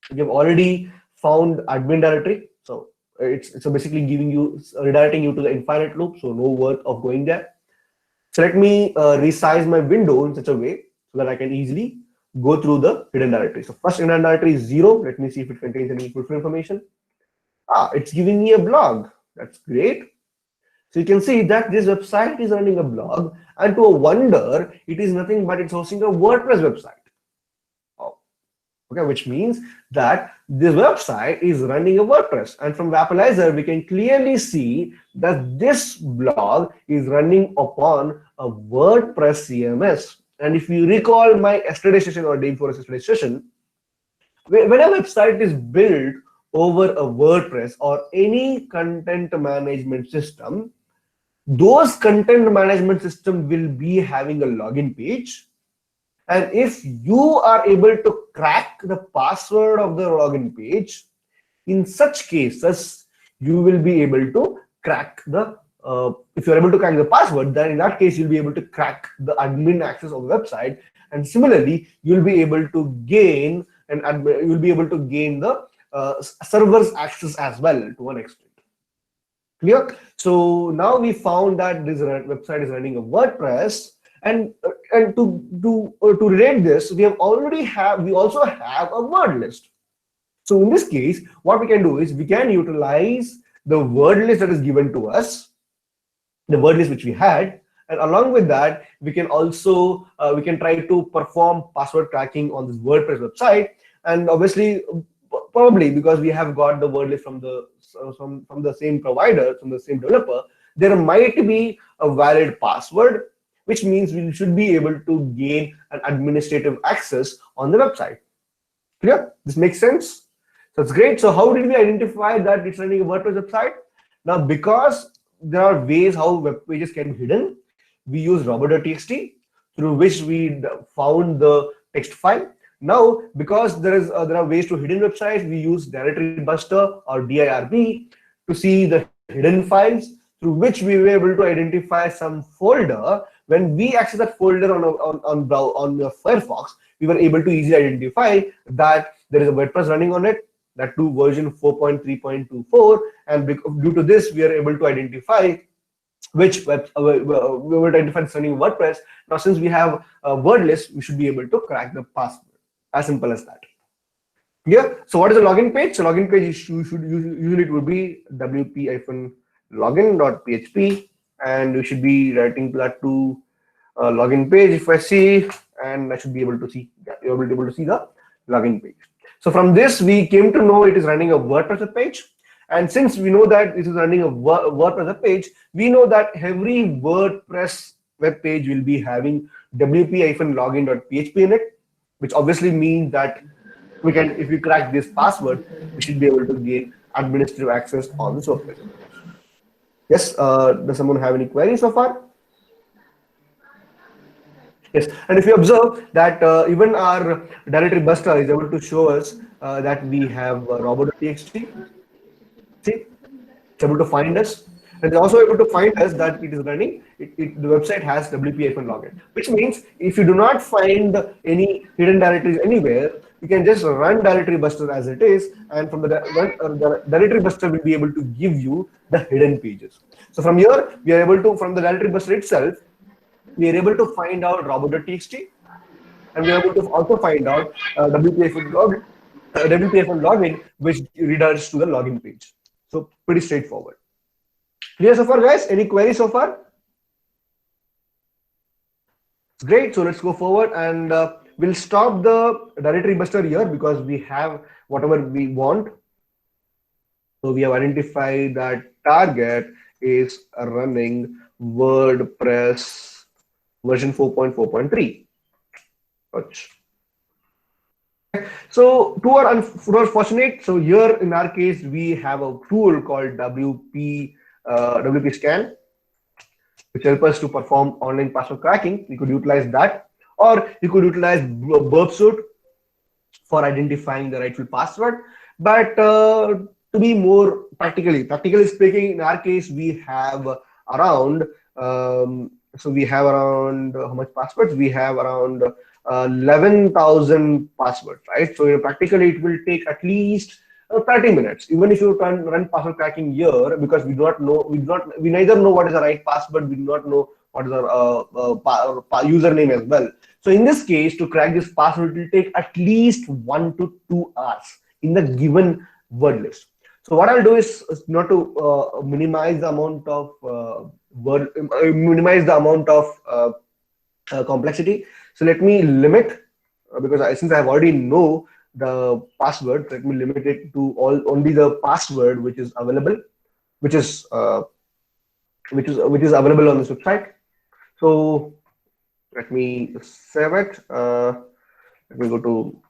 We have already found admin directory. So it's basically redirecting you to the infinite loop. So no worth of going there. So let me resize my window in such a way so that I can easily go through the hidden directory. So first hidden directory is 0. Let me see if it contains any fruitful information. It's giving me a blog. That's great. So you can see that this website is running a blog, and to a wonder, it is nothing but it's hosting a WordPress website. Oh, okay, which means that this website is running a WordPress. And from Vapalizer, we can clearly see that this blog is running upon a WordPress CMS. And if you recall my yesterday session or day before yesterday session, when a website is built over a WordPress or any content management system, those content management system will be having a login page. And if you are able to crack the password of the login page, in such cases, you will be able to crack the, if you're able to crack the password, then in that case, you'll be able to crack the admin access of the website. And similarly, you'll be able to gain the server's access as well to an extent. Clear? So now we found that this website is running a WordPress, and to relate this, we also have a word list. So in this case, what we can do is we can utilize the word list that is given to us, the word list which we had, and along with that, we can also we can try to perform password cracking on this WordPress website. And obviously, probably because we have got the word list from the same provider, from the same developer, there might be a valid password, which means we should be able to gain an administrative access on the website. Clear? This makes sense? So it's great. So how did we identify that it's running a WordPress website? Now, because there are ways how web pages can be hidden, we use robot.txt, through which we found the text file. Now, because there are ways to hidden websites, we use directory buster or DIRB to see the hidden files, through which we were able to identify some folder. When we access that folder on your Firefox, we were able to easily identify that there is a WordPress running on it, that too version 4.3.24, and due to this, we are able to identify which we will identify this running WordPress. Now, since we have a word list, we should be able to crack the password. As simple as that. Yeah. So what is a login page? So login page usually it would be wp-login.php, and we should be writing that to login page. If I see, and I should be able to see, you're able to see the login page. So from this, we came to know it is running a WordPress page. And since we know that it is running a WordPress page, we know that every WordPress web page will be having wp-login.php in it, which obviously means that we can, if we crack this password, we should be able to gain administrative access on this website. Yes, does someone have any queries so far? Yes, and if you observe that even our directory buster is able to show us that we have robot.txt. See, it's able to find us. And it's also able to find us that it is running, the website has wp-login, which means if you do not find any hidden directories anywhere, you can just run directory buster as it is, and from the directory buster will be able to give you the hidden pages. So from here, we are able to, from the directory buster itself, we are able to find out robot.txt, and we are able to also find out wp-login, WPF1 login, which redirects to the login page. So pretty straightforward. Clear so far, guys? Any queries so far? Great. So let's go forward, and we'll stop the directory buster here because we have whatever we want. So we have identified that target is running WordPress version 4.4.3. So to our unfortunate, so here in our case we have a tool called WP scan, which help us to perform online password cracking. You could utilize that, or you could utilize burp suite for identifying the rightful password. But to be more practically speaking, in our case, we have around so we have around how much passwords? We have around 11,000 passwords, right? So practically it will take at least 30 minutes, even if you can run password cracking here, because we do not know, we neither know what is the right password, we do not know what is our username as well. So in this case, to crack this password, it will take at least 1 to 2 hours in the given word list. So what I'll do is not to minimize the amount of complexity. So let me limit, because since I have already know the password, let me limit it to only the password which is available, which is available on this website. So let me save it. Let me go to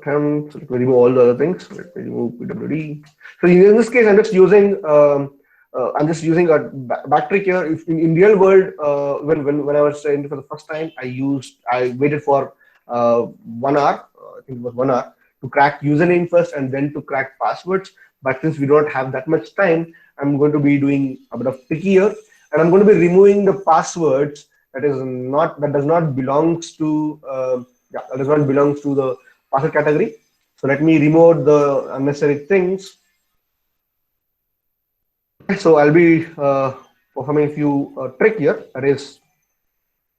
temp. So let me remove all the other things. Let me remove PWD. So in this case, I'm just using a back trick here. If in real world, when I was trying for the first time, I waited for 1 hour. I think it was 1 hour to crack username first and then to crack passwords. But since we don't have that much time, I'm going to be doing a bit of trick here, and I'm going to be removing the passwords that does not belongs to the password category. So let me remove the unnecessary things. So I'll be performing a few trick here. That is,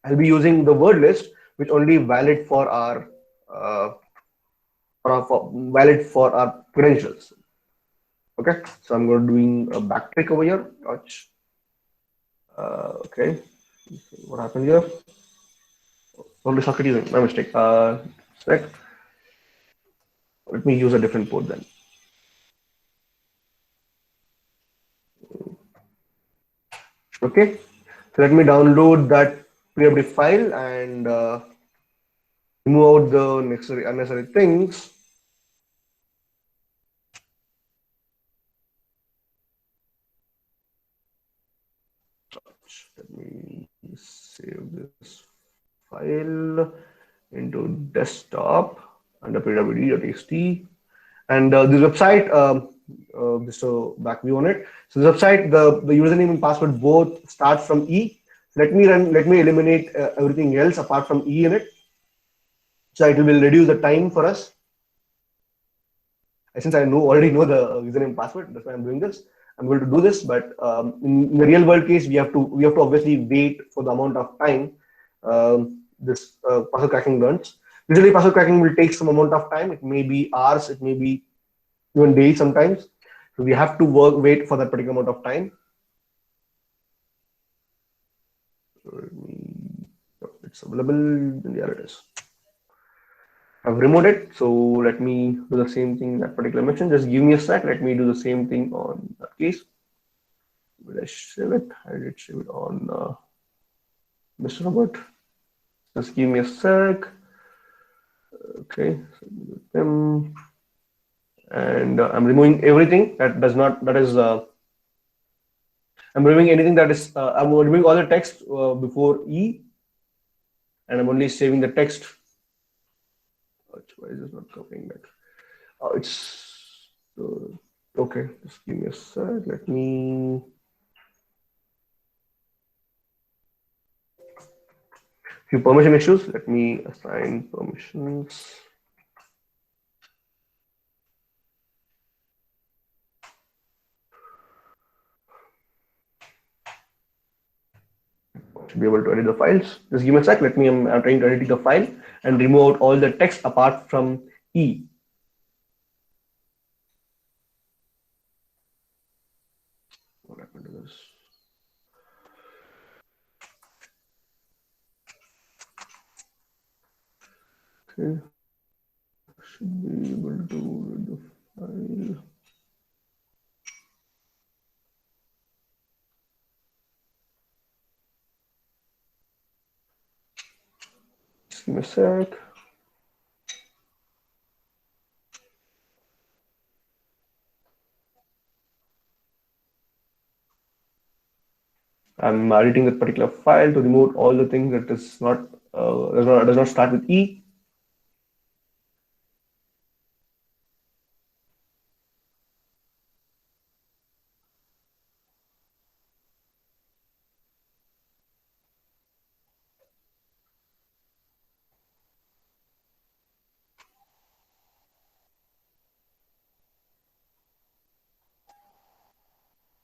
I'll be using the word list, which only valid for our credentials. Okay, so I'm going to doing a back trick over here. Watch. Okay, what happened here? Only socket using, my mistake. Let me use a different port then. Okay, so let me download that PWD file and remove out the unnecessary things. Let me save this file into desktop under pwd.txt, and this website, just a back view on it. So this website, the username and password both start from E. So let me eliminate everything else apart from E in it. So it will reduce the time for us. Since I already know the username and password, that's why I'm doing this. I'm going to do this, but in the real world case, we have to obviously wait for the amount of time this password cracking runs. Usually, password cracking will take some amount of time. It may be hours, it may be even days sometimes. So we have to wait for that particular amount of time. It's available. There it is. I've removed it. So let me do the same thing in that particular mission. Just give me a sec. Let me do the same thing on that case. Will I save it? I did save it on Mr. Robert. Just give me a sec. Okay. So and I'm removing everything that does not, I'm removing anything that is, I'm removing all the text before E, and I'm only saving the text. Why is this not copying that? It's okay. Just give me a sec. Let me. Few permission issues. Let me assign permissions. Should be able to edit the files. Just give me a sec. I'm trying to edit the file and remove out all the text apart from E. do this. Okay, should be able to read the file. Just give me a sec. I'm editing that particular file to remove all the things that is not does not start with E.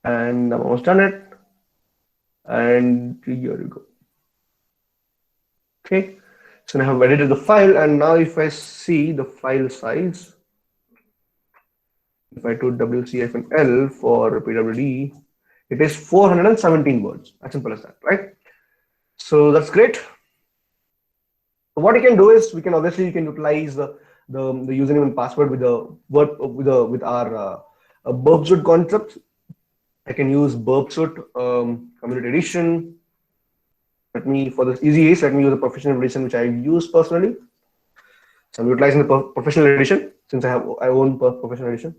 And I'm almost done it. And here we go. Okay, so now I have edited the file, and now if I see the file size, if I do wc-l for pwd, it is 417 words. As simple as that, right? So that's great. So what you can do is, we can obviously utilize the username and password with our burp suite concept. I can use burp suite community edition. For this easy case, let me use the professional edition, which I use personally. So I'm utilizing the professional edition since I own professional edition.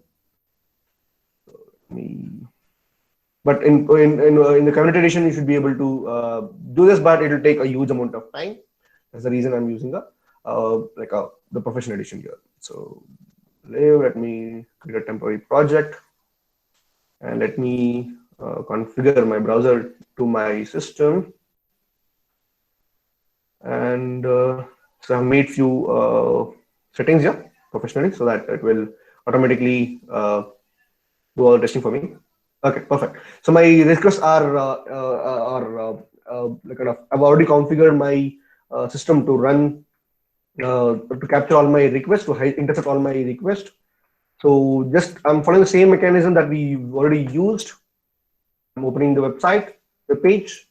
But in the community edition, you should be able to do this, but it will take a huge amount of time. That's the reason I'm using the professional edition here. So let me create a temporary project, and let me configure my browser to my system. And so I've made few settings here professionally so that it will automatically do all testing for me. Okay, perfect. So my requests are I've already configured my system to run to capture all my requests, to intercept all my requests. So I'm following the same mechanism that we already used. I'm opening the website, the page.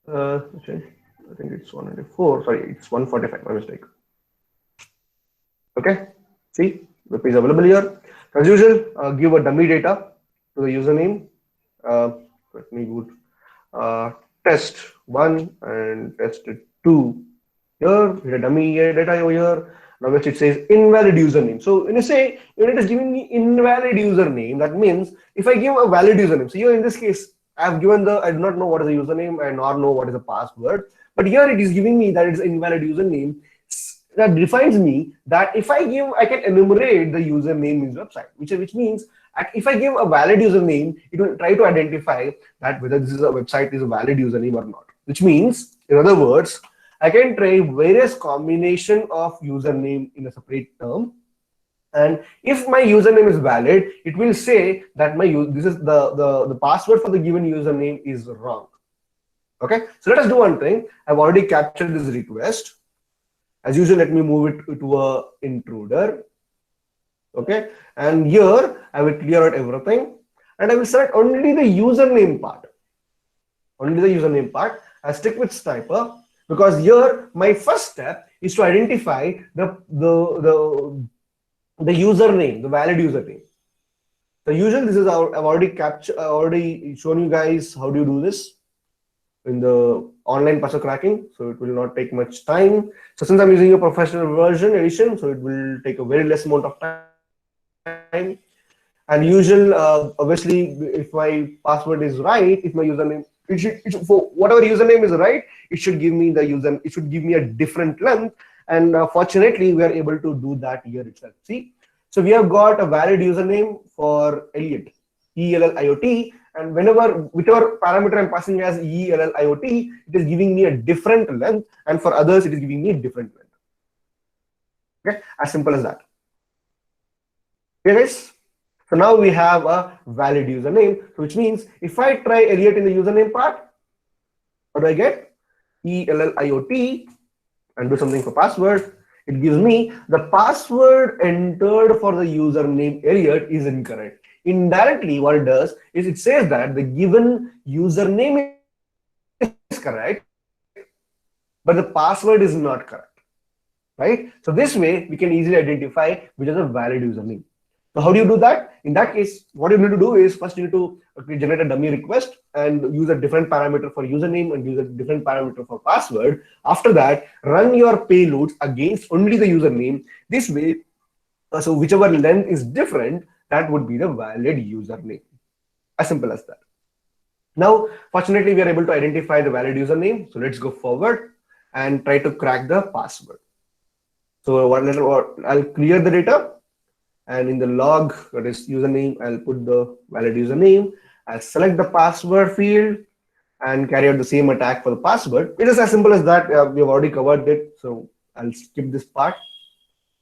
Okay, I think it's 194. Sorry, it's 145. My mistake. Okay, see, the page available here. As usual, give a dummy data to the username. Let me put test1 and test2 here. Hit a dummy data over here. Now it says invalid username. So when you say it is giving me invalid username, that means if I give a valid username. So here in this case, I have given I do not know what is the username and nor know what is the password. But here it is giving me that it is invalid username. That defines me that if I can enumerate the username in the website, which means if I give a valid username, it will try to identify that whether this is a website is a valid username or not. Which means, in other words, I can try various combination of username in a separate term. And if my username is valid, it will say that this is the password for the given username is wrong. Okay, so let us do one thing. I've already captured this request. As usual, let me move it to a intruder. Okay, and here I will clear out everything, and I will select only the username part. Only the username part. I stick with sniper because here my first step is to identify the username, the valid username. So usually this is I've already shown you guys how do you do this in the online password cracking, so it will not take much time. So since I'm using a professional version edition, so it will take a very less amount of time. And usual, obviously, if my password is right, if my username, for whatever username is right, it should give me it should give me a different length. And fortunately, we are able to do that here itself. See, so we have got a valid username for Elliot, ELLIOT. And whichever parameter I'm passing as ELLIOT, it is giving me a different length, and for others, it is giving me a different length. Okay, as simple as that. Here is. So now we have a valid username, which means if I try Elliot in the username part, what do I get? ELLIOT, and do something for password. It gives me the password entered for the username Elliot is incorrect. indirectly what it does is it says that the given username is correct, but the password is not correct, right? So this way we can easily identify which is a valid username. So how do you do that? In that case, what you need to do is first you need to generate a dummy request and use a different parameter for username and use a different parameter for password. After that, run your payloads against only the username. This way, so whichever length is different, that would be the valid username. As simple as that. Now, fortunately, we are able to identify the valid username. So let's go forward and try to crack the password. So I'll clear the data. And in the log, that is username, I'll put the valid username. I'll select the password field and carry out the same attack for the password. It is as simple as that. We have already covered it. So I'll skip this part.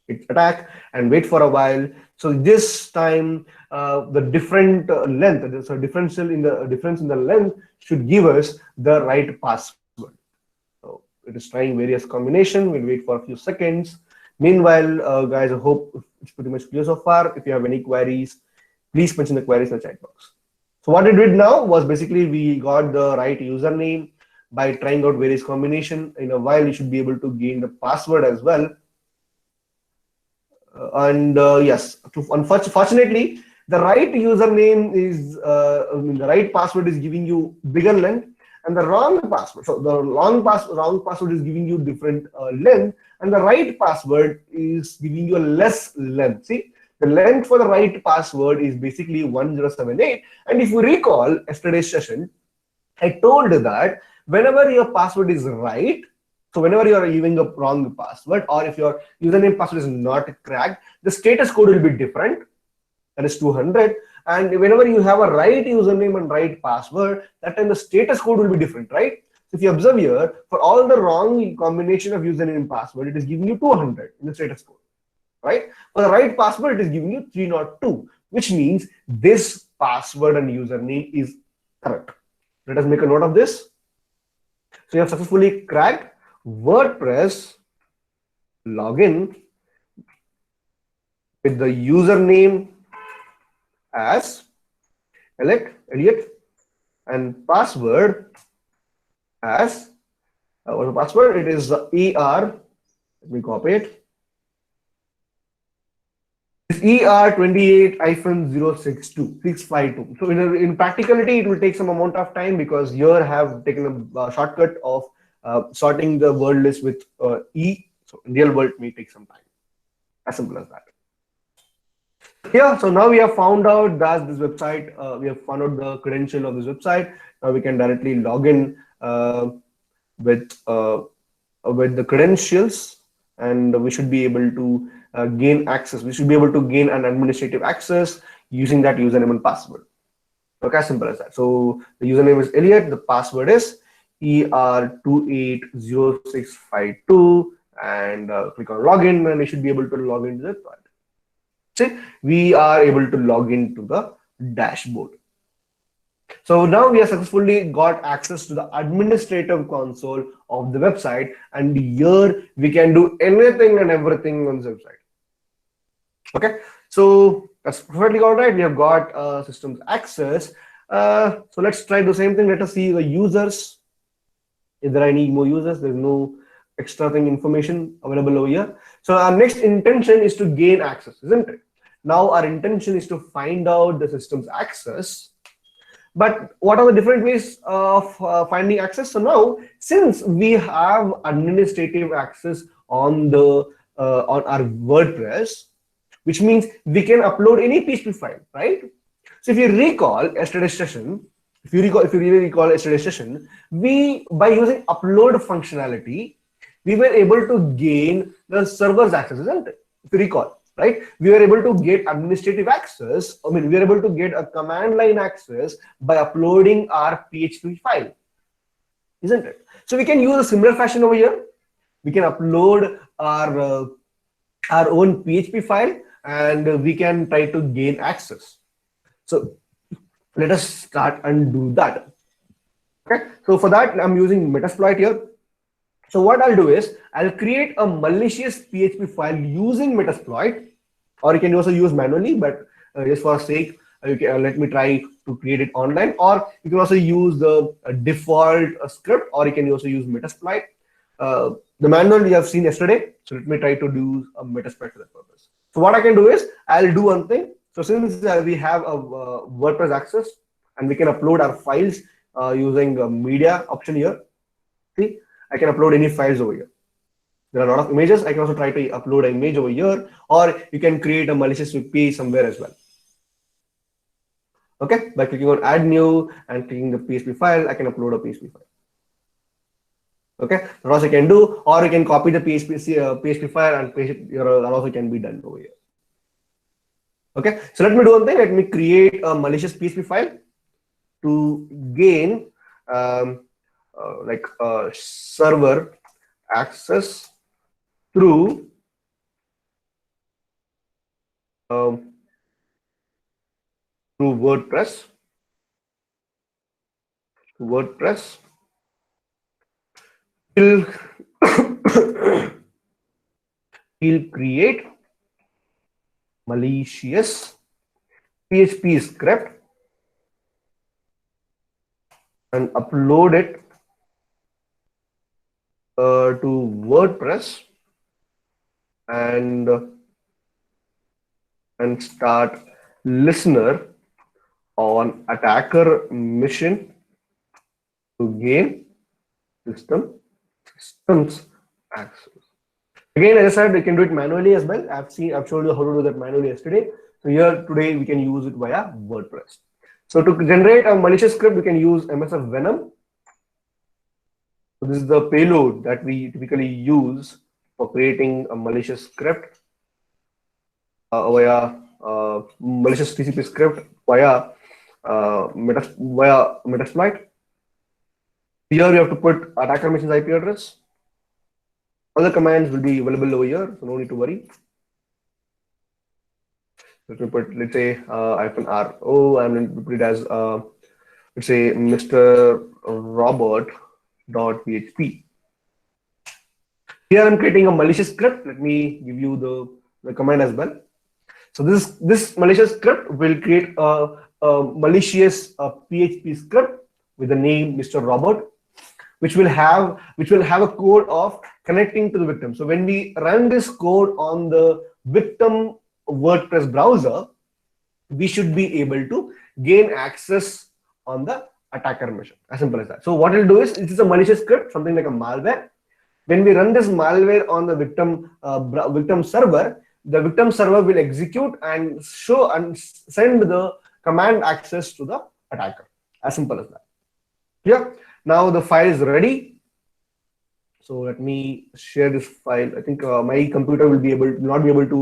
Hit attack and wait for a while. So this time, the different length, so difference in the length should give us the right password. So it is trying various combination. We'll wait for a few seconds. Meanwhile, guys, I hope it's pretty much clear so far. If you have any queries, please mention the queries in the chat box. So what it did now was basically we got the right username by trying out various combination. In a while, you should be able to gain the password as well. Yes, unfortunately, the right username is, the right password is giving you bigger length, and the wrong password. So the wrong password is giving you different length, and the right password is giving you a less length. See, the length for the right password is basically 1078. And if you recall yesterday's session, I told that whenever your password is right, so whenever you are using a wrong password, or if your username password is not cracked, the status code will be different. That is 200. And whenever you have a right username and right password, that time the status code will be different, right? So if you observe here, for all the wrong combination of username and password, it is giving you 200 in the status code, right? For the right password, it is giving you 302, which means this password and username is correct. Let us make a note of this. So you have successfully cracked WordPress login with the username as Elliot and password as what's the password? It is ER. Let me copy it. It's ER28-062652. So in practicality, it will take some amount of time because here have taken a shortcut of sorting the word list with E. So in real world, it may take some time. As simple as that. Yeah, so now we have found out that this website, we have found out the credential of this website. Now we can directly log in with the credentials, and we should be able to gain access. We should be able to gain an administrative access using that username and password. Okay, as simple as that. So the username is Elliot, the password is ER280652, and click on login, and we should be able to log into the website. See, we are able to log into the dashboard. So now we have successfully got access to the administrative console of the website, and here we can do anything and everything on the website. Okay, so that's perfectly all right. We have got systems access. So let's try the same thing. Let us see the users. If there are any more users, there's no extra thing information available over here. So our next intention is to gain access, isn't it? Now our intention is to find out the system's access. But what are the different ways of finding access? So now, since we have administrative access on the on our WordPress, which means we can upload any PHP file, right? So if you recall yesterday's session, if you really recall yesterday's session, by using upload functionality, we were able to gain the server's access, isn't it? If you recall. Right, we were able to get administrative access. I mean, we were able to get a command line access by uploading our PHP file, isn't it? So we can use a similar fashion over here. We can upload our own PHP file, and we can try to gain access. So let us start and do that. Okay. So for that, I'm using Metasploit here. So what I'll do is I'll create a malicious PHP file using Metasploit, or you can also use manually, but just for sake, let me try to create it online, or you can also use the default script, or you can also use Metasploit. The manual we have seen yesterday. So let me try to do a Metasploit for that purpose. So what I can do is I'll do one thing. So since we have a WordPress access and we can upload our files using media option here. See, I can upload any files over here. There are a lot of images. I can also try to upload an image over here, or you can create a malicious web page somewhere as well. Okay, by clicking on add new and clicking the PHP file, I can upload a PHP file. Okay, that also I can do, or you can copy the PHP file and paste it here. That also can be done over here. Okay, so let me do one thing. Let me create a malicious PHP file to gain like server access through through WordPress. WordPress will will create malicious PHP script and upload it to WordPress and start listener on attacker mission to gain systems access. Again, as I said, we can do it manually as well. I've showed you how to do that manually yesterday. So here today we can use it via WordPress. So to generate a malicious script, we can use MSF Venom. So this is the payload that we typically use for creating a malicious script via malicious TCP script via Metasploit. Here we have to put attacker mission's IP address. Other commands will be available over here, so no need to worry. Let me put, let's say, -RO, and then put it as, let's say, Mr. Robert.php. Here I'm creating a malicious script. Let me give you the command as well. So this malicious script will create a malicious PHP script with the name Mr. Robert, which will have a code of connecting to the victim. So when we run this code on the victim WordPress browser, we should be able to gain access on the attacker machine. As simple as that. So what it'll do is, it is a malicious script, something like a malware. When we run this malware on the victim server, the victim server will execute and show and send the command access to the attacker. As simple as that. Yeah. Now the file is ready. So let me share this file. I think my computer will not be able to.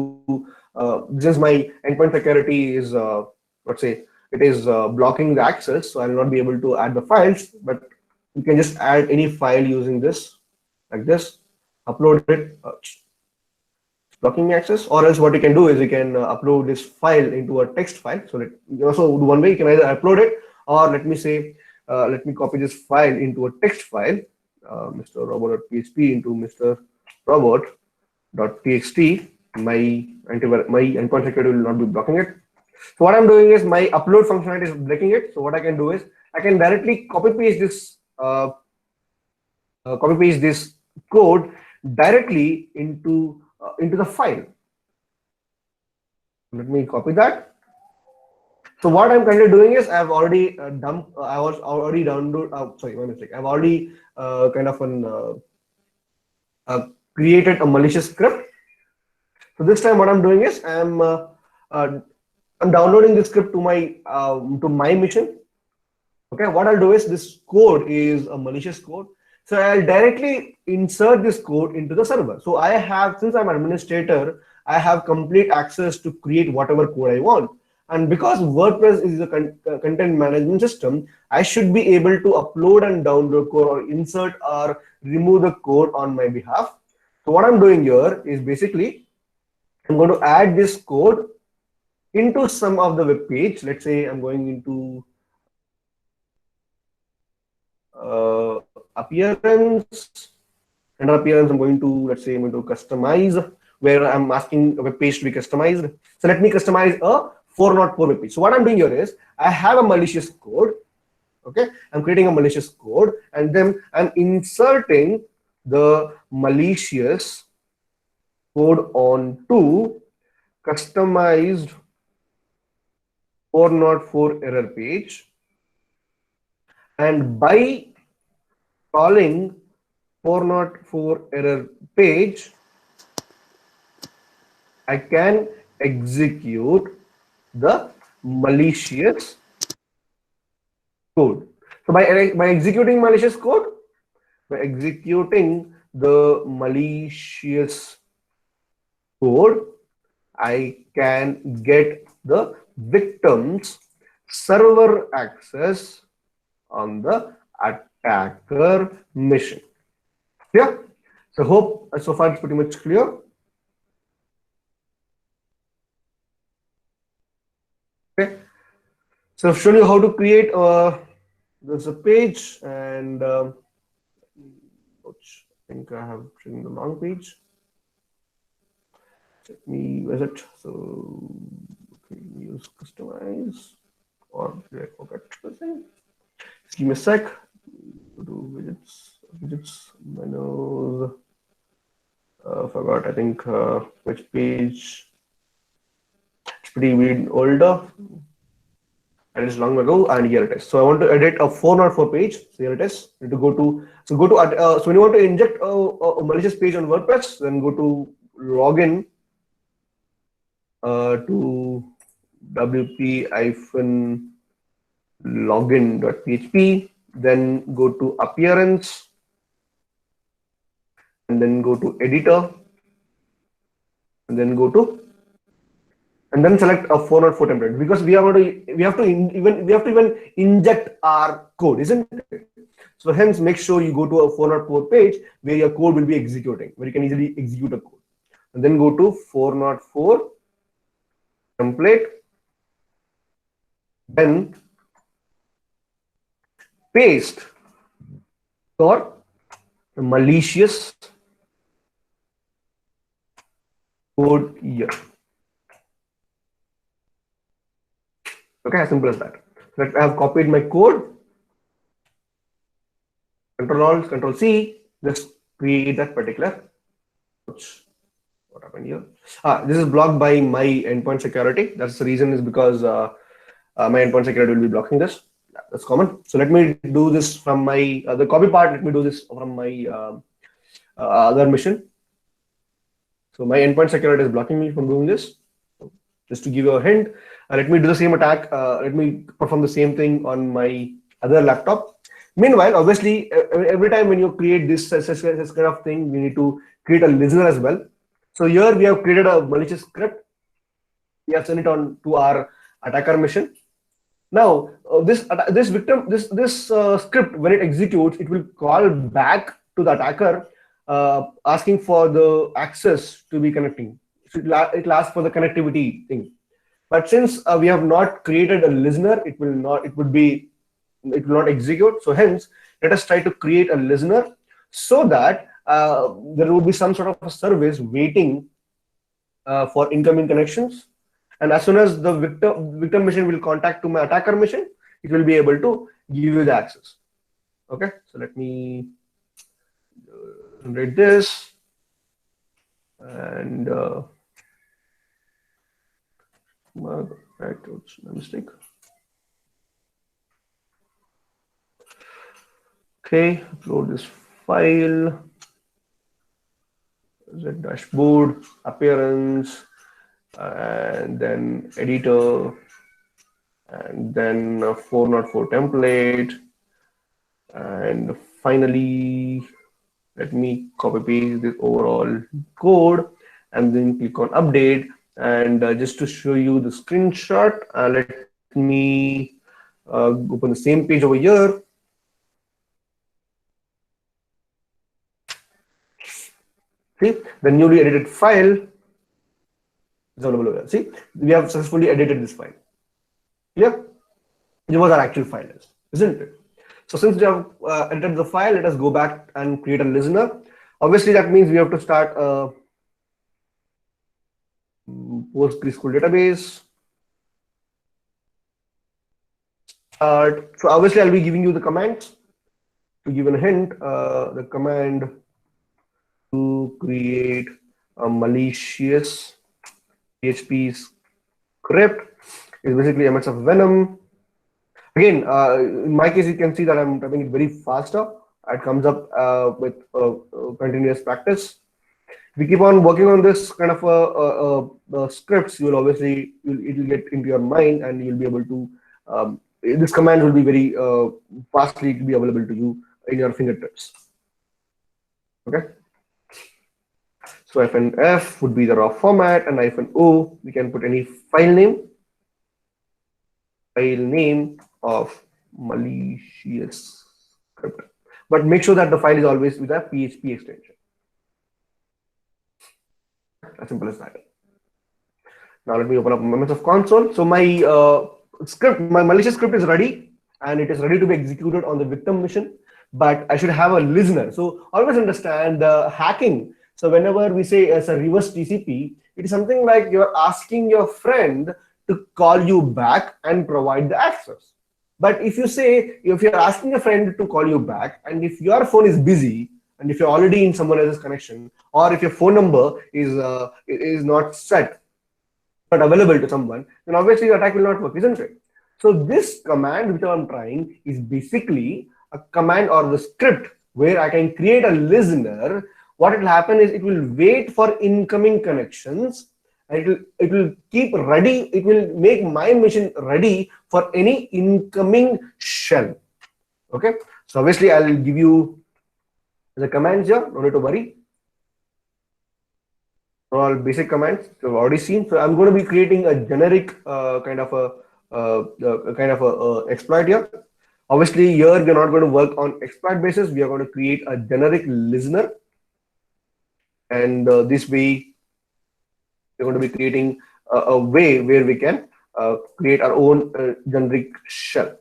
Just my endpoint security is, let's say, it is blocking the access, so I will not be able to add the files. But you can just add any file using this, like this, upload it. Blocking access, or else what you can do is you can upload this file into a text file. So you can also do one way. You can either upload it, or let me say, let me copy this file into a text file, Mr. Robot.php into Mr. Robot.txt. My endpoint security will not be blocking it. So what I'm doing is my upload functionality is breaking it. So what I can do is I can directly copy paste this code directly into the file. Let me copy that. So what I'm currently doing is I've already created a malicious script. So this time what I'm doing is I'm downloading this script to my machine. Okay, what I'll do is, this code is a malicious code. So I'll directly insert this code into the server. So since I'm administrator, I have complete access to create whatever code I want. And because WordPress is a content management system, I should be able to upload and download code, or insert or remove the code on my behalf. So what I'm doing here is basically, I'm going to add this code into some of the web page. Let's say I'm going into appearance. Under appearance, I'm going to, let's say, I'm going to customize, where I'm asking a web page to be customized. So let me customize a 404 page. So what I'm doing here is I have a malicious code. Okay, I'm creating a malicious code and then I'm inserting the malicious code onto customized 404 error page, and by calling 404 error page, I can execute the malicious code. So by executing malicious code, by executing the malicious code, I can get the victim's server access on the attacker mission. Yeah. So hope so far it's pretty much clear. Okay. So I've shown you how to create there's a page, and I think I have written the wrong page. Let me visit. So okay, use customize, or did I forget the thing? Just give me a sec. Go to widgets, menus. Forgot. I think which page. It's pretty older. It is long ago, and here it is. So I want to edit a 404 page. So here it is. You need to go to so when you want to inject a malicious page on WordPress, then go to login to wp-login.php. Then go to appearance, and then go to editor, and then go to. And then select a 404 template, because we have to even inject our code, isn't it? So hence make sure you go to a 404 page where your code will be executing, where you can easily execute a code. And then go to 404 template, then paste your malicious code here. Okay, as simple as that. So I have copied my code. Control-Alt, Control-C, just create that particular. What happened here? This is blocked by my endpoint security. That's the reason, is because my endpoint security will be blocking this. That's common. So let me do this from my the copy part. Let me do this from my other mission. So my endpoint security is blocking me from doing this. Just to give you a hint, let me do the same attack. Let me perform the same thing on my other laptop. Meanwhile, obviously, every time when you create this kind of thing, you need to create a listener as well. So here we have created a malicious script. We have sent it on to our attacker mission. Now, this script, when it executes, it will call back to the attacker, asking for the access to be connecting. It will ask for the connectivity thing. But since we have not created a listener, it will not execute. So hence, let us try to create a listener so that there will be some sort of a service waiting for incoming connections. And as soon as the victim mission will contact to my attacker mission, it will be able to give you the access. Okay, so let me generate this, and right, it's a mistake. Okay, upload this file. The dashboard, appearance, and then editor, and then a 404 template, and finally let me copy paste this overall code and then click on update. And just to show you the screenshot, let me open the same page over here. See, the newly edited file is available here. See, we have successfully edited this file. Yeah, it was our actual file, isn't it? So since we have edited the file, let us go back and create a listener. Obviously, that means we have to start a PostgreSQL database. So obviously I'll be giving you the commands. To give a hint, the command to create a malicious PHP script is basically MS of Venom. Again, in my case, you can see that I'm typing it very faster. It comes up with continuous practice. If you keep on working on this kind of scripts, you will obviously it will get into your mind, and you'll be able to. This command will be very fastly be available to you in your fingertips. Okay. So -f would be the raw format, and -o we can put any file name of malicious script, but make sure that the file is always with a PHP extension. As simple as that. Now let me open up Microsoft console. So my my malicious script is ready, and it is ready to be executed on the victim mission, but I should have a listener. So always understand the hacking. So whenever we say as a reverse TCP, it is something like you're asking your friend to call you back and provide the access. But if you say, if you're asking a friend to call you back, and if your phone is busy, and if you're already in someone else's connection, or if your phone number is not set, not available to someone, then obviously the attack will not work, isn't it? So this command which I'm trying is basically a command or the script where I can create a listener. What will happen is it will wait for incoming connections, and it will keep ready. It will make my machine ready for any incoming shell. Okay. So obviously I'll give you the commands here. No need to worry. All basic commands you've already seen. So I'm going to be creating a generic kind of a exploit here. Obviously, here we're not going to work on exploit basis. We are going to create a generic listener, and this way we're going to be creating a way where we can create our own generic shell.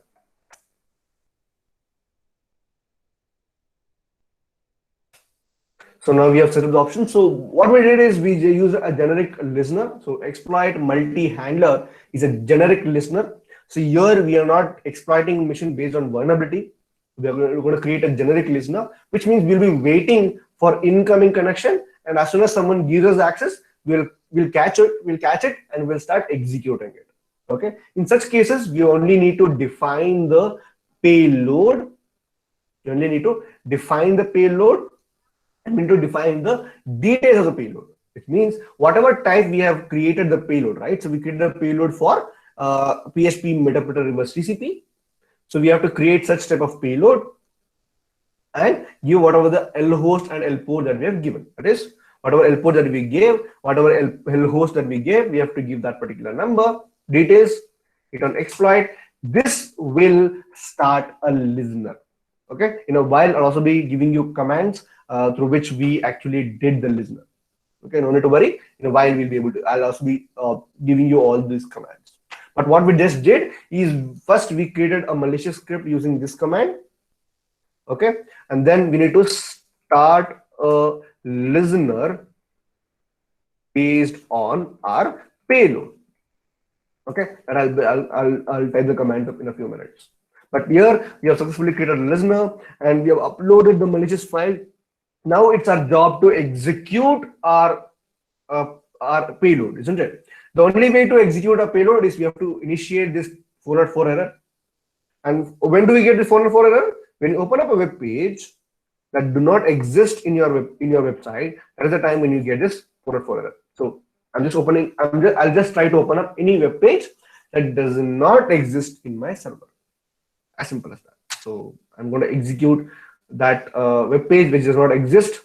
So now we have set up the options. So what we did is we use a generic listener. So exploit multi-handler is a generic listener. So here we are not exploiting machine based on vulnerability. We're going to create a generic listener, which means we'll be waiting for incoming connection, and as soon as someone gives us access, we'll catch it, and we'll start executing it. Okay. In such cases, we only need to define the payload. You only need to define the payload, and we need to define the details of the payload. It means whatever type we have created the payload, right? So we created a payload for PHP Metapreter reverse TCP. So we have to create such type of payload and give whatever the L host and L port that we have given. That is, whatever L port that we gave, whatever L host that we gave, we have to give that particular number, details, hit on exploit. This will start a listener. Okay. In a while, I'll also be giving you commands through which we actually did the listener. Okay. No need to worry. In a while, we'll be able to. I'll also be giving you all these commands. But what we just did is first we created a malicious script using this command. Okay. And then we need to start a listener based on our payload. Okay. And I'll type the command up in a few minutes. But here we have successfully created a listener and we have uploaded the malicious file. Now it's our job to execute our payload, isn't it? The only way to execute a payload is we have to initiate this 404 error. And when do we get this 404 error? When you open up a web page that do not exist in your website, that is the time when you get this 404 error. So I'll just try to open up any web page that does not exist in my server. As simple as that. So I'm going to execute that web page which does not exist.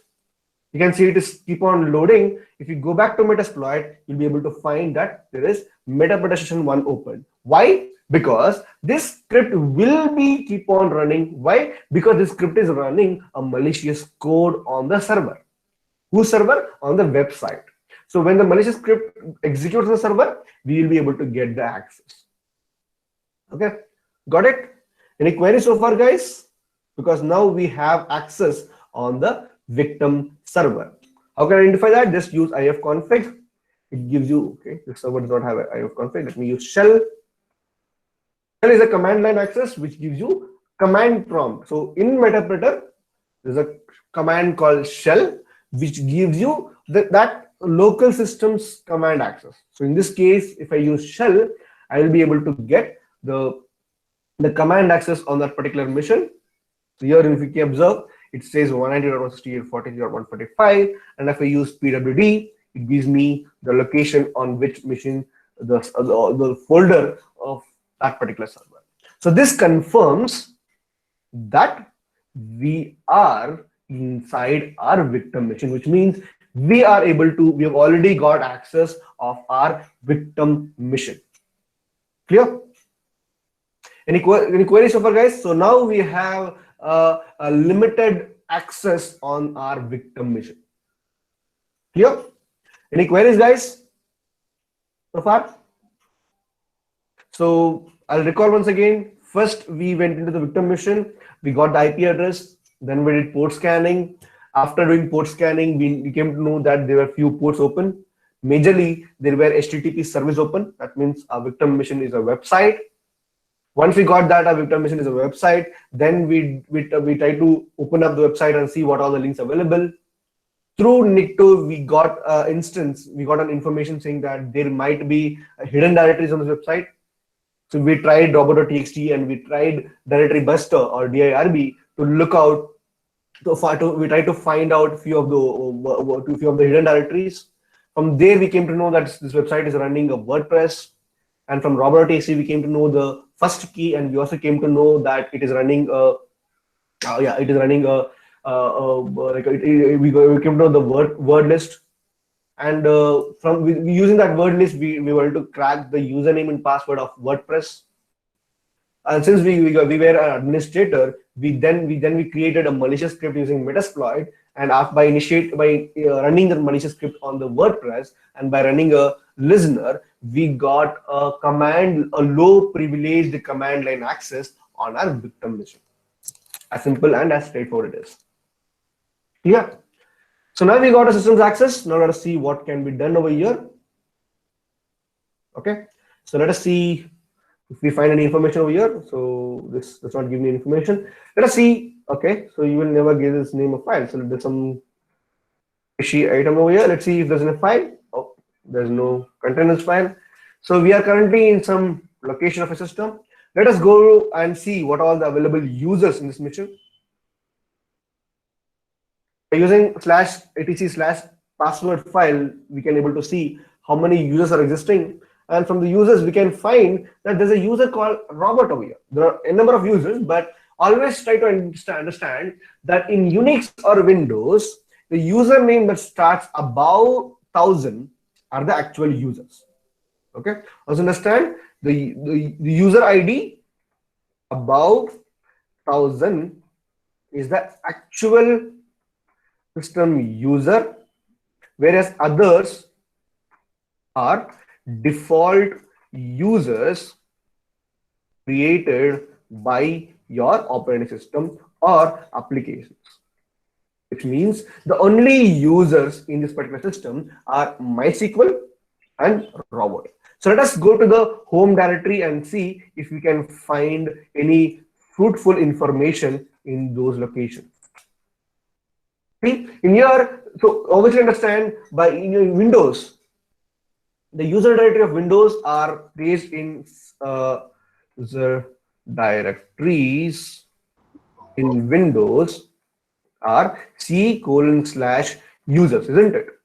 You can see it is keep on loading. If you go back to Metasploit, you'll be able to find that there is Metapreter session 1 open. Why? Because this script will be keep on running. Why? Because this script is running a malicious code on the server. Whose server? On the website. So when the malicious script executes on the server, we will be able to get the access. Okay, got it? Any queries so far, guys? Because now we have access on the victim server. How can I identify that? Just use ifconfig. It gives you, okay, the server does not have ifconfig. Let me use shell. Shell is a command line access which gives you command prompt. So in Metapreter, there's a command called shell which gives you that local system's command access. So in this case, if I use shell, I will be able to get the command access on that particular mission. So here, if you can observe, it says 190.168.43.145, and if I use pwd, it gives me the location on which mission, the folder of that particular server. So this confirms that we are inside our victim mission, which means we have already got access of our victim mission. Clear? Any queries so far, guys? So now we have a limited access on our victim mission. Clear? Any queries, guys, so far? So I'll recall once again. First, we went into the victim mission. We got the IP address. Then we did port scanning. After doing port scanning, we came to know that there were few ports open. Majorly, there were HTTP service open. That means our victim mission is a website. Once we got that our victim mission is a website, then we try to open up the website and see what are the links available. Through Nikto, we got an information saying that there might be hidden directories on this website. So we tried robot.txt and we tried directory buster or dirb to look out. We tried to find out few of the hidden directories. From there, we came to know that this website is running a WordPress. And from robot.txt, we came to know the first key, and we also came to know that it is running we came to know the word list. And from using that word list, we were able to crack the username and password of WordPress. And since we were an administrator, we created a malicious script using Metasploit, and by running the malicious script on the WordPress and by running a listener, we got a low privileged command line access on our victim mission. As simple and as straightforward it is. Yeah. So now we got a systems access. Now let us see what can be done over here. Okay. So let us see if we find any information over here. So this does not give me information. Let us see. Okay. So you will never give this name of file. So there's some fishy item over here. Let's see if there's a file. Oh, there's no containers file. So we are currently in some location of a system. Let us go and see what are all the available users in this mission. By using /etc/password file, we can able to see how many users are existing. And from the users, we can find that there's a user called Robert over here. There are a number of users, but always try to understand that in Unix or Windows, the username that starts above 1000 are the actual users. Okay. Also understand the user ID above 1000 is the actual system user, whereas others are default users created by your operating system or applications. Which means the only users in this particular system are MySQL and Robot. So let us go to the home directory and see if we can find any fruitful information in those locations. See, in here, so obviously understand in Windows, the user directory of Windows are placed in user directories in Windows are C:/users, isn't it?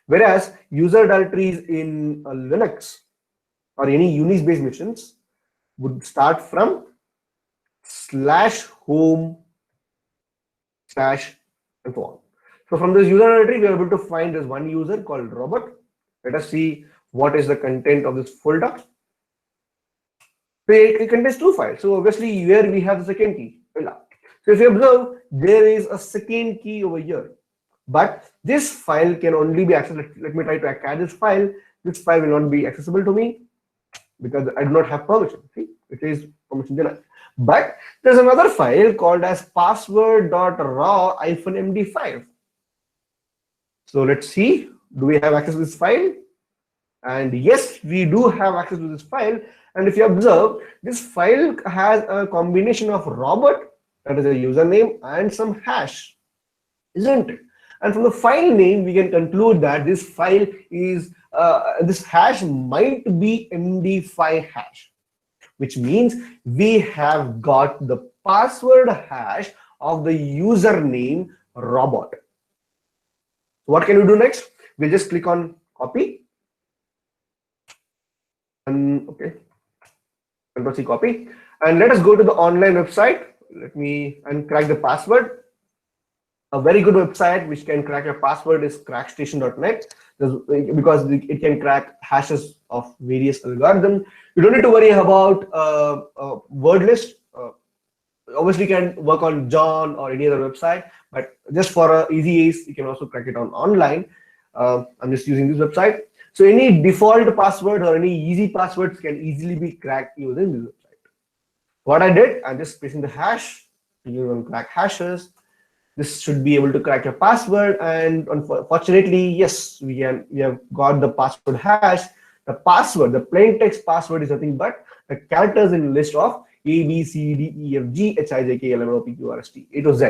Whereas user directories in Linux or any Unix-based machines would start from /home/ and so on. So from this user directory, we are able to find this one user called Robert. Let us see what is the content of this folder. So it contains two files. So obviously here we have the second key. So if you observe, there is a second key over here. But this file can only be accessed. Let me try to catch this file. This file will not be accessible to me because I do not have permission. See, it is permission denied. But there's another file called as password.raw-md5. So let's see, do we have access to this file? And yes, we do have access to this file. And if you observe, this file has a combination of Robert, that is a username, and some hash, isn't it? And from the file name, we can conclude that this file is, this hash might be MD5 hash, which means we have got the password hash of the username Robert. What can we do next? We'll just click on copy. And okay, Control-C copy. And let us go to the online website. Let me crack the password. A very good website which can crack your password is crackstation.net, because it can crack hashes of various algorithms. You don't need to worry about word list. Obviously, you can work on John or any other website, but just for an easy ace, you can also crack it on online. I'm just using this website. So any default password or any easy passwords can easily be cracked using this website. What I did, I'm just pasting the hash. You can crack hashes. This should be able to crack your password, and unfortunately, yes, we have got the password hash. The password, the plain text password, is nothing but the characters in list of A, B, C, D, E, F, G, H, I, J, K, L, M, N, O, P, Q, R, S, T, A to Z.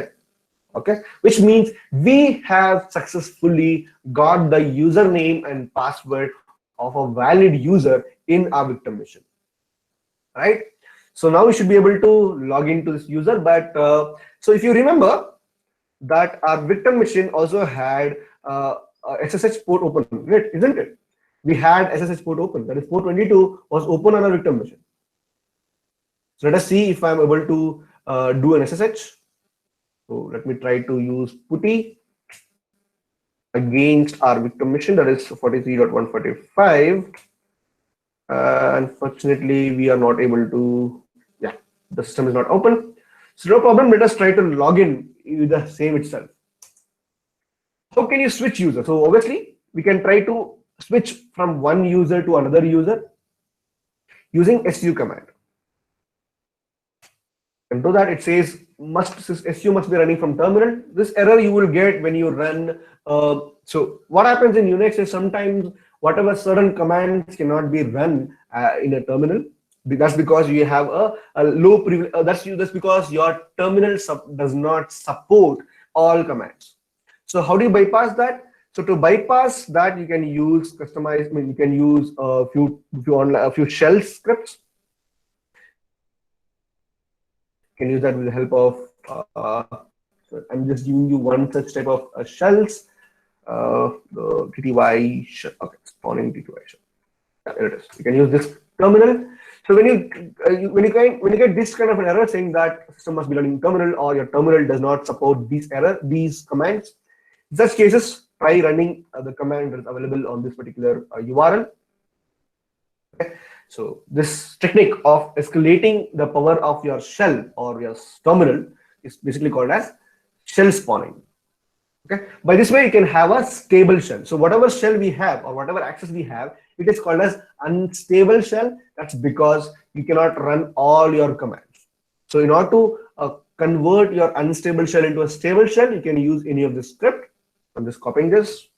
Okay, which means we have successfully got the username and password of a valid user in our victim machine, right? So now we should be able to log into this user. But so if you remember that our victim machine also had SSH port open, right? Isn't it? We had SSH port open, that is 422 was open on our victim machine. So let us see if I'm able to do an SSH. So let me try to use putty against our victim machine, that is 43.145. Unfortunately, we are not able to, yeah, the system is not open. So no problem, let us try to log in with the same itself. How can you switch user? So obviously, we can try to switch from one user to another user using SU command. And to that, it says SU must be running from terminal. This error you will get when you run. So what happens in Unix is sometimes whatever certain commands cannot be run in a terminal. That's because you have a low privilege. That's because your terminal does not support all commands. So how do you bypass that? So to bypass that, you can use customize. I mean, you can use a few shell scripts. You can use that with the help of. So I'm just giving you one such type of shells. The TTY shell. Okay, spawning TTY shell. Yeah, there it is. You can use this terminal. So when you get this kind of an error saying that system must be running terminal or your terminal does not support these commands, in such cases, try running the command that is available on this particular URL. Okay. So this technique of escalating the power of your shell or your terminal is basically called as shell spawning. Okay. By this way, you can have a stable shell. So whatever shell we have or whatever access we have, it is called as unstable shell. That's because you cannot run all your commands. So in order to convert your unstable shell into a stable shell, you can use any of this script. I'm just copying this,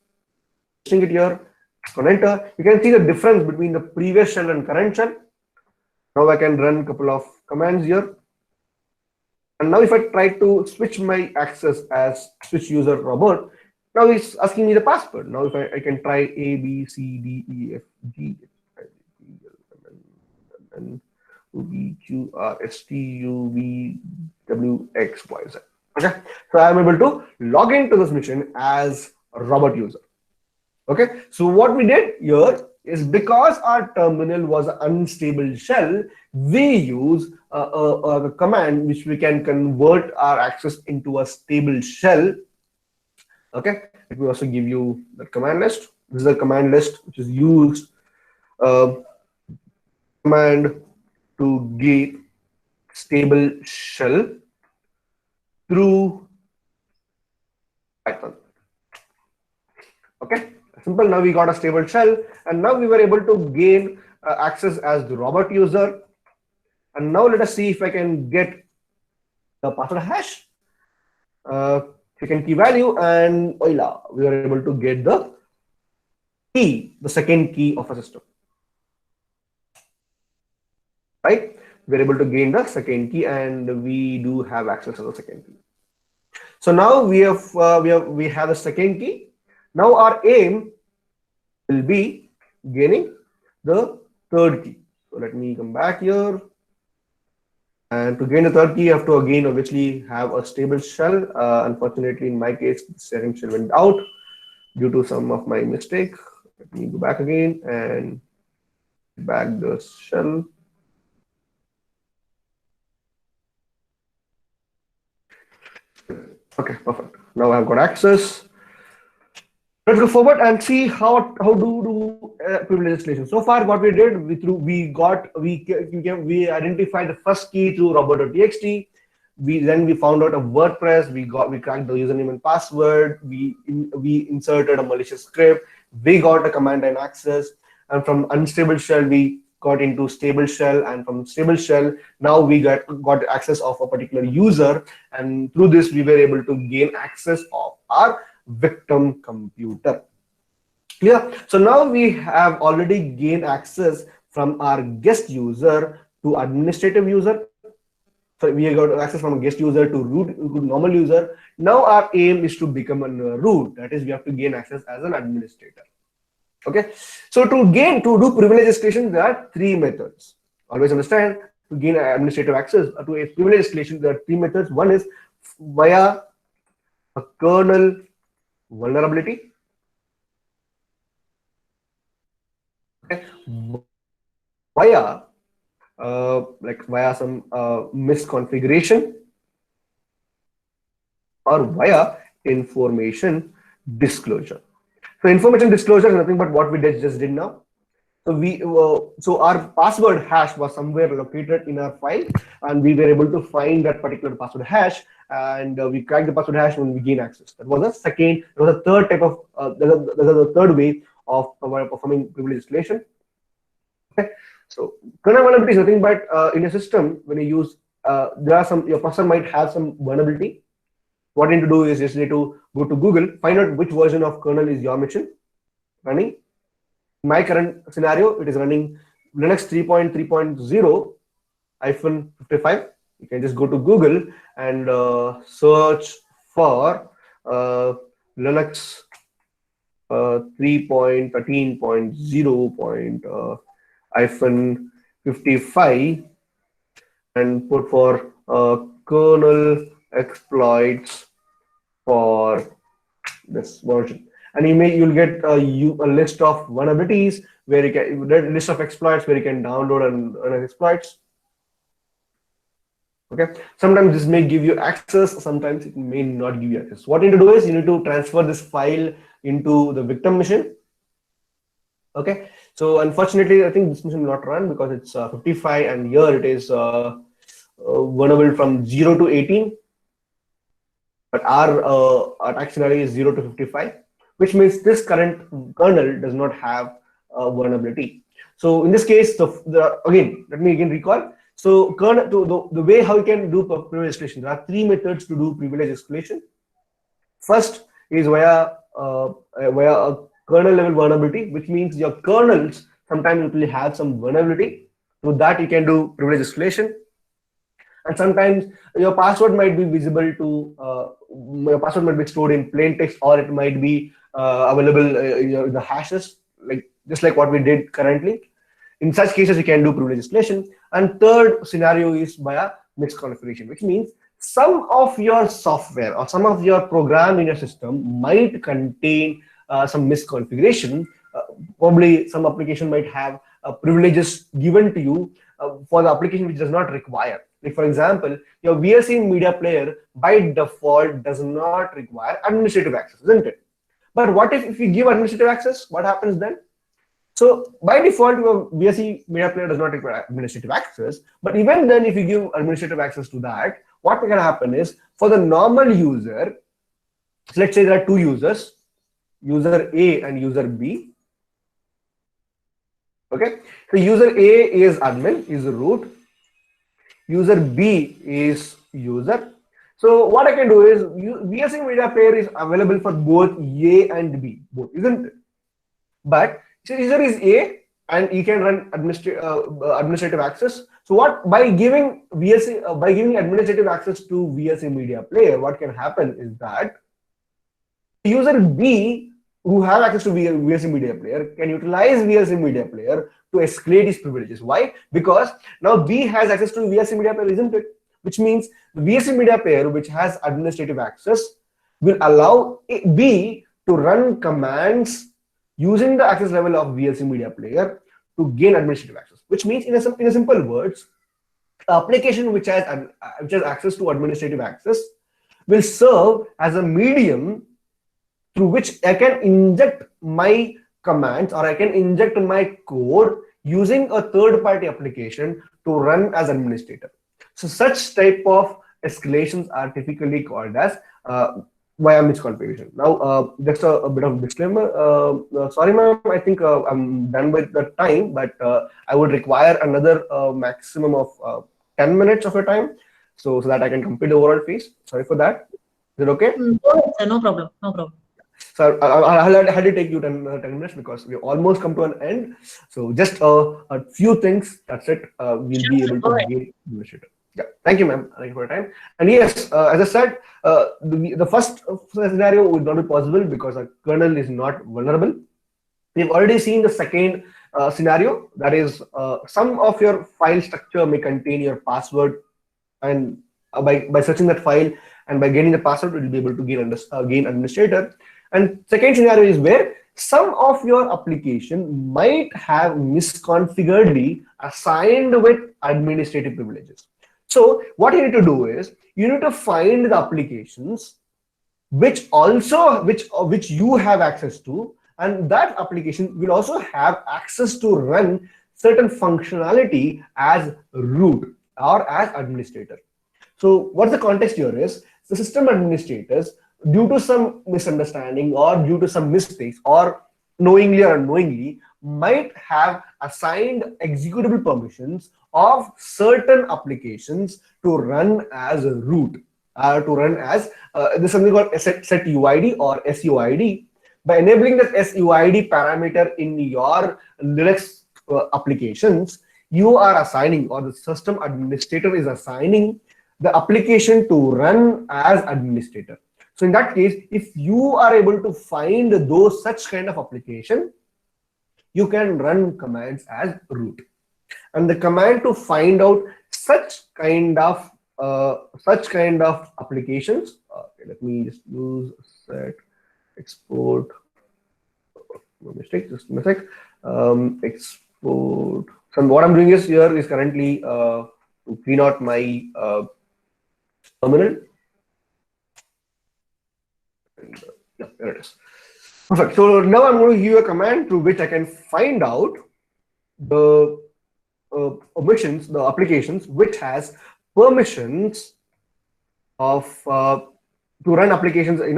pasting it here, on enter. You can see the difference between the previous shell and current shell. Now I can run a couple of commands here. And now if I try to switch my access as switch user Robert, now it's asking me the password. Now if I can try A, B, C, D, E, F, G, N, O, P, Q, R, S, T, U, V, W, X, Y, Z. Okay, so I'm able to log into this machine as a Robert user. Okay, so what we did here is because our terminal was an unstable shell, we use a command which we can convert our access into a stable shell. Okay, let me also give you the command list. This is a command list which is used command to get stable shell through Python. Okay, simple. Now we got a stable shell, and now we were able to gain access as the Robert user. And now let us see if I can get the password hash, second key value, and voila, we are able to get the key, the second key of a system, right? We're able to gain the second key, and we do have access to the second key. So now we have the second key. Now our aim will be gaining the third key. So let me come back here. And to gain the third key, you have to again obviously have a stable shell. Unfortunately, in my case, the sharing shell went out due to some of my mistake. Let me go back again and back the shell. Okay, perfect. Now I've got access. Let's go forward and see how do privilege escalation. So far, what we did, we identified the first key through robot.txt. Then we found out a WordPress. We cracked the username and password. We inserted a malicious script. We got a command line access, and from unstable shell we got into stable shell, and from stable shell now we got access of a particular user, and through this we were able to gain access of our victim computer. Clear? So now we have already gained access from our guest user to administrative user. So we got access from a guest user to root to normal user. Now our aim is to become a root. That is, we have to gain access as an administrator. Okay. So to do privilege escalation, there are three methods. Always understand, to gain administrative access to a privilege escalation, there are three methods. One is via a kernel vulnerability. Okay. Via some misconfiguration, or via information disclosure. So information disclosure is nothing but what we just did now. So our password hash was somewhere located in our file, and we were able to find that particular password hash, and we cracked the password hash when we gain access. That was the second. That was the third type of. That was the third way of performing privilege escalation. Okay. So kernel vulnerability is nothing but in a system when you use your person might have some vulnerability. What you need to do is just need to go to Google, find out which version of kernel is your machine running. In my current scenario, it is running Linux 3.3.0-55. You can just go to Google and search for Linux 3.13.0.55 and put for kernel exploits for this version, and you'll get a list of vulnerabilities where you can list of exploits where you can download and run exploits. Okay, sometimes this may give you access, sometimes it may not give you access. What you need to do is you need to transfer this file into the victim machine. Okay, so unfortunately, I think this machine will not run because it's 55, and here it is vulnerable from 0 to 18. But our attack scenario is 0 to 55, which means this current kernel does not have vulnerability. So in this case, again, let me again recall. So kernel, the way how you can do privilege escalation, there are three methods to do privilege escalation. First is via a kernel level vulnerability, which means your kernels sometimes will have some vulnerability. So that you can do privilege escalation. And sometimes your password might be visible to your password might be stored in plain text, or it might be available in the hashes, just like what we did currently. In such cases, you can do privilege escalation. And third scenario is via misconfiguration, which means some of your software or some of your program in your system might contain some misconfiguration. Probably some application might have privileges given to you for the application which does not require. Like for example, your VLC media player by default does not require administrative access, isn't it? But what if you give administrative access? What happens then? So by default, your VLC media player does not require administrative access. But even then, if you give administrative access to that, what can happen is for the normal user, so let's say there are two users, user A and user B. Okay, so user A is admin, is root. User B is user. So what I can do is VLC media player is available for both A and B, both, isn't it? but user is A and he can run administrative access. So what, by giving VLC, by giving administrative access to VLC media player, what can happen is that user B who have access to VLC media player can utilize VLC media player to escalate his privileges. Why? Because now B has access to VLC media player, isn't it? Which means the VLC media player, which has administrative access, will allow B to run commands using the access level of VLC media player to gain administrative access. Which means, in a simple words, application which has access to administrative access will serve as a medium through which I can inject my commands, or I can inject my code using a third-party application to run as administrator. So such type of escalations are typically called as via misconfiguration. Now, just a bit of disclaimer. Sorry, ma'am, I think I'm done with the time, but I would require another maximum of 10 minutes of your time, so that I can complete the overall phase. Sorry for that. Is it okay? No problem. No problem. So I had to take you 10 minutes because we almost come to an end. So just a few things. That's it. We'll be able to gain administrator. Yeah. Thank you, ma'am. Thank you for your time. And yes, as I said, the first scenario would not be possible because our kernel is not vulnerable. We've already seen the second scenario. That is, some of your file structure may contain your password, and by searching that file and by gaining the password, we'll be able to gain administrator. And second scenario is where some of your application might have misconfiguredly assigned with administrative privileges. So what you need to do is you need to find the applications which you have access to, and that application will also have access to run certain functionality as root or as administrator. So what the context here is, the system administrators, due to some misunderstanding or due to some mistakes or knowingly or unknowingly, might have assigned executable permissions of certain applications to run as a root, to run as there's something called set UID or SUID. By enabling that SUID parameter in your Linux applications, you are assigning, or the system administrator is assigning, the application to run as administrator. So in that case, if you are able to find those such kind of application, you can run commands as root. And the command to find out such kind of applications. Okay, let me just use set export. No mistake, just a sec. Export. So what I'm doing is here is currently to clean out my terminal. And, yeah, there it is. Perfect. So now I'm going to give you a command through which I can find out the permissions, the applications which has permissions of to run applications with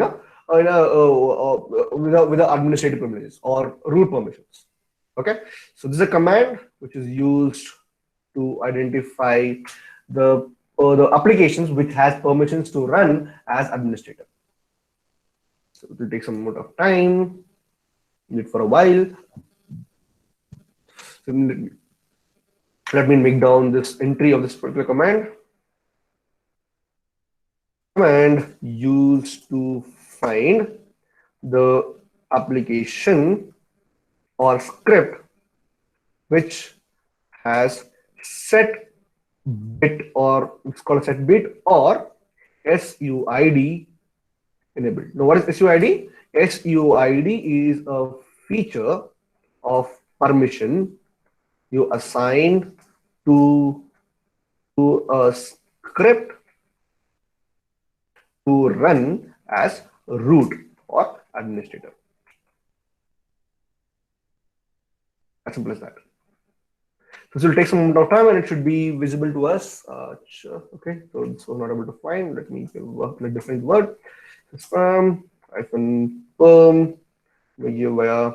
the administrative privileges or root permissions. Okay. So this is a command which is used to identify the applications which has permissions to run as administrator. So it will take some amount of time, need for a while. So let me make down this entry of this particular command. Command used to find the application or script which has set bit, or it's called set bit or SUID enabled. Now, what is SUID? SUID is a feature of permission you assign to a script to run as root or administrator. As simple as that. This will take some amount of time and it should be visible to us. Sure. Okay, so this was not able to find. Let me work with a different word. Spam -perm via.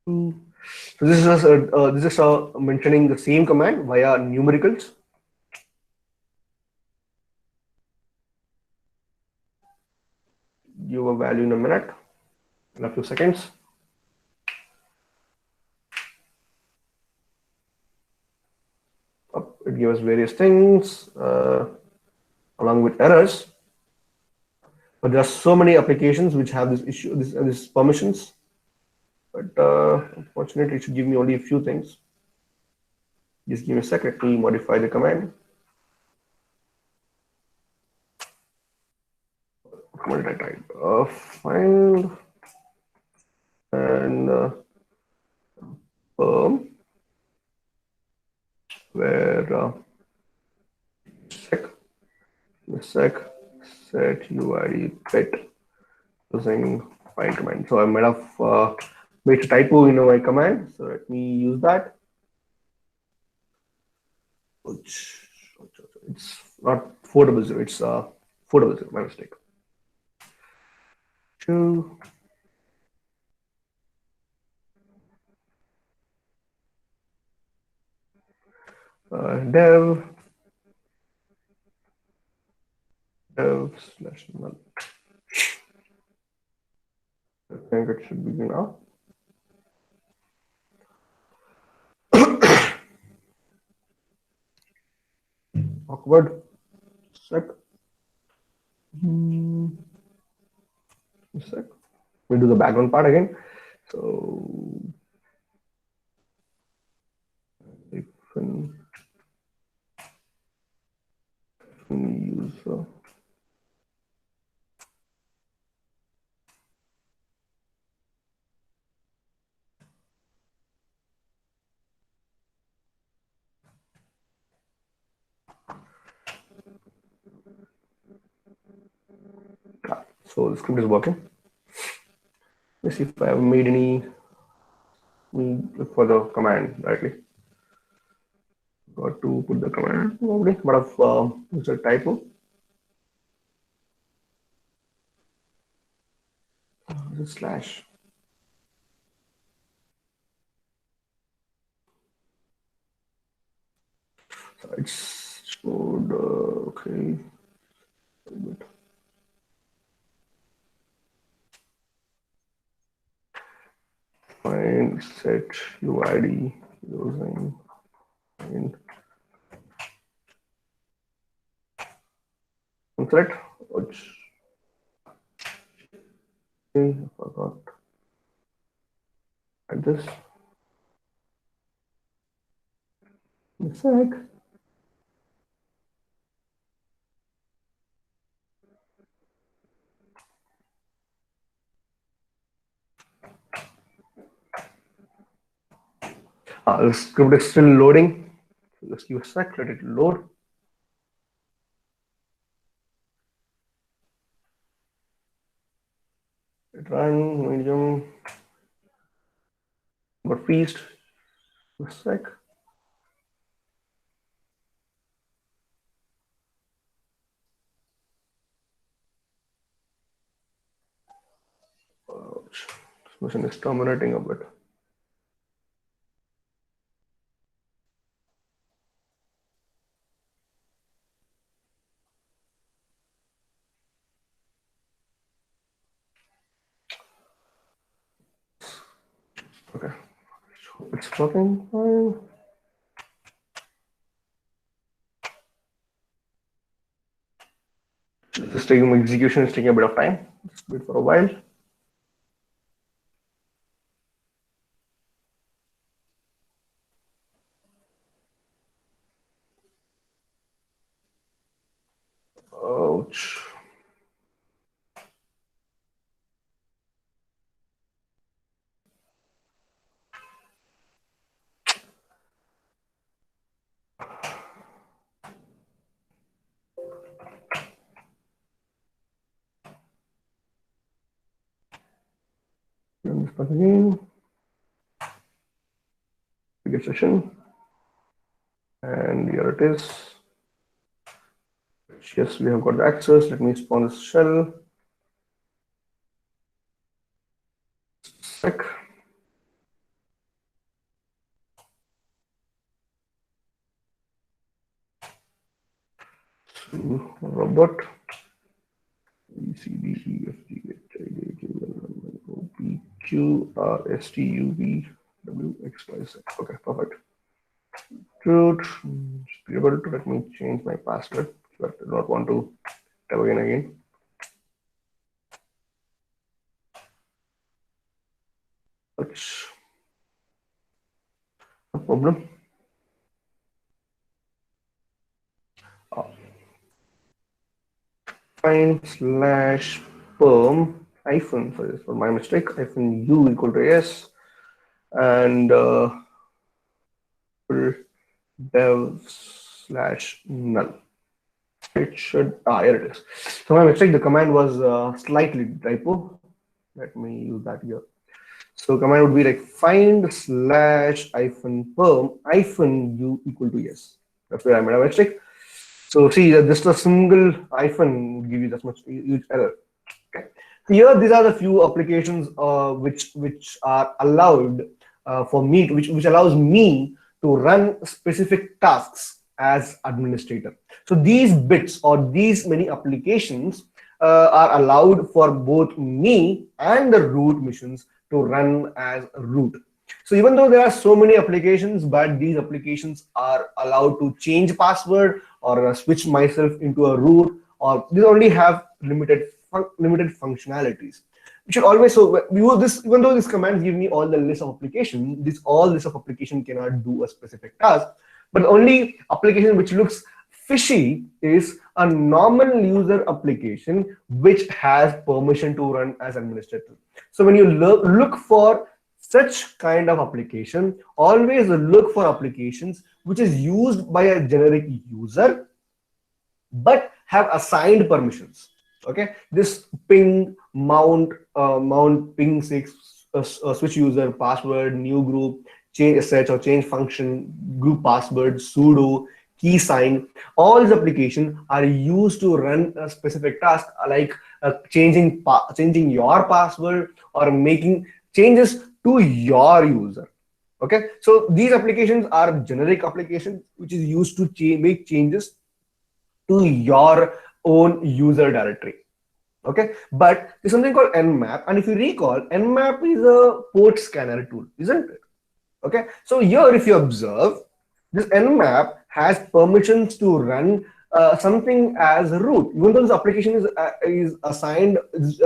So this is mentioning the same command via numericals. You value in a minute, in a few seconds. It gives various things along with errors. But there are so many applications which have this issue, this permissions. But unfortunately, it should give me only a few things. Just give me a second to modify the command. What did I type? Find and perm where sec set UID pet using find command. So I might have made a typo in my command. So let me use that. It's not 400, it's 400, my mistake. Two. Dev slash null. I think it should begin now. Awkward. Sec. Sec. We'll do the background part again. So if use so the script is working. Let's see if I have made any. Look for the command directly. Got to put the command probably, but of it's a typo. Slash. So it's showed okay. Find set UID using find select which I forgot at this sec. The script is still loading. Let's give a sec, let it load. It run, medium, got freezed. A sec. This machine is terminating a bit. Okay, it's working fine. This taking execution is taking a bit of time. Let's wait for a while. Ouch. Run this part again. Get session. And here it is. Yes, we have got the access. Let me spawn this shell. Sec. So, robot. E, C, D, E, F, G, H, I, J, QRSTUVWXYZ. Okay, perfect. Root. Be able to let me change my password, but I do not want to type again. That's no problem. Find slash perm hyphen, sorry, for my mistake, hyphen u equal to yes, and dev slash null. It should, here it is. So my mistake, the command was slightly typo. Let me use that here. So command would be like find slash hyphen perm hyphen u equal to yes. That's where I made a mistake. So see that just a single hyphen would give you that much huge error. Okay. Here, these are the few applications which are allowed for me, which allows me to run specific tasks as administrator. So these bits or these many applications are allowed for both me and the root missions to run as root. So even though there are so many applications, but these applications are allowed to change password or switch myself into a root, or these only have limited functionalities. We should always, so we use this, even though this command give me all the list of application, all list of application cannot do a specific task, but the only application which looks fishy is a normal user application which has permission to run as administrator. So when you look for such kind of application, always look for applications which is used by a generic user but have assigned permissions. Okay, this ping mount ping 6 switch user password, new group, change sh or change function, group password, sudo, key sign, all these applications are used to run a specific task like changing your password or making changes to your user. Okay, so these applications are generic applications which is used to make changes to your own user directory. Okay, but there's something called nmap, and if you recall, nmap is a port scanner tool, isn't it? Okay, so here if you observe, this nmap has permissions to run something as root, even though this application is assigned, this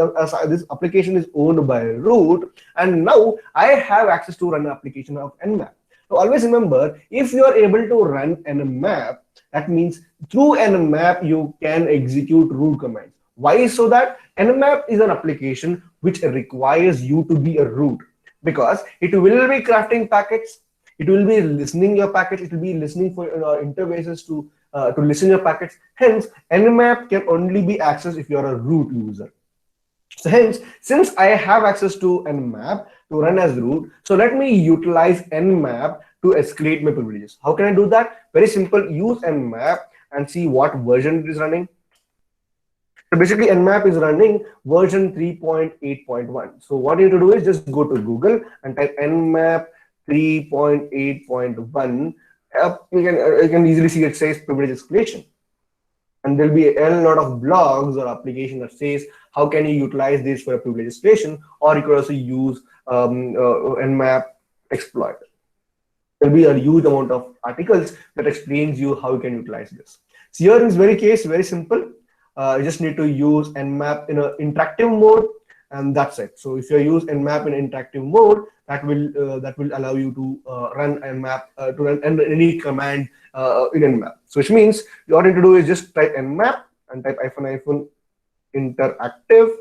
application is owned by root, and now I have access to run an application of nmap. So always remember, if you are able to run nmap, that means through nmap you can execute root commands. Why? So that nmap is an application which requires you to be a root, because it will be crafting packets, it will be listening your packets, it will be listening for interfaces to listen your packets. Hence, nmap can only be accessed if you are a root user. So hence, since I have access to nmap to run as root, so let me utilize nmap to escalate my privileges. How can I do that? Very simple. Use nmap and see what version it is running. So basically, nmap is running version 3.8.1. So what you need to do is just go to Google and type nmap 3.8.1. You can easily see it says privilege escalation. And there'll be a lot of blogs or application that says how can you utilize this for a privilege escalation, or you could also use nmap exploit. There'll be a huge amount of articles that explains you how you can utilize this. So here in this very simple. You just need to use nmap in an interactive mode, and that's it. So if you use nmap in interactive mode, that will allow you to run nmap to run any command in nmap. So which means what you need to do is just type nmap and type --interactive.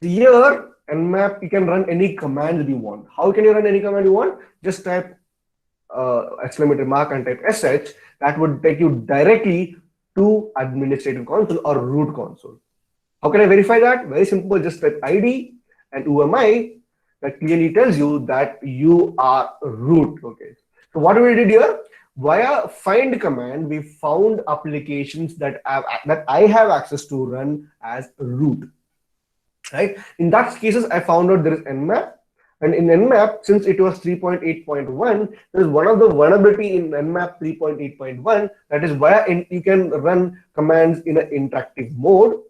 Here nmap, you can run any command that you want. How can you run any command you want? Just type exclamatory mark and type sh. That would take you directly to administrative console or root console. How can I verify that? Very simple, just type ID and who am I. That clearly tells you that you are root. Okay. So what we did here, via find command, we found applications that I have access to run as root. Right. In that cases, I found out there is nmap. And in nmap, since it was 3.8.1, there is one of the vulnerability in nmap 3.8.1, that is why you can run commands in an interactive mode.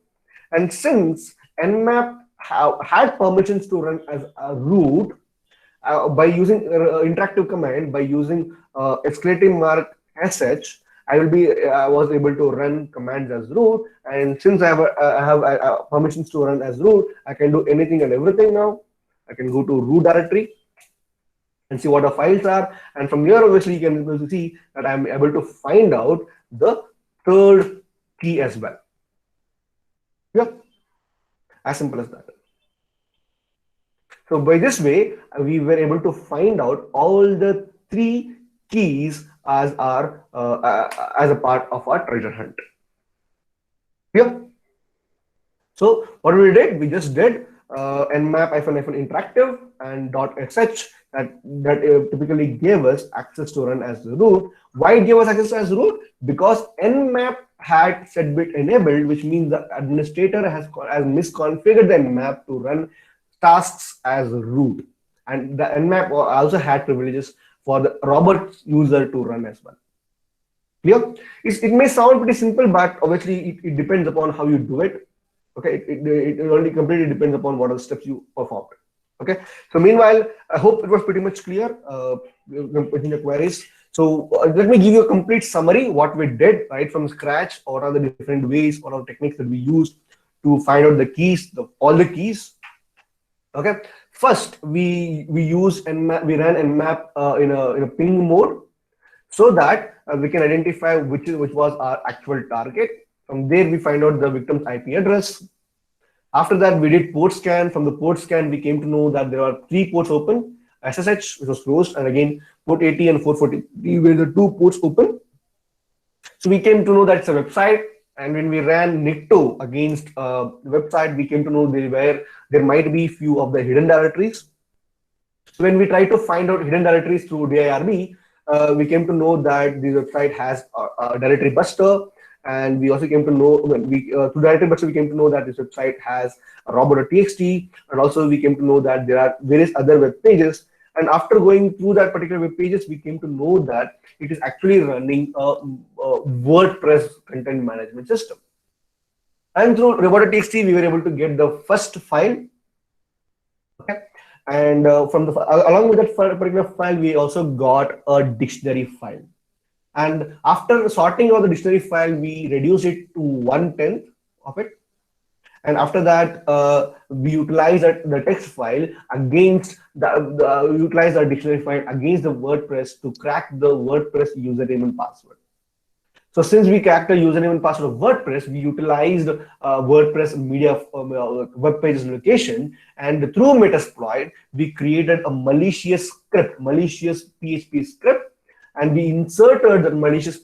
And since nmap had permissions to run as a root by using interactive command, by using exclamation mark sh, I was able to run commands as root. And since I have permissions to run as root, I can do anything and everything now. I can go to root directory and see what the files are. And from here, obviously, you can be able to see that I'm able to find out the third key as well. Yeah, as simple as that. So by this way, we were able to find out all the 3 keys as as a part of our treasure hunt. Yeah. So what we did, we just did nmap -interactive and .sh that typically gave us access to run as the root. Why it gave us access as root? Because nmap had set bit enabled, which means the administrator has misconfigured the nmap to run tasks as root, and the nmap also had privileges for the robot user to run as well. Clear? It may sound pretty simple, but obviously it depends upon how you do it. Okay, it only completely depends upon what are the steps you performed. Okay, so meanwhile, I hope it was pretty much clear within the queries. So let me give you a complete summary what we did right from scratch. What are the different ways, what are the techniques that we used to find out the keys, all the keys. Okay, first we use nmap, we ran nmap in a ping mode, so that we can identify which was our actual target. From there, we find out the victim's IP address. After that, we did port scan. From the port scan, we came to know that there are 3 ports open: SSH, which was closed, and again port 80 and 440 were the 2 ports open. So we came to know that it's a website. And when we ran nicto against the website, we came to know there might be few of the hidden directories. So when we tried to find out hidden directories through DIRB, we came to know that the website has a directory buster, and we also came to know through directory buster we came to know that this website has a robot.txt, and also we came to know that there are various other web pages. And after going through that particular web pages, we came to know that it is actually running a WordPress content management system. And through robot.txt, we were able to get the first file. Okay, and along with that particular file, we also got a dictionary file. And after sorting out the dictionary file, we reduced it to 1/10 of it. And after that, we utilized the text file against utilize the dictionary file against the WordPress to crack the WordPress username and password. So since we cracked the username and password of WordPress, we utilized WordPress media web pages location, and through Metasploit, we created a malicious PHP script, and we inserted the malicious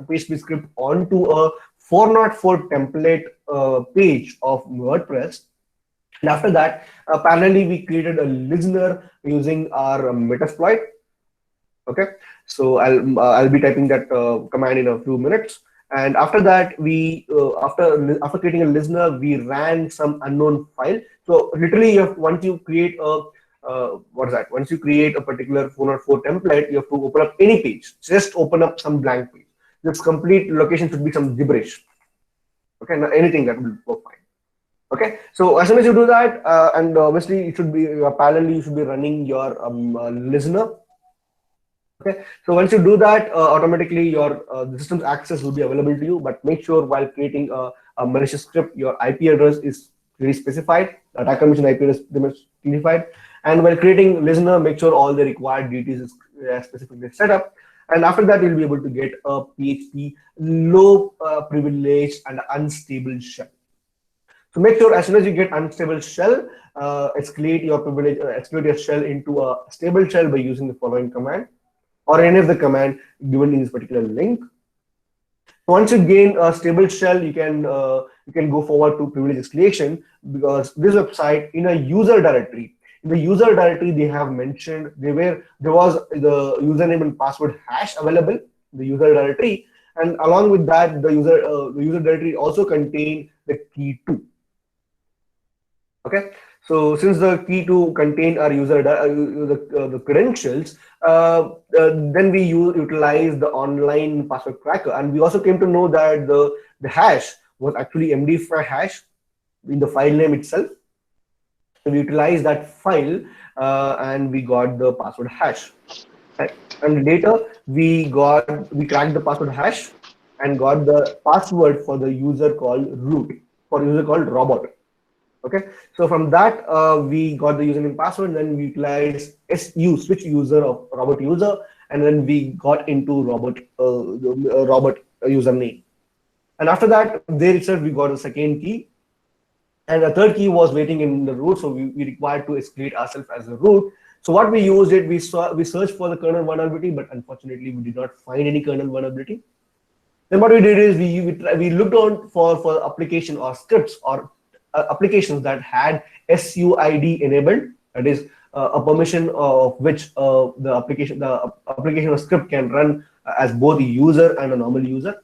PHP script onto a 404 template page of WordPress. And after that, parallelly, we created a listener using our Metasploit. Okay, so I'll be typing that command in a few minutes. And after that, we after creating a listener, we ran some unknown file. So literally, once you create a once you create a particular 404 template, you have to open up any page. Just open up some blank page. This complete location should be some gibberish. Okay, now anything that will work fine. Okay, so as soon as you do that, and obviously it should be parallelly, you should be running your listener. Okay, so once you do that, automatically your the system's access will be available to you. But make sure while creating a malicious script, your IP address is really specified. The attacker machine IP address is specified. And while creating listener, make sure all the required details is specifically set up. And after that, you'll be able to get a PHP low privilege and unstable shell. So make sure as soon as you get unstable shell, escalate your privilege, escalate your shell into a stable shell by using the following command, or any of the command given in this particular link. Once you gain a stable shell, you can go forward to privilege escalation, because this website in a user directory. In the user directory, they have mentioned there was the username and password hash available in the user directory, and along with that, the user directory also contained the key 2. Okay, so since the key 2 contained our the credentials, then we utilize the online password cracker, and we also came to know that the hash was actually MD5 hash. in the file name itself. So we utilized that file and we got the password hash. Right? And later we cracked the password hash and got the password for the user called root, for user called robot. Okay, so from that we got the username password, and then we utilized SU, switch user of robot user, and then we got into robot username. And after that, there itself we got a second key, and a third key was waiting in the root, so we required to escalate ourselves as a root. So what we used it, we searched for the kernel vulnerability, but unfortunately we did not find any kernel vulnerability. Then what we did is we looked on for application or scripts or applications that had SUID enabled, that is a permission of which the application or script can run as both a user and a normal user,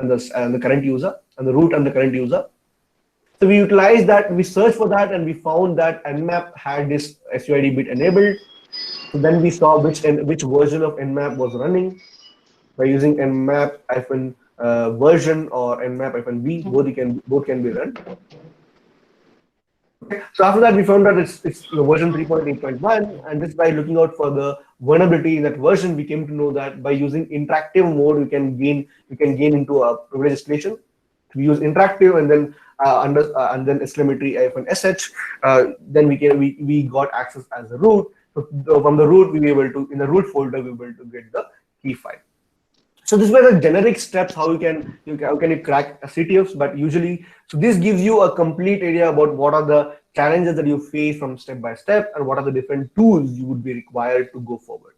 and the current user, and the root and the current user. So we utilized that, we searched for that, and we found that Nmap had this SUID bit enabled. So then we saw which version of Nmap was running by using nmap-version or nmap-v. Both can be run. Okay. So after that, we found that it's the version 3.8.1, and just by looking out for the vulnerability in that version, we came to know that by using interactive mode, we can gain into a privilege escalation. We use interactive and then and then telemetry-sh. Then we got access as a root. So from the root, we were able to, in the root folder, we were able to get the key file. So this were the generic steps how you can crack CTFs, but usually, so this gives you a complete idea about what are the challenges that you face from step by step, and what are the different tools you would be required to go forward.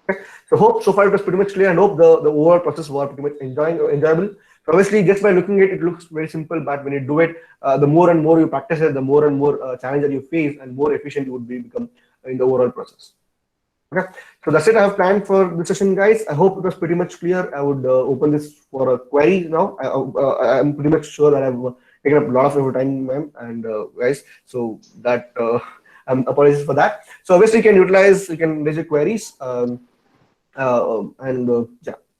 Okay. So hope so far it was pretty much clear, and hope the overall process was pretty much enjoyable. So obviously, just by looking at it, it looks very simple, but when you do it, the more and more you practice it, the more and more challenge that you face, and more efficient you would become in the overall process. Okay, so that's it I have planned for this session, guys. I hope it was pretty much clear. I would open this for a query now. I'm pretty much sure that I've taken up a lot of your time, ma'am, and guys. So that I'm apologies for that. So obviously, you can raise your queries, yeah,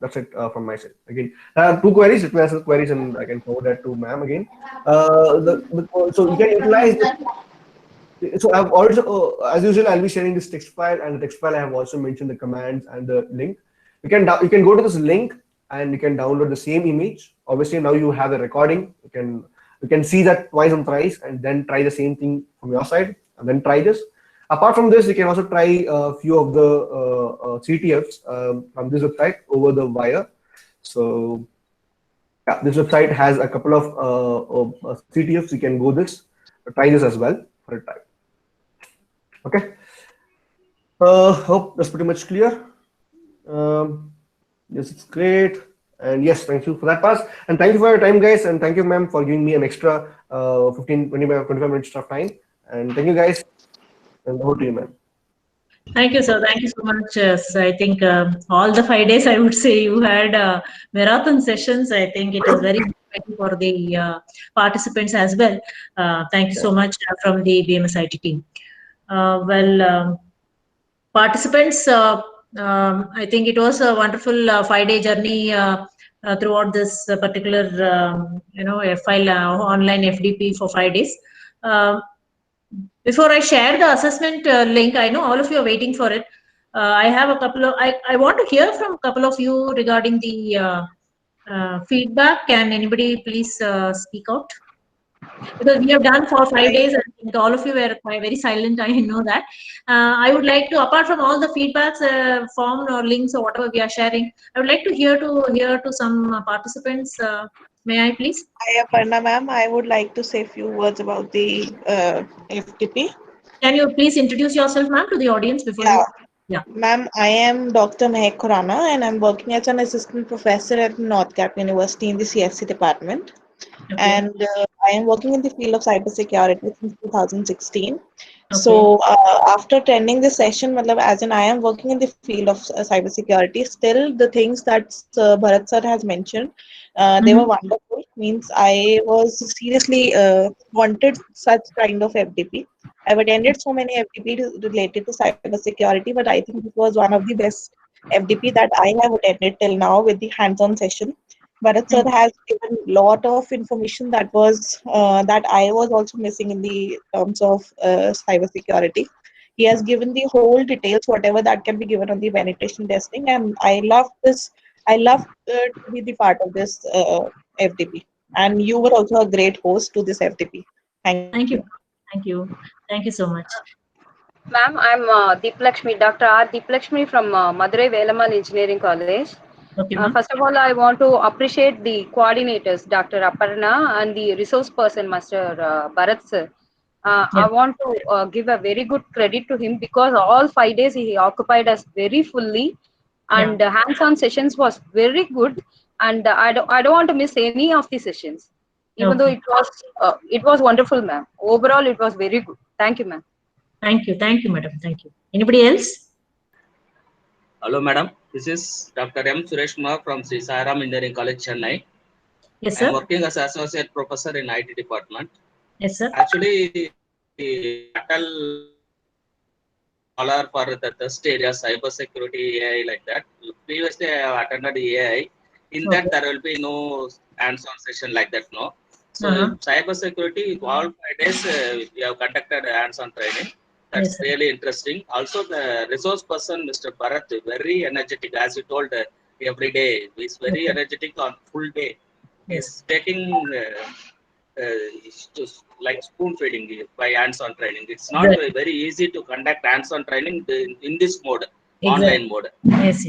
that's it from my side. Again, two queries. Let me answer the queries, and I can forward that to ma'am again. So you can utilize. So I've also, as usual, I'll be sharing this text file, and the text file I have also mentioned the commands and the link. You can go to this link and you can download the same image. Obviously, now you have the recording. You can see that twice and thrice, and then try the same thing from your side, and then try this. Apart from this, you can also try a few of the CTFs from this website over the wire. So yeah, this website has a couple of CTFs. You can go try this as well for a try. Okay. Hope that's pretty much clear. Yes, it's great. And yes, thank you for that pass. And thank you for your time, guys. And thank you, ma'am, for giving me an extra 25 minutes of time. And thank you, guys. And over to you, ma'am. Thank you, sir. Thank you so much. I think all the 5 days, I would say you had marathon sessions. I think it was very good for the participants as well. Thank you so much from the BMSIT team. Participants, I think it was a wonderful 5-day journey throughout this particular, file online FDP for 5 days. Before I share the assessment link, I know all of you are waiting for it. I have a couple of, I want to hear from a couple of you regarding the feedback. Can anybody please speak out? Because we have done for 5 days, and all of you were very silent, I know that. I would like to, apart from all the feedbacks, form or links or whatever we are sharing, I would like to hear to some participants. May I please? Hi, Aparna ma'am. I would like to say a few words about the FDP. Can you please introduce yourself, ma'am, to the audience before you? Yeah. Ma'am, I am Dr. Mehak Khurana, and I'm working as an assistant professor at North Cap University in the CSC department. Okay. And I am working in the field of cybersecurity since 2016. Okay. So after attending this session, as in I am working in the field of cybersecurity, still the things that Bharat sir has mentioned, they were wonderful. Means I was seriously wanted such kind of FDP. I've attended so many FDP related to cybersecurity, but I think this was one of the best FDP that I have attended till now with the hands-on session. Bharat sir has given a lot of information that was that I was also missing in the terms of cybersecurity. He has given the whole details, whatever that can be given on the penetration testing, and I love this. I love to be the part of this FDP, and you were also a great host to this FDP. Thank you. Thank you. Thank you. Thank you so much. Ma'am, I'm Deeplakshmi, Dr. R. Deeplakshmi from Madurai Velamal Engineering College. Okay, ma'am. First of all, I want to appreciate the coordinators, Dr. Aparna, and the resource person, Master Bharat sir. I want to give a very good credit to him because all 5 days he occupied us very fully, and hands-on sessions was very good. And I don't want to miss any of the sessions, even though it was wonderful, ma'am. Overall, it was very good. Thank you, ma'am. Thank you, madam. Thank you. Anybody else? Hello, madam. This is Dr. M. Suresh Kumar from Sri Sairam Engineering College, Chennai. Yes, I sir. am working as associate professor in IT department. Yes, sir. Actually, ATAL scholar for the test area, cyber security, AI, like that. Previously, I have attended AI. In that, there will be no hands-on session like that, no. So, cyber security, all 5 days, we have conducted hands-on training. That's really interesting. Also, the resource person, Mr. Bharat, very energetic, as you told, every day. He's very energetic on full day. He's taking like spoon feeding by hands-on training. It's not very easy to conduct hands-on training in this mode, online mode. Yes.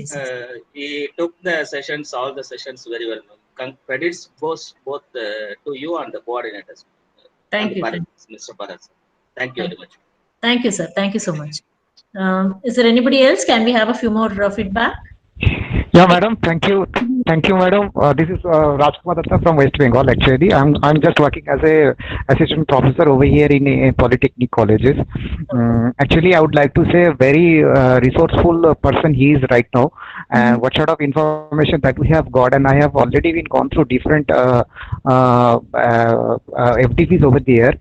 He took the sessions, all the sessions very well. Credits goes both to you and the coordinators. Thank you, Mr. Bharat. Thank you very much. Thank you, sir. Thank you so much. Is there anybody else? Can we have a few more feedback? Yeah, madam. Thank you, madam. This is Rajkumar Datta from West Bengal. Actually, I'm just working as a assistant professor over here in polytechnic colleges. Actually, I would like to say a very resourceful person he is right now, and what sort of information that we have got, and I have already been gone through different FTPs over there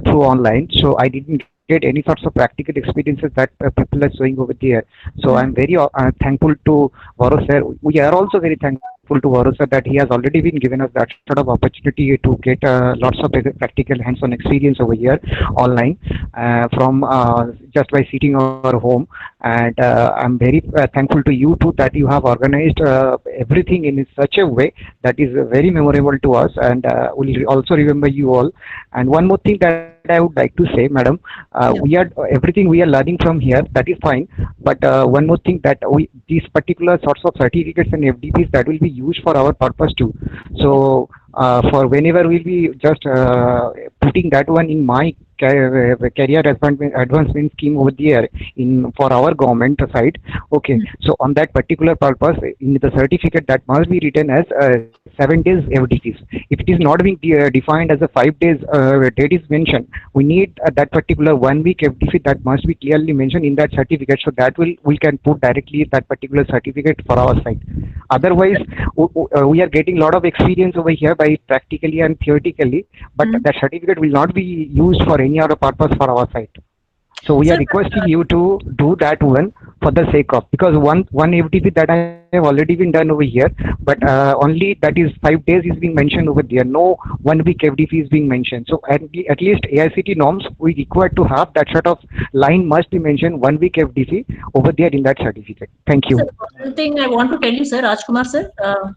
through online. So I didn't get any sorts of practical experiences that people are showing over there. So I'm very thankful to Varun sir. We are also very thankful to Varun sir that he has already been given us that sort of opportunity to get lots of practical hands-on experience over here online from just by sitting our home. And I'm very thankful to you too that you have organized everything in such a way that is very memorable to us, and we'll also remember you all. And one more thing that I would like to say, madam, we are everything we are learning from here, that is fine. But one more thing that these particular sorts of certificates and FDPs that will be used for our purpose too. So for whenever we'll be just putting that one in my career advancement scheme over there in for our government side. Okay, so on that particular purpose, in the certificate that must be written as 7 days FDPs. If it is not being defined as a 5 days date is mentioned, we need that particular 1 week FDP that must be clearly mentioned in that certificate. So that we can put directly that particular certificate for our side. Otherwise, we are getting a lot of experience over here by practically and theoretically, but that certificate will not be used for any other purpose for our side. So we are requesting you to do that one for the sake of, because one FDP that I have already been done over here, but only that is 5 days is being mentioned over there. No 1 week FDP is being mentioned. So at least AICTE norms, we require to have that sort of line must be mentioned 1 week FDP over there in that certificate. Thank you. Sir, one thing I want to tell you, sir, Rajkumar sir.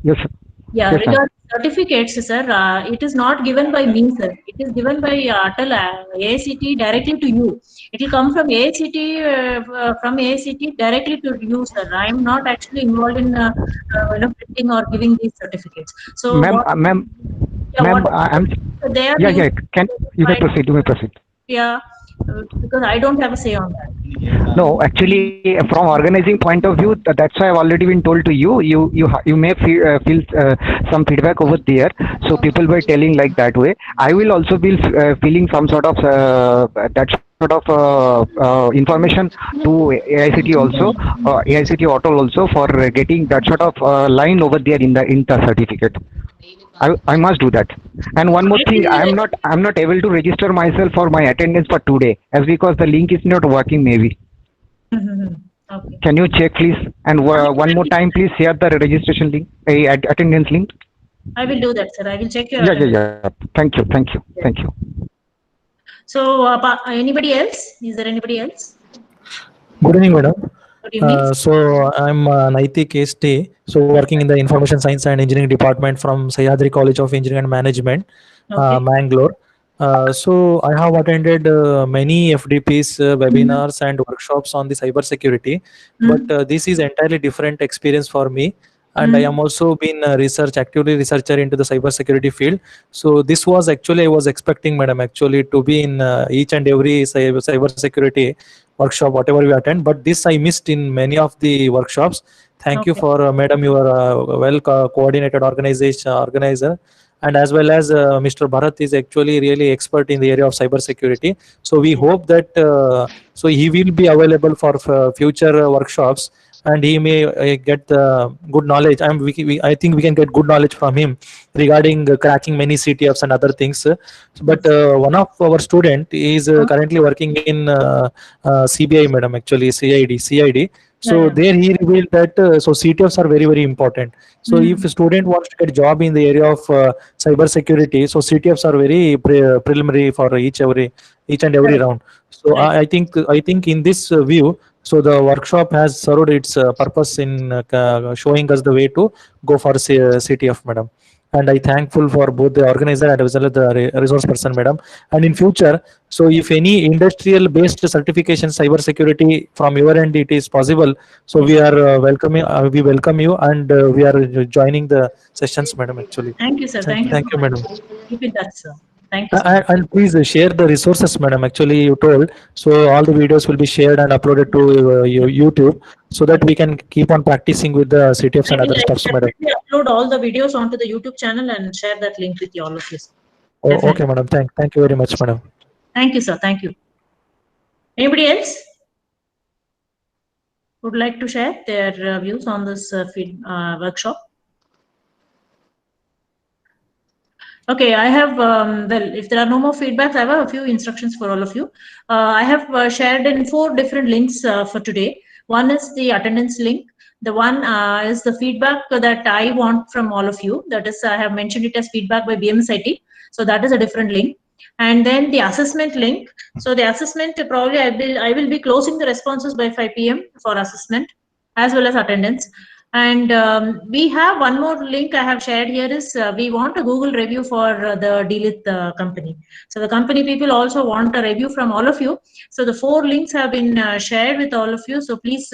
Yes, sir. Yeah, yes, regarding certificates, sir, it is not given by me, sir. It is given by ATAL, AICTE directly to you. It will come from AICTE directly to you, sir. I am not actually involved in printing or giving these certificates. So, ma'am, they are you may proceed. You may proceed. Yeah, because I don't have a say on that. No, actually, from organizing point of view, that's why I've already been told to you. You may feel some feedback over there. So people were telling like that way. I will also be feeling some sort of that sort of information to AICTE also, AICTE ATAL also for getting that sort of line over there in the certificate. I must do that. And one more thing, I'm not able to register myself for my attendance for today, as because the link is not working maybe. Okay. Can you check please? And one more time, please share the registration link, attendance link. I will do that, sir. I will check your Yeah, attendance. Thank you. So, anybody else? Is there anybody else? Good evening, madam. Good evening. So I'm Naiti KST, so working in the Information Science and Engineering Department from Sahyadri College of Engineering and Management, Okay. Mangalore. So I have attended many FDPs, webinars and workshops on the cyber security, but this is entirely different experience for me. And I am also been actively researcher into the cyber security field. So this was actually I was expecting, madam, actually to be in each and every cyber security workshop, whatever we attend. But this I missed in many of the workshops. Thank you Okay. for madam, you are well coordinated organizer, and as well as Mr. Bharat is actually really expert in the area of cyber security. So we hope that so he will be available for future workshops, and he may get good knowledge. I think we can get good knowledge from him regarding cracking many CTFs and other things. But one of our student is currently working in CBI, madam, actually CID. So there he revealed that so CTFs are very important. So if a student wants to get job in the area of cyber security, so CTFs are very preliminary for each and every round. So I think in this view, so the workshop has served its purpose in showing us the way to go for CTF, madam. And I thankful for both the organizer and as well as the resource person, madam. And in future, so if any industrial based certification cyber security from your end it is possible, so we are we welcome you, and we are joining the sessions, madam, actually. Thank you, sir. Thank you. Thank you, madam. Keep in touch, sir. Thank you so much. And please share the resources, madam. Actually, you told so all the videos will be shared and uploaded to YouTube, so that we can keep on practicing with the CTFs and other stuffs, madam. Definitely upload all the videos onto the YouTube channel and share that link with all of you. Oh, okay, madam. Thank you very much, madam. Thank you, sir. Thank you. Anybody else would like to share their views on this workshop? Okay, I have, well, if there are no more feedbacks, I have a few instructions for all of you. I have shared in 4 different links for today. One is the attendance link. The one is the feedback that I want from all of you. That is, I have mentioned it as feedback by BMSIT. So that is a different link. And then the assessment link. So the assessment, probably I will be closing the responses by 5 p.m. for assessment as well as attendance. And we have one more link I have shared here is we want a Google review for the Delith company. So the company people also want a review from all of you. So the 4 links have been shared with all of you. So please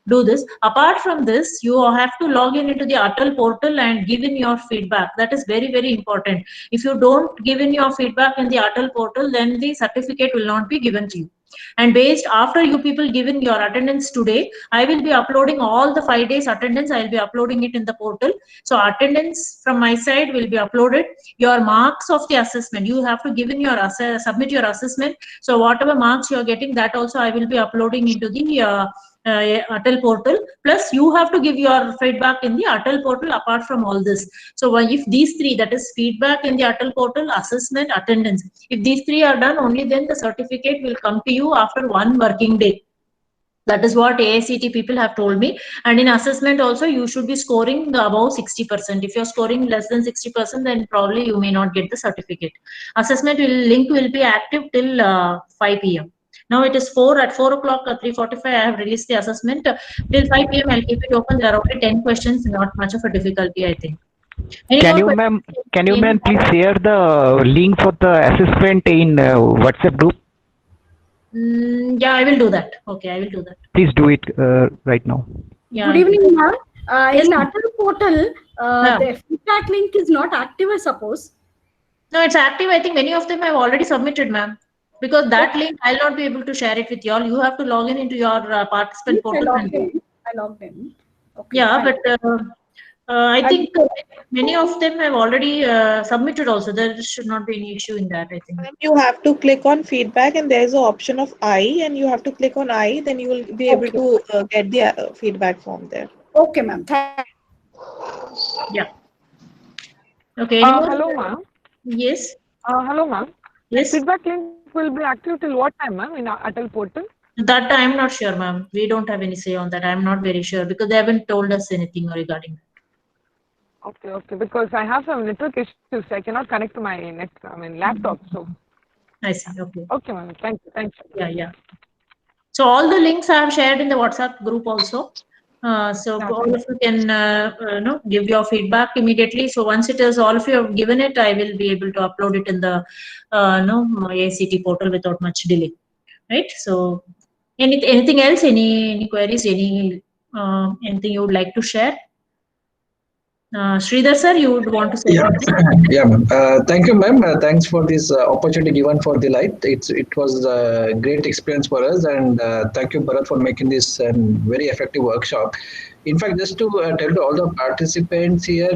do this. Apart from this, you have to log into the ATAL portal and give in your feedback. That is very important. If you don't give in your feedback in the ATAL portal, then the certificate will not be given to you. And based after you people given your attendance today, I will be uploading all the 5 days attendance. I will be uploading it in the portal. So attendance from my side will be uploaded. Your marks of the assessment, you have to give in your submit your assessment. So whatever marks you are getting, that also I will be uploading into the ATAL portal. Plus you have to give your feedback in the ATAL portal apart from all this. So if these 3, that is feedback in the ATAL portal, assessment, attendance, if these 3 are done, only then the certificate will come to you after 1 working day. That is what AICTE people have told me. And in assessment also, you should be scoring above 60%. If you're scoring less than 60%, then probably you may not get the certificate. Assessment link will be active till 5 p.m. Now it is 4 at 4 o'clock, 3:45. I have released the assessment. Till 5 p.m. I'll keep it open. There are only 10 questions, not much of a difficulty, I think. Can you, ma'am, please share the link for the assessment in WhatsApp group? Yeah, I will do that. Okay, I will do that. Please do it right now. Yeah, Good evening, ma'am. In ATAL portal, the feedback link is not active, I suppose. No, it's active. I think many of them have already submitted, ma'am. Because that link, I'll not be able to share it with you all. You have to log into your participant portal. I logged in. Okay, yeah, fine. but I think many of them have already submitted also. There should not be any issue in that, I think. You have to click on feedback and there's an option of I, and you have to click on I, then you will be able to get the feedback form there. Okay, ma'am. Yeah. Okay. Hello, ma'am. Yes. Hello, ma'am. Yes. Feedback link will be active till what time, ma'am, in ATAL portal? That I'm not sure, ma'am. We don't have any say on that. I'm not very sure because they haven't told us anything regarding that. Okay. Because I have some network issues. I cannot connect to my laptop. So. I see. Okay. Okay, ma'am. Thank you. Yeah. So all the links I have shared in the WhatsApp group also. So all of you can give your feedback immediately. So once it is all of you have given it, I will be able to upload it in the AICTE portal without much delay. Right. So anything else? Any queries? Anything you would like to share? Sridhar sir, you would want to say something? Yeah, ma'am. Thank you, ma'am. Thanks for this opportunity given for the light. It was a great experience for us, and thank you, Bharat, for making this very effective workshop. In fact, just to tell to all the participants here,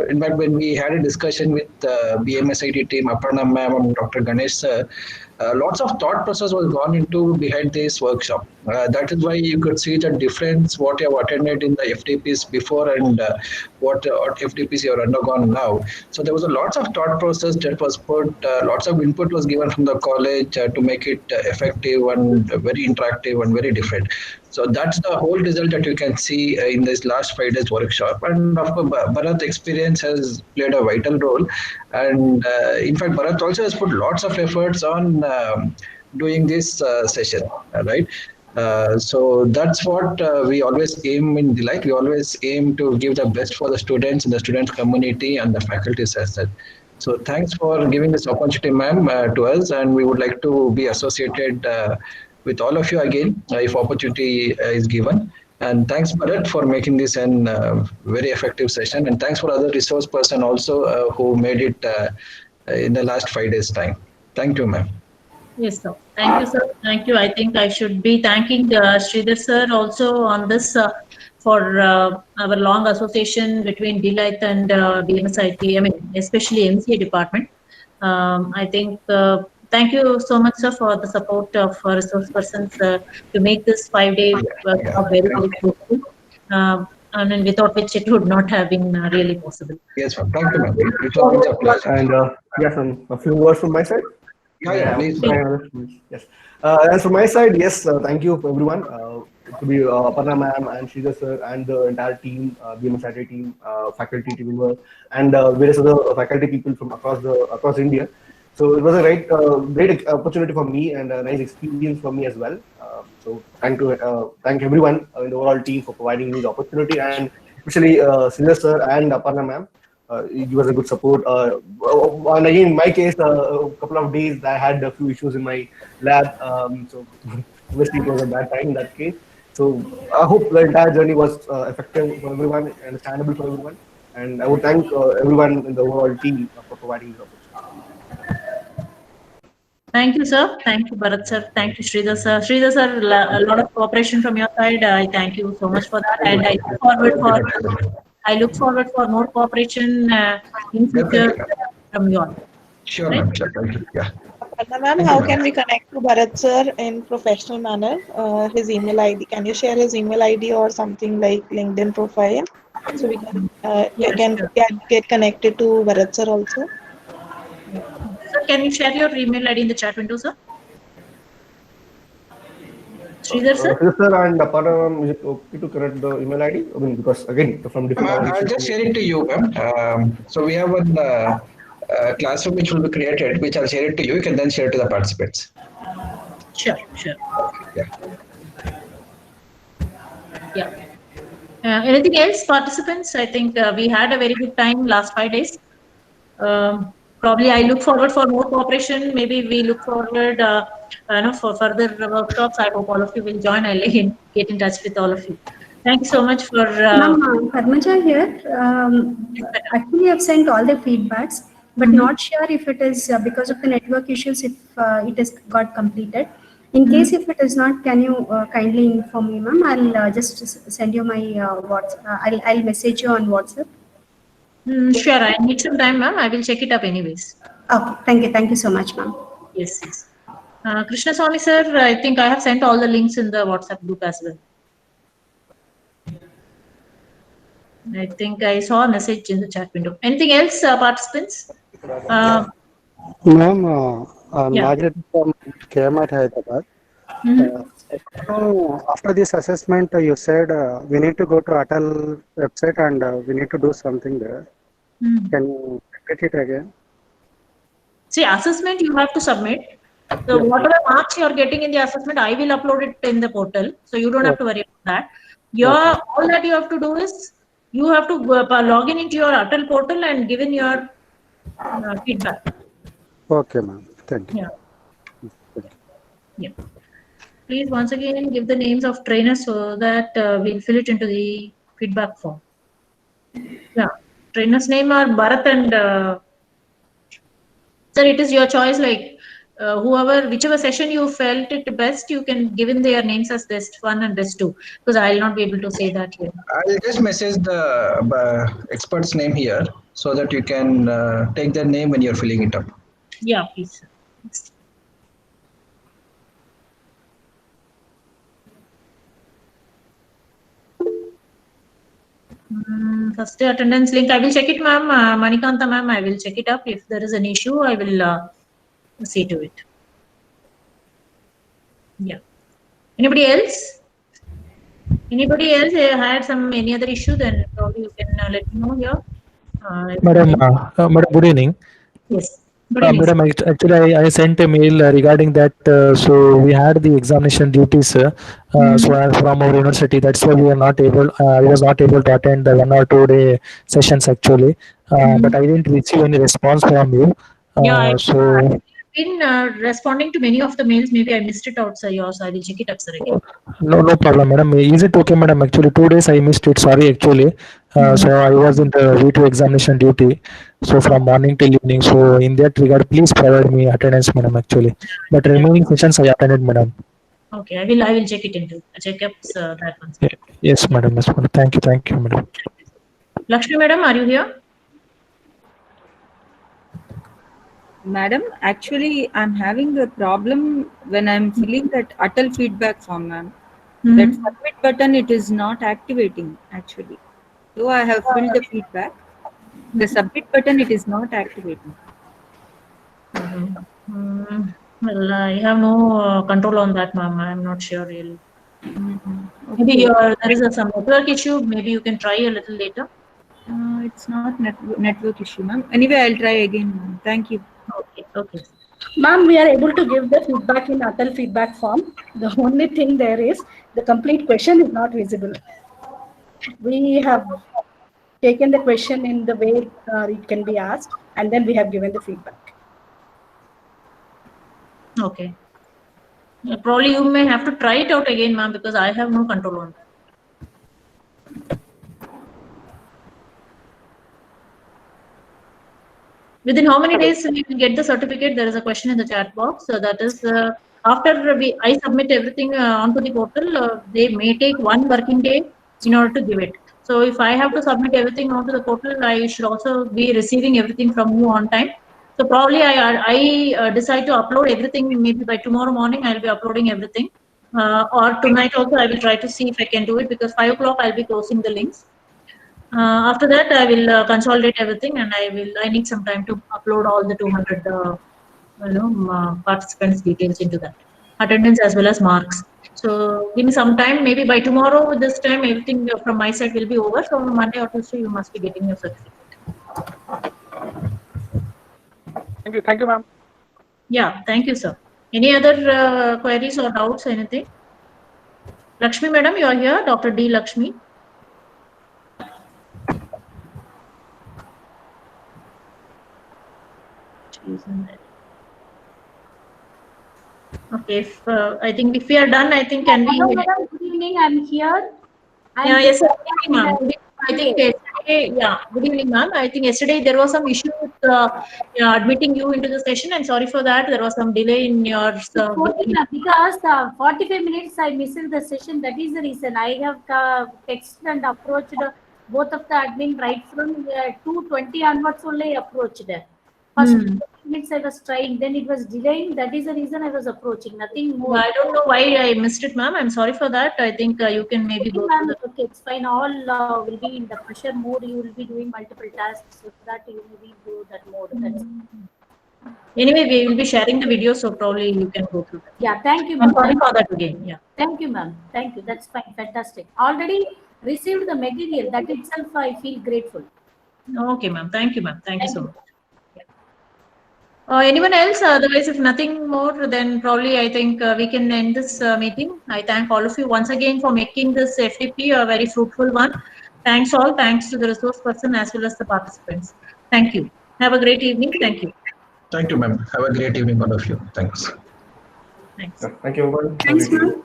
in fact, when we had a discussion with BMSIT team, Aparna ma'am and Dr. Ganesh sir, lots of thought process was gone into behind this workshop. That is why you could see the difference what you have attended in the FDPs before and what FDPs you have undergone now. So there was a lots of thought process that was put, lots of input was given from the college to make it effective and very interactive and very different. So that's the whole result that you can see in this last 5 days workshop. And of course, Bharat experience has played a vital role. And in fact, Bharat also has put lots of efforts on doing this session, right? So that's what we always aim in Delight. We always aim to give the best for the students and the student community and the faculties as well. So thanks for giving this opportunity, ma'am, to us, and we would like to be associated with all of you again if opportunity is given. And thanks, Bharat, for making this an very effective session. And thanks for other resource person also who made it in the last 5 days time. Thank you, ma'am. Yes, sir. Thank you, sir. Thank you. I think I should be thanking Sridhar sir also on this for our long association between Delight and BMSIT, I mean, especially MCA department. I think, thank you so much, sir, for the support of resource persons to make this 5-day workshop very, very fruitful. And then without which it would not have been really possible. Yes, ma'am. Thank you, ma'am. It was a pleasure. And yes, a few words from my side. Yeah, please. Yes. And from my side, yes, thank you everyone. To be Aparna ma'am and Sridhar sir and the entire team, BMSIT team, faculty team members, and various other faculty people from across India. So it was a great opportunity for me and a nice experience for me as well. So thank everyone in the overall team for providing me the opportunity, and especially Sridhar sir and Aparna ma'am. It was a good support. And again, in my case, a couple of days I had a few issues in my lab. So obviously it was a bad time in that case. So I hope the entire journey was effective for everyone, understandable for everyone. And I would thank everyone in the overall team for providing this opportunity. Thank you, sir. Thank you, Bharat sir. Thank you, Sridhar sir. Sridhar sir, a lot of cooperation from your side. I thank you so much for that. And I look forward for more cooperation in future from you all. Sure, ma'am. Sure. Thank you. Yeah. Ma'am, how can we connect to Bharat sir in professional manner? His email ID. Can you share his email ID or something like LinkedIn profile, so we can get connected to Bharat sir also? Sir, can you share your email ID in the chat window, sir? Sridhar sir? Sridhar sir and Aparna, is it okay to correct the email ID? I mean, because again, from different I'll just share it to you, ma'am. So we have one classroom which will be created, which I'll share it to you. You can then share it to the participants. Sure. Yeah. Anything else, participants? I think we had a very good time last 5 days. Probably I look forward for more cooperation. Maybe we look forward for further workshops. I hope all of you will join. I'll again get in touch with all of you. Thank you so much for... Ma'am, Padmaja here. Actually, I've sent all the feedbacks, but not sure if it is because of the network issues, if it has got completed. In case if it is not, can you kindly inform me, ma'am? I'll just send you my WhatsApp. I'll message you on WhatsApp. Sure, I need some time, ma'am. I will check it up anyways. Okay, thank you. Thank you so much, ma'am. Yes. Krishna Swami sir, I think I have sent all the links in the WhatsApp group as well. I think I saw a message in the chat window. Anything else, participants? Ma'am, Margaret from KMIT Hyderabad. So after this assessment, you said we need to go to ATAL website and we need to do something there. Can you repeat it again? See, assessment you have to submit. So whatever marks you are getting in the assessment, I will upload it in the portal. So you don't have to worry about that. All that you have to do is you have to log in into your ATAL portal and give in your feedback. Okay, ma'am. Thank you. Yeah. Yeah. Please once again give the names of trainers so that we'll fill it into the feedback form. Yeah. Trainers' name are Bharat and sir, it is your choice. Like whichever session you felt it best, you can give in their names as best 1 and best 2 because I'll not be able to say that here. I'll just message the expert's name here so that you can take their name when you're filling it up. Yeah, please. First attendance link. I will check it, ma'am. Manikanta, ma'am, I will check it up. If there is an issue, I will see to it. Yeah. Anybody else? Anybody else had any other issue? Then probably you can let me know here. Madam, Madam, good evening. Yes. Good evening. Madam, actually, I sent a mail regarding that. So we had the examination duties. So from our university, that's why we are not able. I was not able to attend the 1 or 2 day sessions actually. But I didn't receive any response from you. I've been responding to many of the mails. Maybe I missed it out, sir. Yours. I will check it up, sir. Again. No problem, madam. Is it okay, madam? Actually, 2 days I missed it. Sorry, actually. So I was in the V2 examination duty. So from morning till evening. So in that regard, please provide me attendance, madam. Actually, but remaining sessions I attended, madam. Okay, I will check it into check up that one. Yes, madam. Yes, madam. Thank you, madam. Lakshmi, madam, are you here? Madam, actually, I'm having a problem when I'm filling that ATAL feedback form, ma'am. That submit button, it is not activating, actually. Though I have filled the feedback, the submit button, it is not activating. Well, I have no control on that, ma'am. I'm not sure really. Okay. Maybe there is some network issue. Maybe you can try a little later. It's not network issue, ma'am. Anyway, I'll try again, ma'am. Thank you. Okay. Ma'am, we are able to give the feedback in ATAL feedback form. The only thing there is the complete question is not visible. We have taken the question in the way it can be asked, and then we have given the feedback. Okay. Probably you may have to try it out again, ma'am, because I have no control on that. Within how many days we will get the certificate? There is a question in the chat box. So that is after I submit everything onto the portal, they may take 1 working day in order to give it. So if I have to submit everything onto the portal, I should also be receiving everything from you on time. So probably I decide to upload everything. Maybe by tomorrow morning I'll be uploading everything, or tonight also I will try to see if I can do it because 5 o'clock I'll be closing the links. After that, I will consolidate everything, and I need some time to upload all the 200 participants' details into that attendance as well as marks. So give me some time. Maybe by tomorrow, this time everything from my side will be over. So on Monday or Tuesday, you must be getting your certificate. Thank you, ma'am. Yeah, thank you, sir. Any other queries or doubts? Anything? Lakshmi, madam, you are here. Dr. D. Lakshmi. Okay, I think if we are done, I think can we? Hello, madam. Good evening. I'm here. Yes, sir. Good evening, ma'am. I think yesterday, good evening, ma'am. I think yesterday there was some issue with admitting you into the session, and sorry for that. There was some delay in your. Because 45 minutes I missed the session. That is the reason I have texted and approached both of the admin right from 2:20 onwards only approached. First 40 minutes I was trying, then it was delaying. That is the reason I was approaching. Nothing more. I don't know why I missed it, ma'am. I'm sorry for that. I think you can maybe go through the. Okay, it's fine. All will be in the pressure mode. You will be doing multiple tasks, so that you will do that mode. That's Anyway, we will be sharing the video, so probably you can go through that. Yeah, thank you, I'm ma'am. sorry for that again. Yeah. Thank you, ma'am. Thank you. That's fine. Fantastic. Already received the material. That itself, I feel grateful. Okay, ma'am. Thank you, ma'am. Thank you so much. Anyone else? Otherwise, if nothing more, then probably I think we can end this meeting. I thank all of you once again for making this FDP a very fruitful one. Thanks all. Thanks to the resource person as well as the participants. Thank you. Have a great evening. Thank you. Thank you, ma'am. Have a great evening, all of you. Thanks. Thanks. Thank you, everyone. Thanks, ma'am.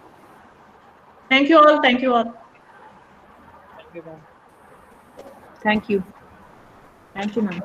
Thank you all. Thank you all. Thank you. Thank you, ma'am.